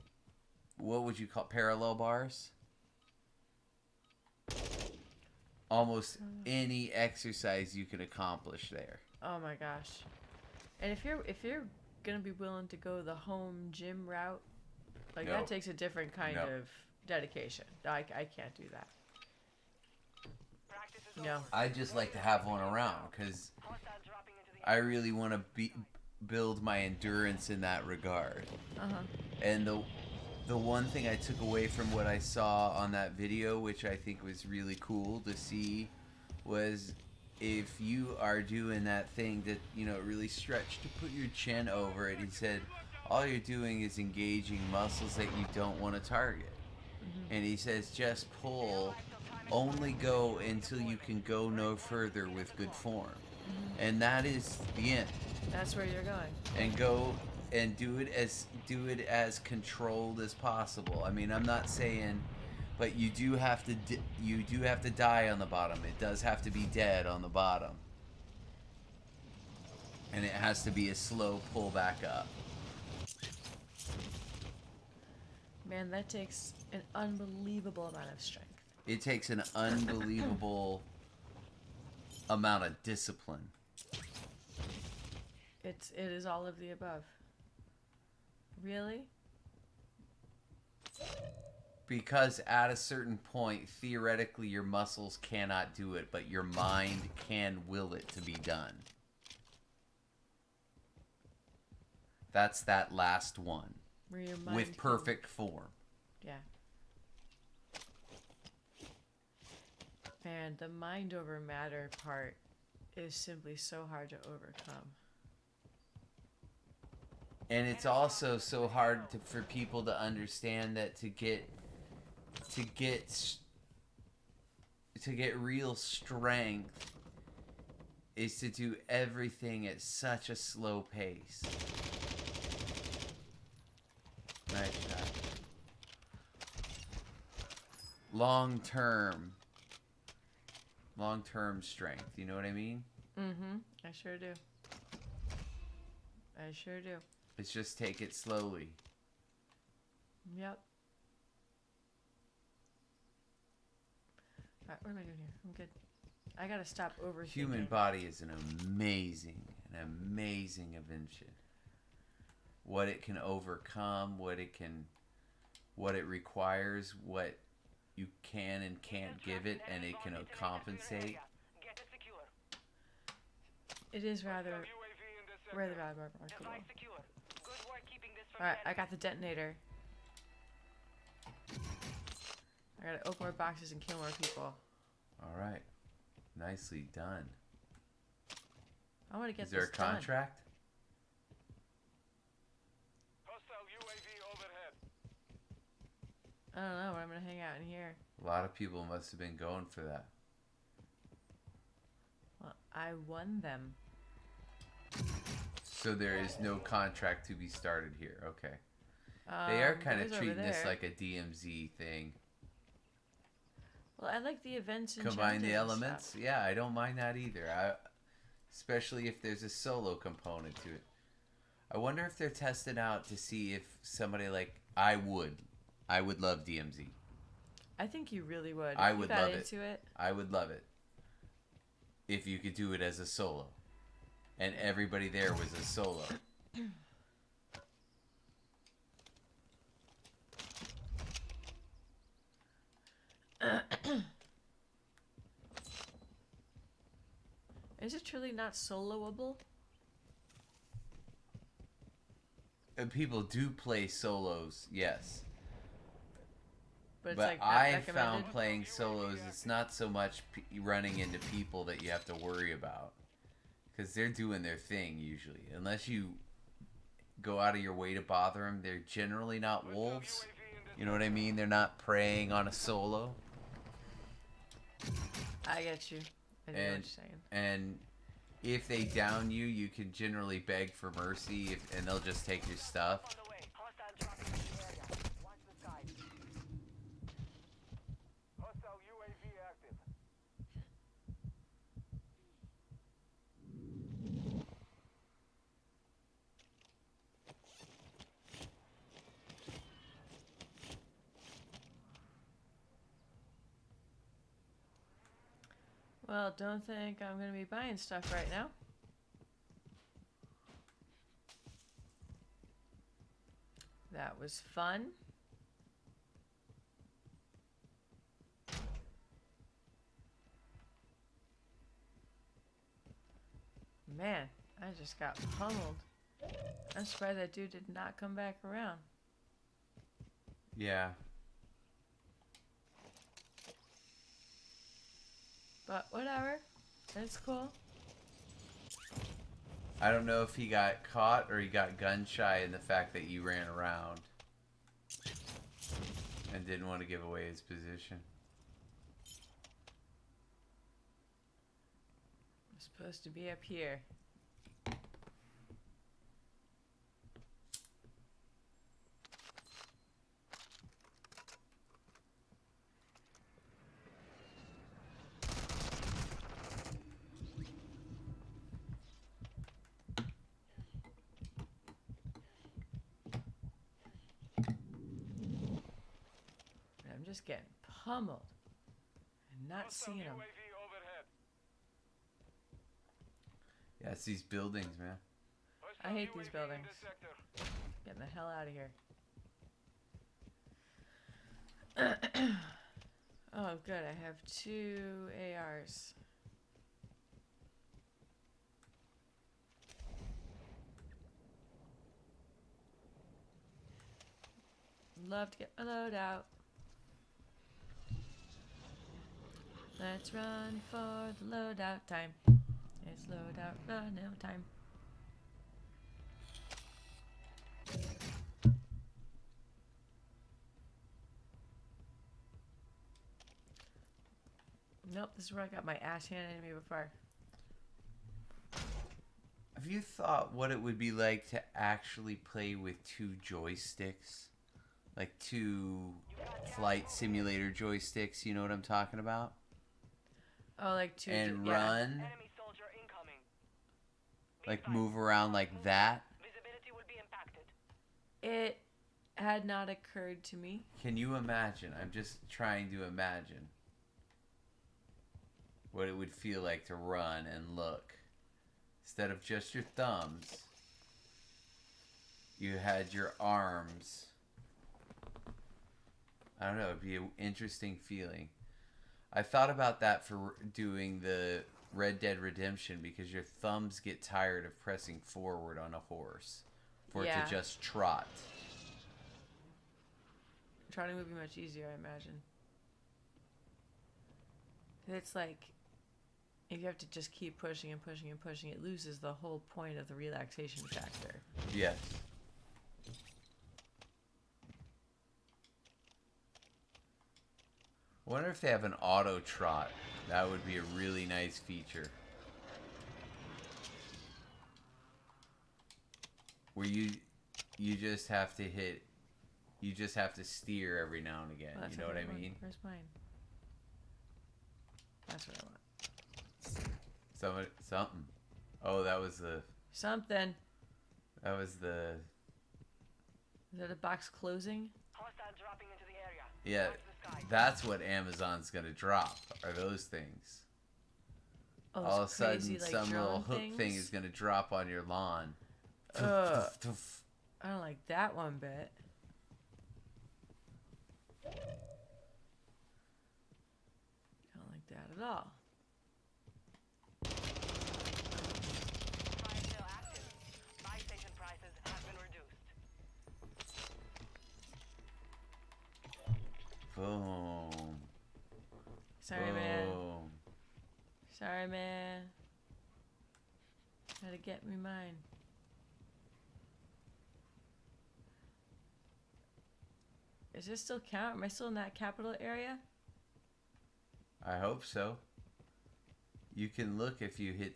what would you call parallel bars? Almost any exercise you can accomplish there. Oh my gosh. And if you're gonna be willing to go the home gym route, like No. that takes a different kind No. of dedication. I can't do that. Practice is No. over. I just like to have one around because Hostiles dropping into the I really want to build my endurance in that regard. Uh-huh. And the one thing I took away from what I saw on that video, which I think was really cool to see, was if you are doing that thing that, you know, really stretch to put your chin over it, he said, all you're doing is engaging muscles that you don't want to target. And he says, just pull, only go until you can go no further with good form. And that is the end. That's where you're going. And go and do it as controlled as possible. I mean, I'm not saying, but you do have to die on the bottom. It does have to be dead on the bottom, and it has to be a slow pull back up. Man, that takes an unbelievable amount of strength. It takes an unbelievable amount of discipline. It is all of the above. Really? Because at a certain point, theoretically, your muscles cannot do it, but your mind can will it to be done. That's that last one. Where your mind With can- perfect form. Yeah. Man, the mind over matter part is simply so hard to overcome. And it's also so hard for people to understand that to get real strength is to do everything at such a slow pace. Nice shot. Long term strength, you know what I mean? Mm-hmm. I sure do. I sure do. It's just take it slowly. Yep. Alright, what am I doing here? I'm good. I gotta stop overthinking. Human body is an amazing invention. What it can overcome, what it requires, what you can and can't give it, and it can compensate. Get it secure. It is rather UAV in this sector. remarkable. Device secure. Good work keeping this from Alright, I getting- got the detonator. I gotta open more boxes and kill more people. All right, nicely done. I want to get Is there a this done. contract? Hostile UAV overhead. I don't know, but I'm gonna hang out in here. A lot of people must have been going for that. Well, I won them. So there is no contract to be started here. Okay. They are kind of those over treating this there. like a DMZ thing. Well, I like the events and Combine the chapters and elements. stuff. Yeah, I don't mind that either. Especially if there's a solo component to it. I wonder if they're testing out to see if somebody like I would love DMZ. I think you really would. I If you would got love it. into it. I would love it if you could do it as a solo, and everybody there was a solo. Is it truly not soloable? And people do play solos, yes. But it's But like not I recommended? found playing solos, it's not so much running into people that you have to worry about. Because they're doing their thing usually. Unless you go out of your way to bother them, they're generally not wolves. You know what I mean? They're not preying on a solo. I get you. I know what you're And, saying. and if they down you, you can generally beg for mercy and they'll just take your stuff. On the way. Hostile dropping into the area. Watch the skies. Hostile UAV active. Well, don't think I'm going to be buying stuff right now. That was fun. Man, I just got pummeled. I'm surprised that dude did not come back around. Yeah. But whatever. It's cool. I don't know if he got caught or he got gun shy in the fact that you ran around and didn't want to give away his position. I'm supposed to be up here. I'm just getting pummeled and not Hostile seeing them. UAV overhead. Yeah, it's these buildings, man. I hate Hostile these UAV in buildings. this sector. Getting the hell out of here. Oh, good. I have 2 ARs. Love to get my load out. Let's run for the loadout time. It's loadout run out time. Nope, this is where I got my ass handed to me before. Have you thought what it would be like to actually play with two joysticks? Like two flight simulator joysticks, you know what I'm talking about? Oh, like two. And yeah. run, Enemy soldier incoming. like move around like that. Visibility will be impacted. It had not occurred to me. Can you imagine? I'm just trying to imagine what it would feel like to run and look. Instead of just your thumbs, you had your arms. I don't know, it'd be an interesting feeling. I thought about that for doing the Red Dead Redemption because your thumbs get tired of pressing forward on a horse for it Yeah. to just trot. Trotting would be much easier, I imagine. It's like if you have to just keep pushing and pushing and pushing, it loses the whole point of the relaxation factor. Yes. I wonder if they have an auto trot. That would be a really nice feature. Where you just have to hit, you just have to steer every now and again. Well, You know what I mean? Where's mine? That's what I want. Something. Oh, that was the. Something. That was the. Is that a box closing? Hostile dropping into the area. Yeah, Watch the sky. that's what Amazon's gonna drop. Are those things? Oh, All of a those crazy, sudden, like, some little drone hook thing is gonna drop on your lawn. Ugh. I don't like that one bit. Don't like that at all. Fire sale active. Buy station prices have been reduced. Boom. Sorry, man. Boom. Sorry, man. Gotta get me mine. Is this still count? Am I still in that capital area? I hope so. You can look if you hit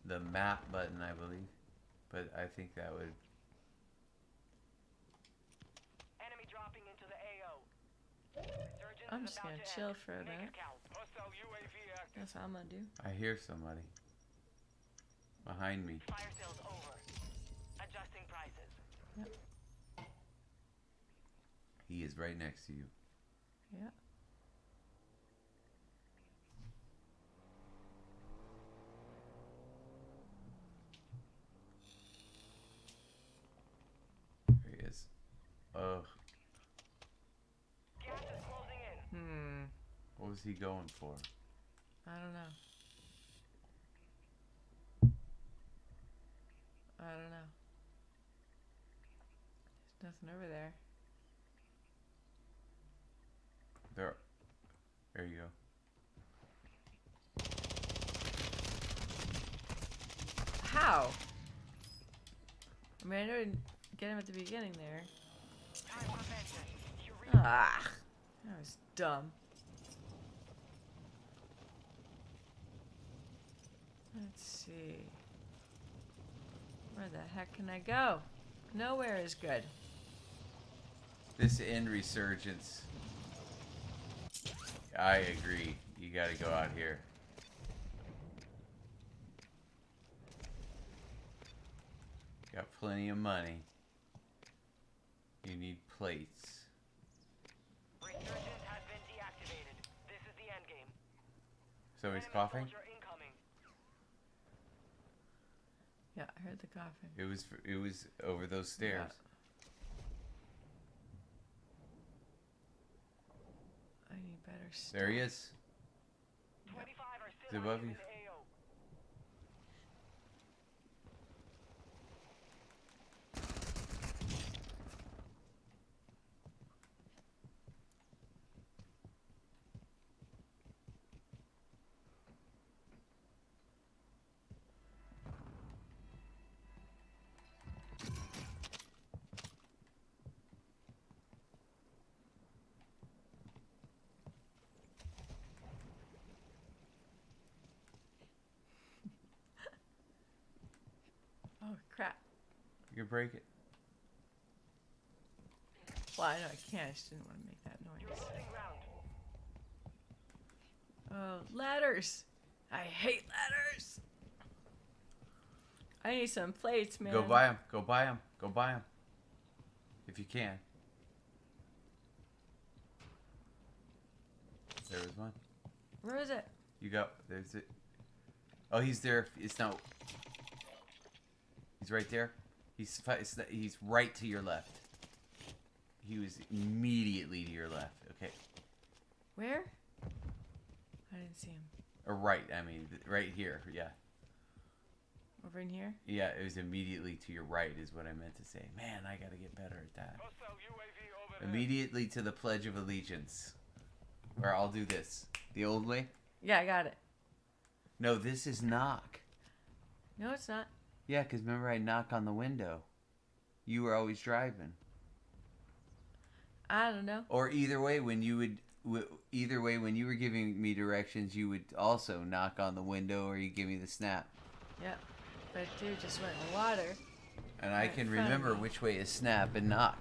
the map button, I believe. But I think that would. Enemy dropping into the AO. Resurgence I'm is just about gonna to chill end. for a Make minute. it count. Hostile UAV active. That's what I'm gonna do. I hear somebody behind me. Fire sales over. Adjusting prices. He is right next to you. Yeah. There he is. Oh, Gas is closing in. what was he going for? I don't know. I don't know. There's nothing over there. There you go. How? I mean, I know I didn't get him at the beginning there. Time for vengeance. You reach Ah, that was dumb. Let's see. Where the heck can I go? Nowhere is good. This end resurgence. I agree. You gotta go out here. Got plenty of money. You need plates. Resurgence has been deactivated. This is the end game. So he's Enemy coughing? soldier incoming. Yeah, I heard the coughing. It was over those stairs. I need better stuff. There he is. 25 are Is still it above active you? in the AO. crap. You can break it. Well, I know I can't. I just didn't want to make that You're noise. losing ground. Oh, ladders. I hate ladders. I need some plates, man. Go buy them. Go buy them. Go buy them. If you can. There was one. Where is it? You go. There's it. Oh, he's there. It's not. He's right there. He's right to your left. He was immediately to your left. Okay. Where? I didn't see him. Or right. I mean, right here. Yeah. Over in here? Yeah. It was immediately to your right, is what I meant to say. Man, I gotta get better at that. Hostile UAV overhead. Immediately to the Pledge of Allegiance. Or I'll do this. The old way? Yeah, I got it. No, this is knock. No, it's not. Yeah, because remember I knock on the window. You were always driving. I don't know. Or either way, when you when you were giving me directions, you would also knock on the window, or you give me the snap. Yep. But dude just went in the water. And I Right can in front of remember me. which way is snap and knock.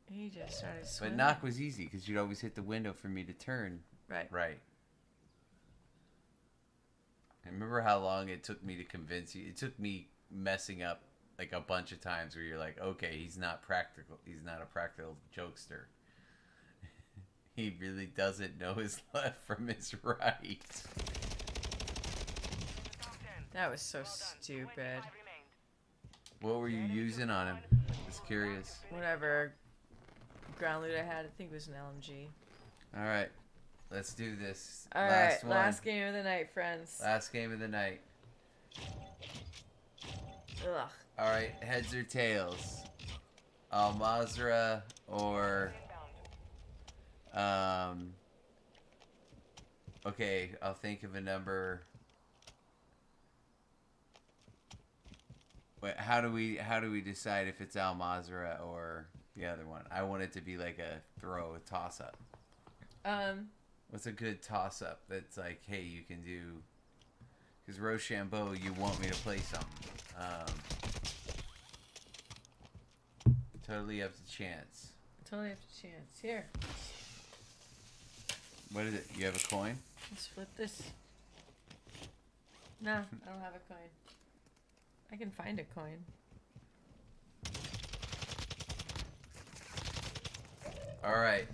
He just started But swimming. knock was easy because you'd always hit the window for me to turn Right. right. I remember how long it took me to convince you. It took me messing up like a bunch of times where you're like, okay, he's not practical. He's not a practical jokester. He really doesn't know his left from his right. Top 10. That was so Well done. stupid. 25 remained. What were you using on him? Just curious. Whatever ground loot I had, I think it was an LMG. All right, let's do this. All right, last game of the night, friends. Last game of the night. Ugh. All right, heads or tails? Al Mazrah or Inbound. Okay, I'll think of a number. Wait, how do we decide if it's Al Mazrah or the other one? I want it to be like a toss up. What's a good toss up that's like, hey, you can do? Because Rochambeau, you want me to play something. Totally up to chance. Totally have to chance. Here, What is it? You have a coin? let's flip this. No, I don't have a coin. I can find a coin. All right.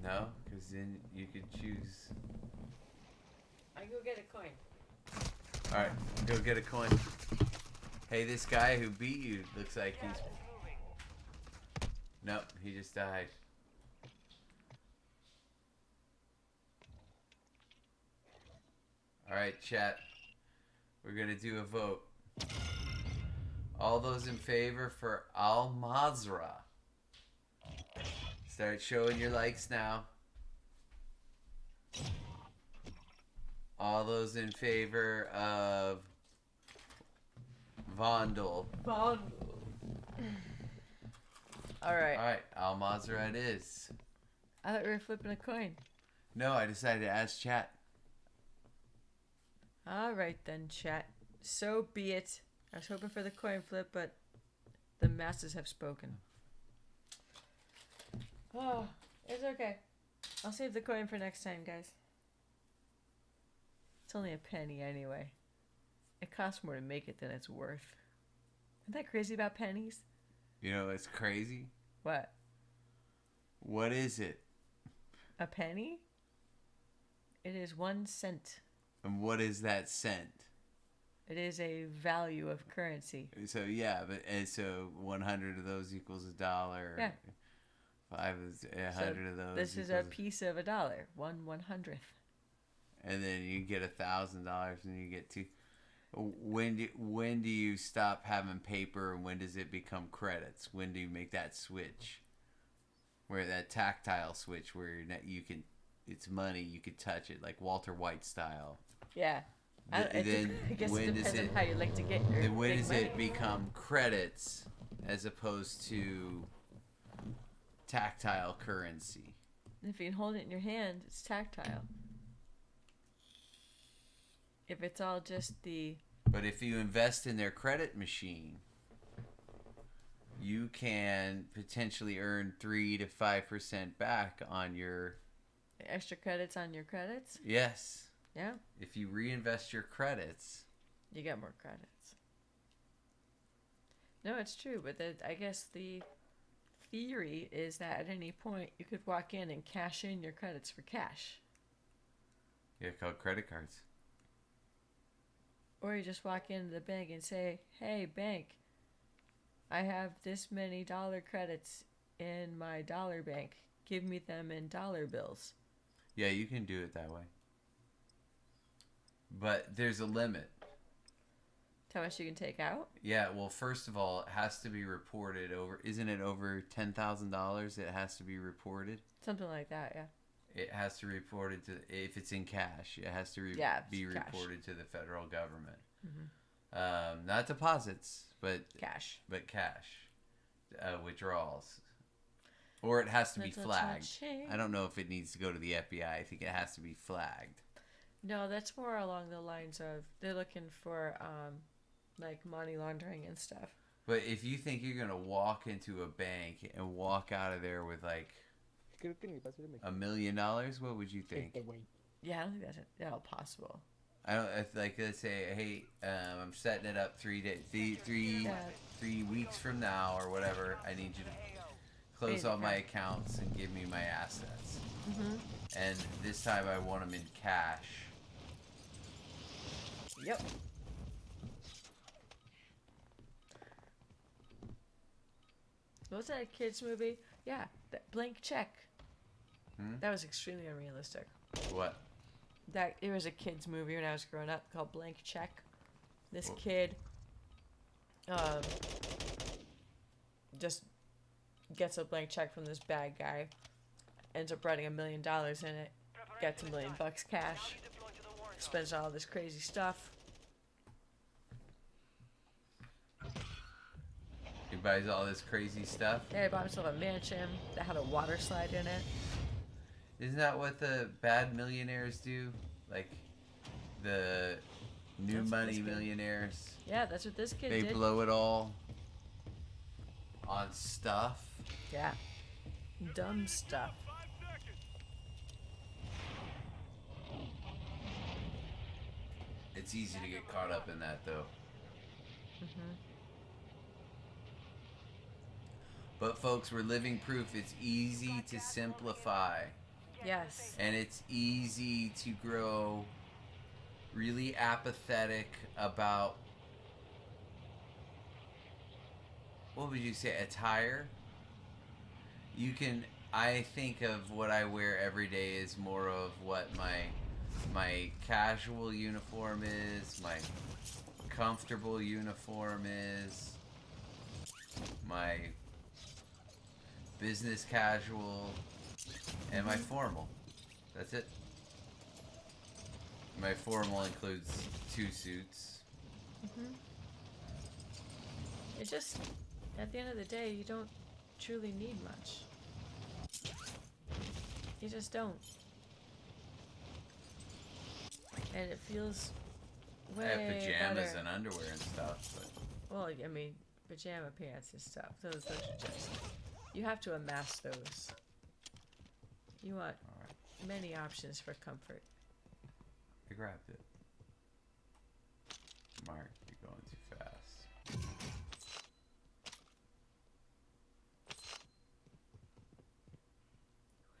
No, because then you could choose. I go get a coin. All right, go get a coin. Hey, this guy who beat you looks like he's. Gas is moving. Nope, he just died. All right, chat. We're gonna do a vote. All those in favor for Al Mazrah. Start showing your likes now. All those in favor of Vondel. All right. All right, Al Mazrah it is. I thought we were flipping a coin. No, I decided to ask chat. All right then, chat. So be it. I was hoping for the coin flip, but the masses have spoken. Oh, it's okay. I'll save the coin for next time, guys. It's only a penny anyway. It costs more to make it than it's worth. Isn't that crazy about pennies? You know, it's crazy. What? What is it? A penny? It is 1 cent. And what is that cent? It is a value of currency. So yeah, but and so 100 of those equals $1. Yeah. 5 is 100 of those. This is a equals- piece of $1. 1/100th. And then you get $1,000, and you get two. When do you stop having paper, and when does it become credits? When do you make that switch? Where that tactile switch, where you can, it's money, you could touch it, like Walter White style. Yeah. I guess when it does depends on it- how you like to get your Then when big does money. it become credits as opposed to tactile currency? If you can hold it in your hand, it's tactile. if it's all just the But if you invest in their credit machine, you can potentially earn 3 to 5% back on your. extra credits on your credits, Yes. yeah, If you reinvest your credits. you get more credits. No, it's true, but I guess the theory is that at any point you could walk in and cash in your credits for cash. Yeah, called credit cards. Or you just walk into the bank and say, hey, bank, I have this many dollar credits in my dollar bank. Give me them in dollar bills. Yeah, you can do it that way. But there's a limit. How much you can take out? Yeah, well, first of all, it has to be reported over. Isn't it over $10,000? It has to be reported. Something like that, yeah. It has to be reported to, if it's in cash, it has to Yeah, be it's cash. reported to the federal government. Not deposits, but Cash. cash withdrawals. Or it has to be Little flagged. cha-ching. I don't know if it needs to go to the FBI. I think it has to be flagged. No, that's more along the lines of they're looking for like money laundering and stuff. But if you think you're going to walk into a bank and walk out of there with like Creo que en el paso de $1 million, what would you think? este güey. Yeah, I don't think that's at all possible. I don't like. Let's say, hey, I'm setting it up 3 days, three weeks from now or whatever. I need you to close all my accounts and give me my assets. And this time I want them in cash. Yep. What was that, a kids movie? Yeah, that Blank Check. That was extremely unrealistic. What? That it was a kids movie when I was growing up called Blank Check. This kid just gets a blank check from this bad guy, ends up writing $1 million in it, gets $1 million cash, spends all this crazy stuff. He buys all this crazy stuff. Yeah, he bought himself a mansion that had a water slide in it. Isn't that what the bad millionaires do? Like the new That's what money this kid- millionaires. Yeah, that's what this kid They did. blow it all on stuff. Yeah. Dumb stuff. It's easy to get caught up in that, though. But folks, we're living proof it's easy to simplify, Yes. and it's easy to grow really apathetic about, what would you say, attire? You can, I think of what I wear every day as more of what my casual uniform is, my comfortable uniform is, my business casual, and my formal. That's it. My formal includes 2 suits. It just, at the end of the day, you don't truly need much. You just don't. And it feels way I have pajamas better. and underwear and stuff, but Well, I mean, pajama pants and stuff. Those are just, you have to amass those. You want alright. many options for comfort. I grabbed it. Mark, you're going too fast.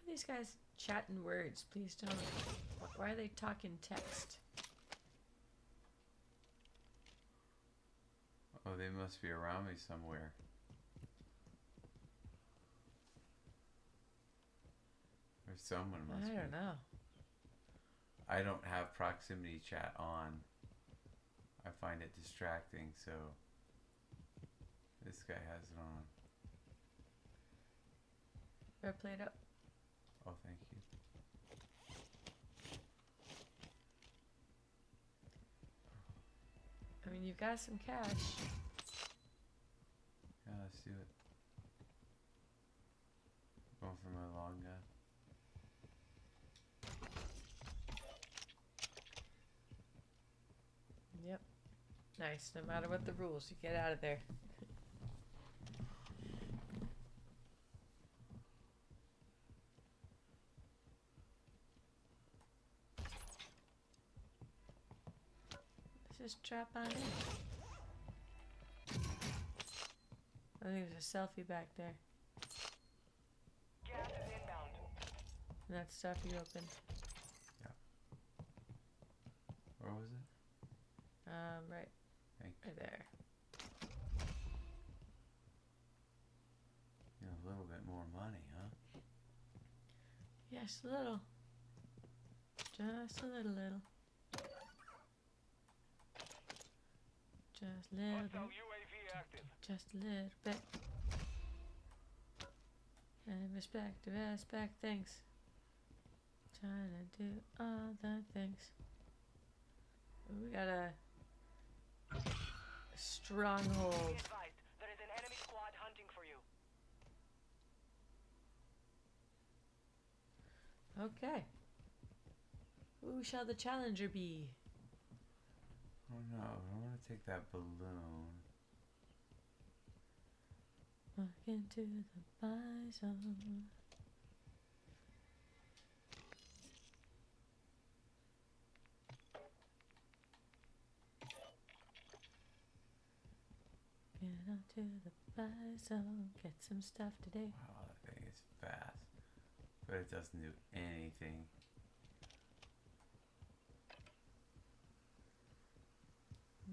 Why are these guys chatting words? Please don't. Why are they talking text? Oh, they must be around me somewhere. Or someone must I be. don't know. I don't have proximity chat on. I find it distracting, so this guy has it on. Better play it up. Oh, thank you. I mean, you've got some cash. Yeah, let's do it. Going for my long gun. Nice. No matter what the rules, you get out of there. Let's just drop on in. I think there's a selfie back there. Gas is inbound. And that stuff you opened. Where was it? Right. Thank you. Right there. Yeah, a little bit more money, huh? Yes, a little. Just a little. Just a little Hostile bit. UAV active. Just a little bit. And respect, things. Trying to do all the things. We got a stronghold. Be advised, there is an enemy squad hunting for you. Okay. Who shall the challenger be? Oh no, I want to take that balloon. Walk into the bison. Get out to the bison. Get some stuff today. Wow, that thing is fast. But it doesn't do anything.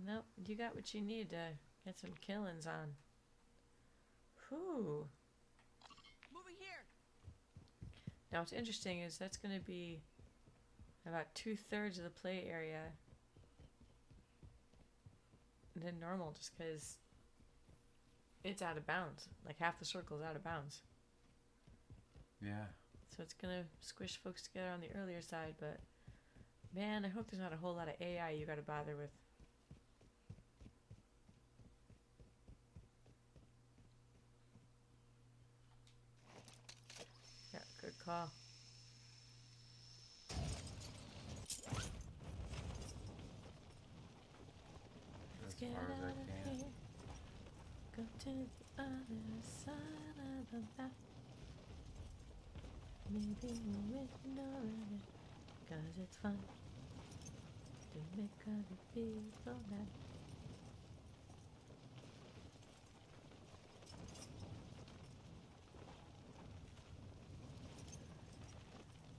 Nope, you got what you need to get some killings on. Whew. Moving here. Now what's interesting is that's going to be about 2/3 of the play area than normal, just because it's out of bounds. Like half the circle is out of bounds. Yeah. So it's going to squish folks together on the earlier side, but man, I hope there's not a whole lot of AI you got to bother with. Yeah, good call. As Get far as out I of can. here. Go to the other side of the map. Maybe we'll ignore it, 'cause it's fun to make other people mad.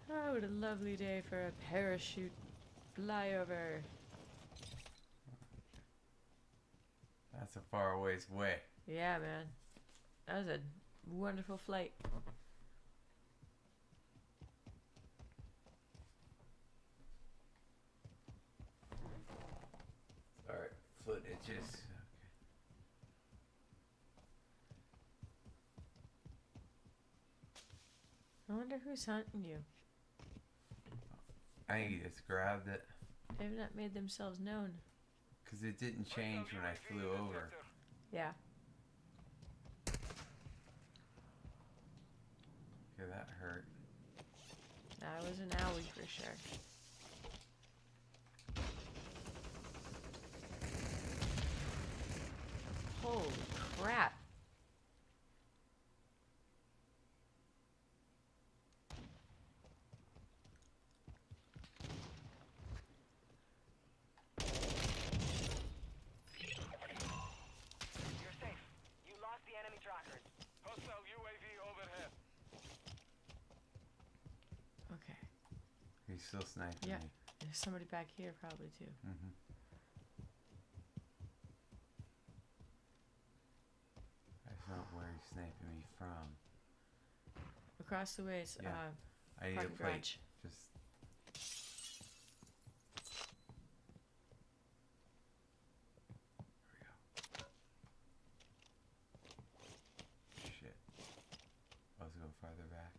Oh, what a lovely day for a parachute flyover. That's a far ways away. Yeah, man. That was a wonderful flight. Alright, footages. Okay. I wonder who's hunting you. I think he just grabbed it. They've not made themselves known. Because it didn't change when I flew over. Yeah. Okay, that hurt. That was an owie for sure. Holy crap. You're safe. You lost the enemy trackers. Hostile UAV overhead. Okay. He's still sniping Yeah. me. There's somebody back here probably too. Mm-hmm. That's not where he's sniping me from. Across the way is Yeah. I need a parking plate. garage. Just. There we go. Shit. I was going farther back.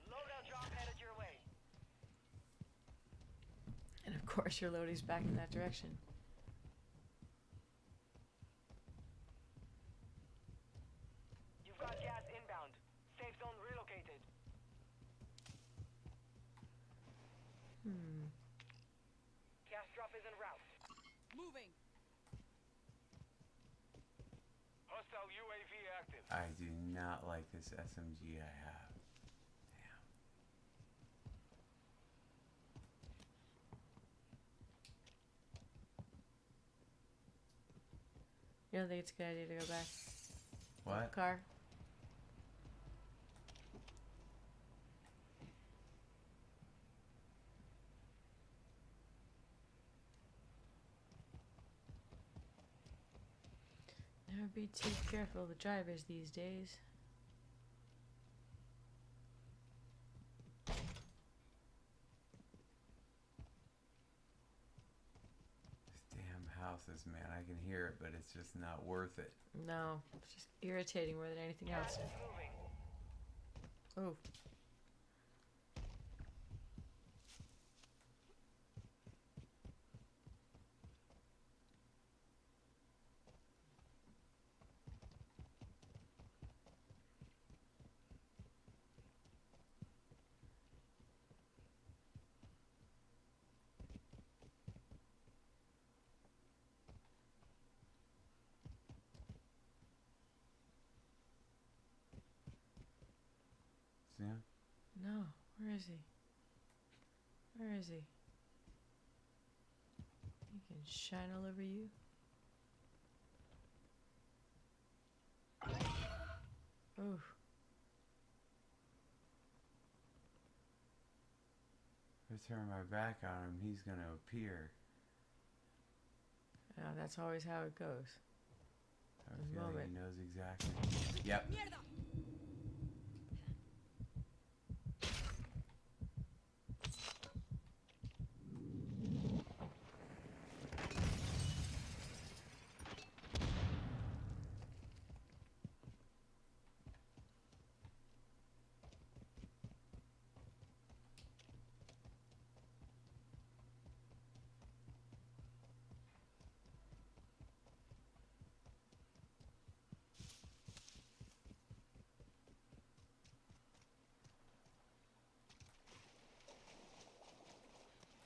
Loadout drop headed your way. And of course your loadie's back in that direction. You've got gas inbound. Safe zone relocated. Hmm. Gas Hostile UAV active. I do not like this SMG I have. Damn. You don't think it's a good idea to go back? What? Car. Never be too careful with drivers these days. These damn houses, man. I can hear it, but it's just not worth it. No, it's just irritating more than anything else. Gas is moving. Oh. See him? No, where is he? Where is he? He can shine all over you. Ooh. If I turn my back on him, he's gonna appear. Yeah, that's always how it goes. I have a His feeling moment. he knows exactly. Yep.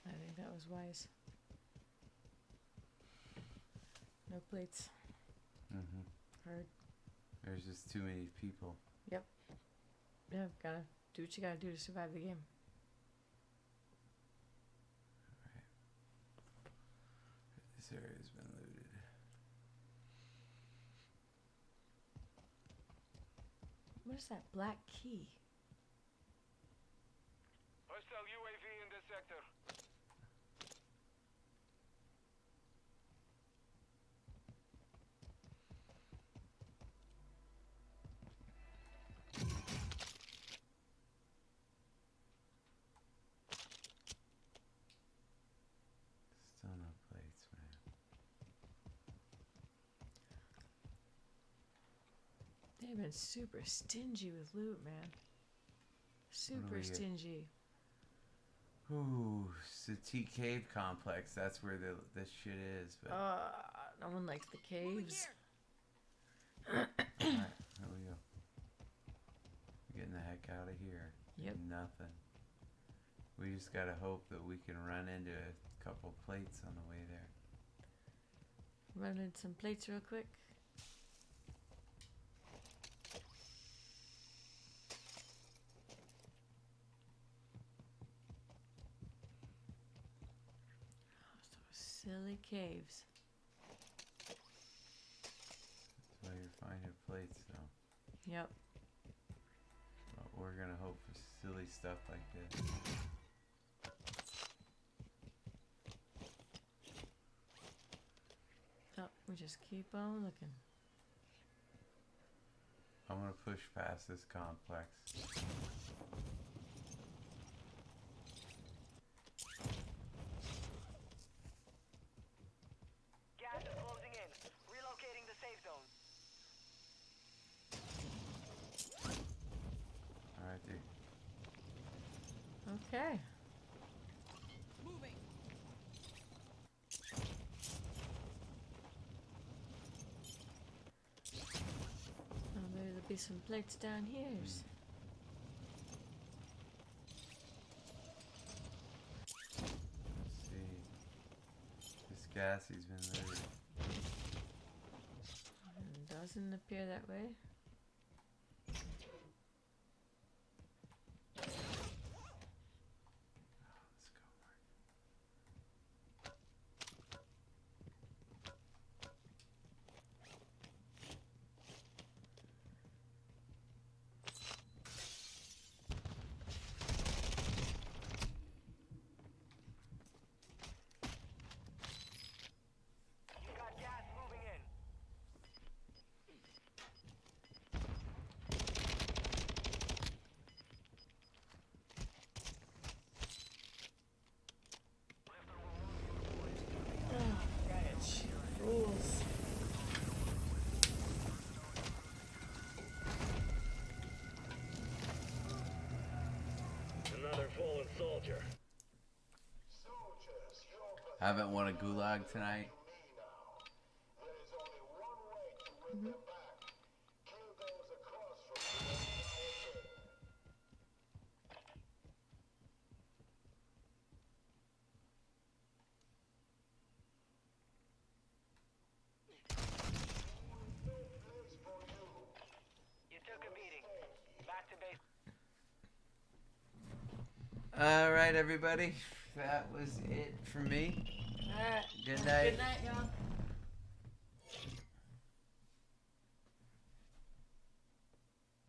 I think that was wise. No plates. Mm-hmm. Hard. There's just too many people. Yeah, gotta do what you gotta do to survive the game. This area's been looted. What is that black key? Hostile UAV in this sector. Still no plates, man. They've been super stingy with loot, man. Super we get? stingy. Ooh, it's the T Cave complex. That's where this shit is. But No one likes the caves. alright, here we go. Getting the heck out of here. Yep. Nothing. We just gotta hope that we can run into a couple plates on the way there. Running some plates real quick. So silly caves. That's why you're finding plates, though. Yep. But we're gonna hope for silly stuff like this. Oh, we just keep on looking. I'm gonna push past this complex. Gas is closing in. Relocating the safe zone. Alright, dude. Okay. Oh, maybe there'll be some plates down here. Let's see. This Gassie's been looted. Doesn't appear that way. Let's go, Mark. You got gas moving in. Right. Fools. Another fallen soldier. Soldiers, your Haven't won a gulag tonight. me now. There is only one way to win them back. Kill those across from you and now again. No place for you. You took a beating. Back to base. All right, everybody. That was it for me. Alright. Good night. Good night, y'all.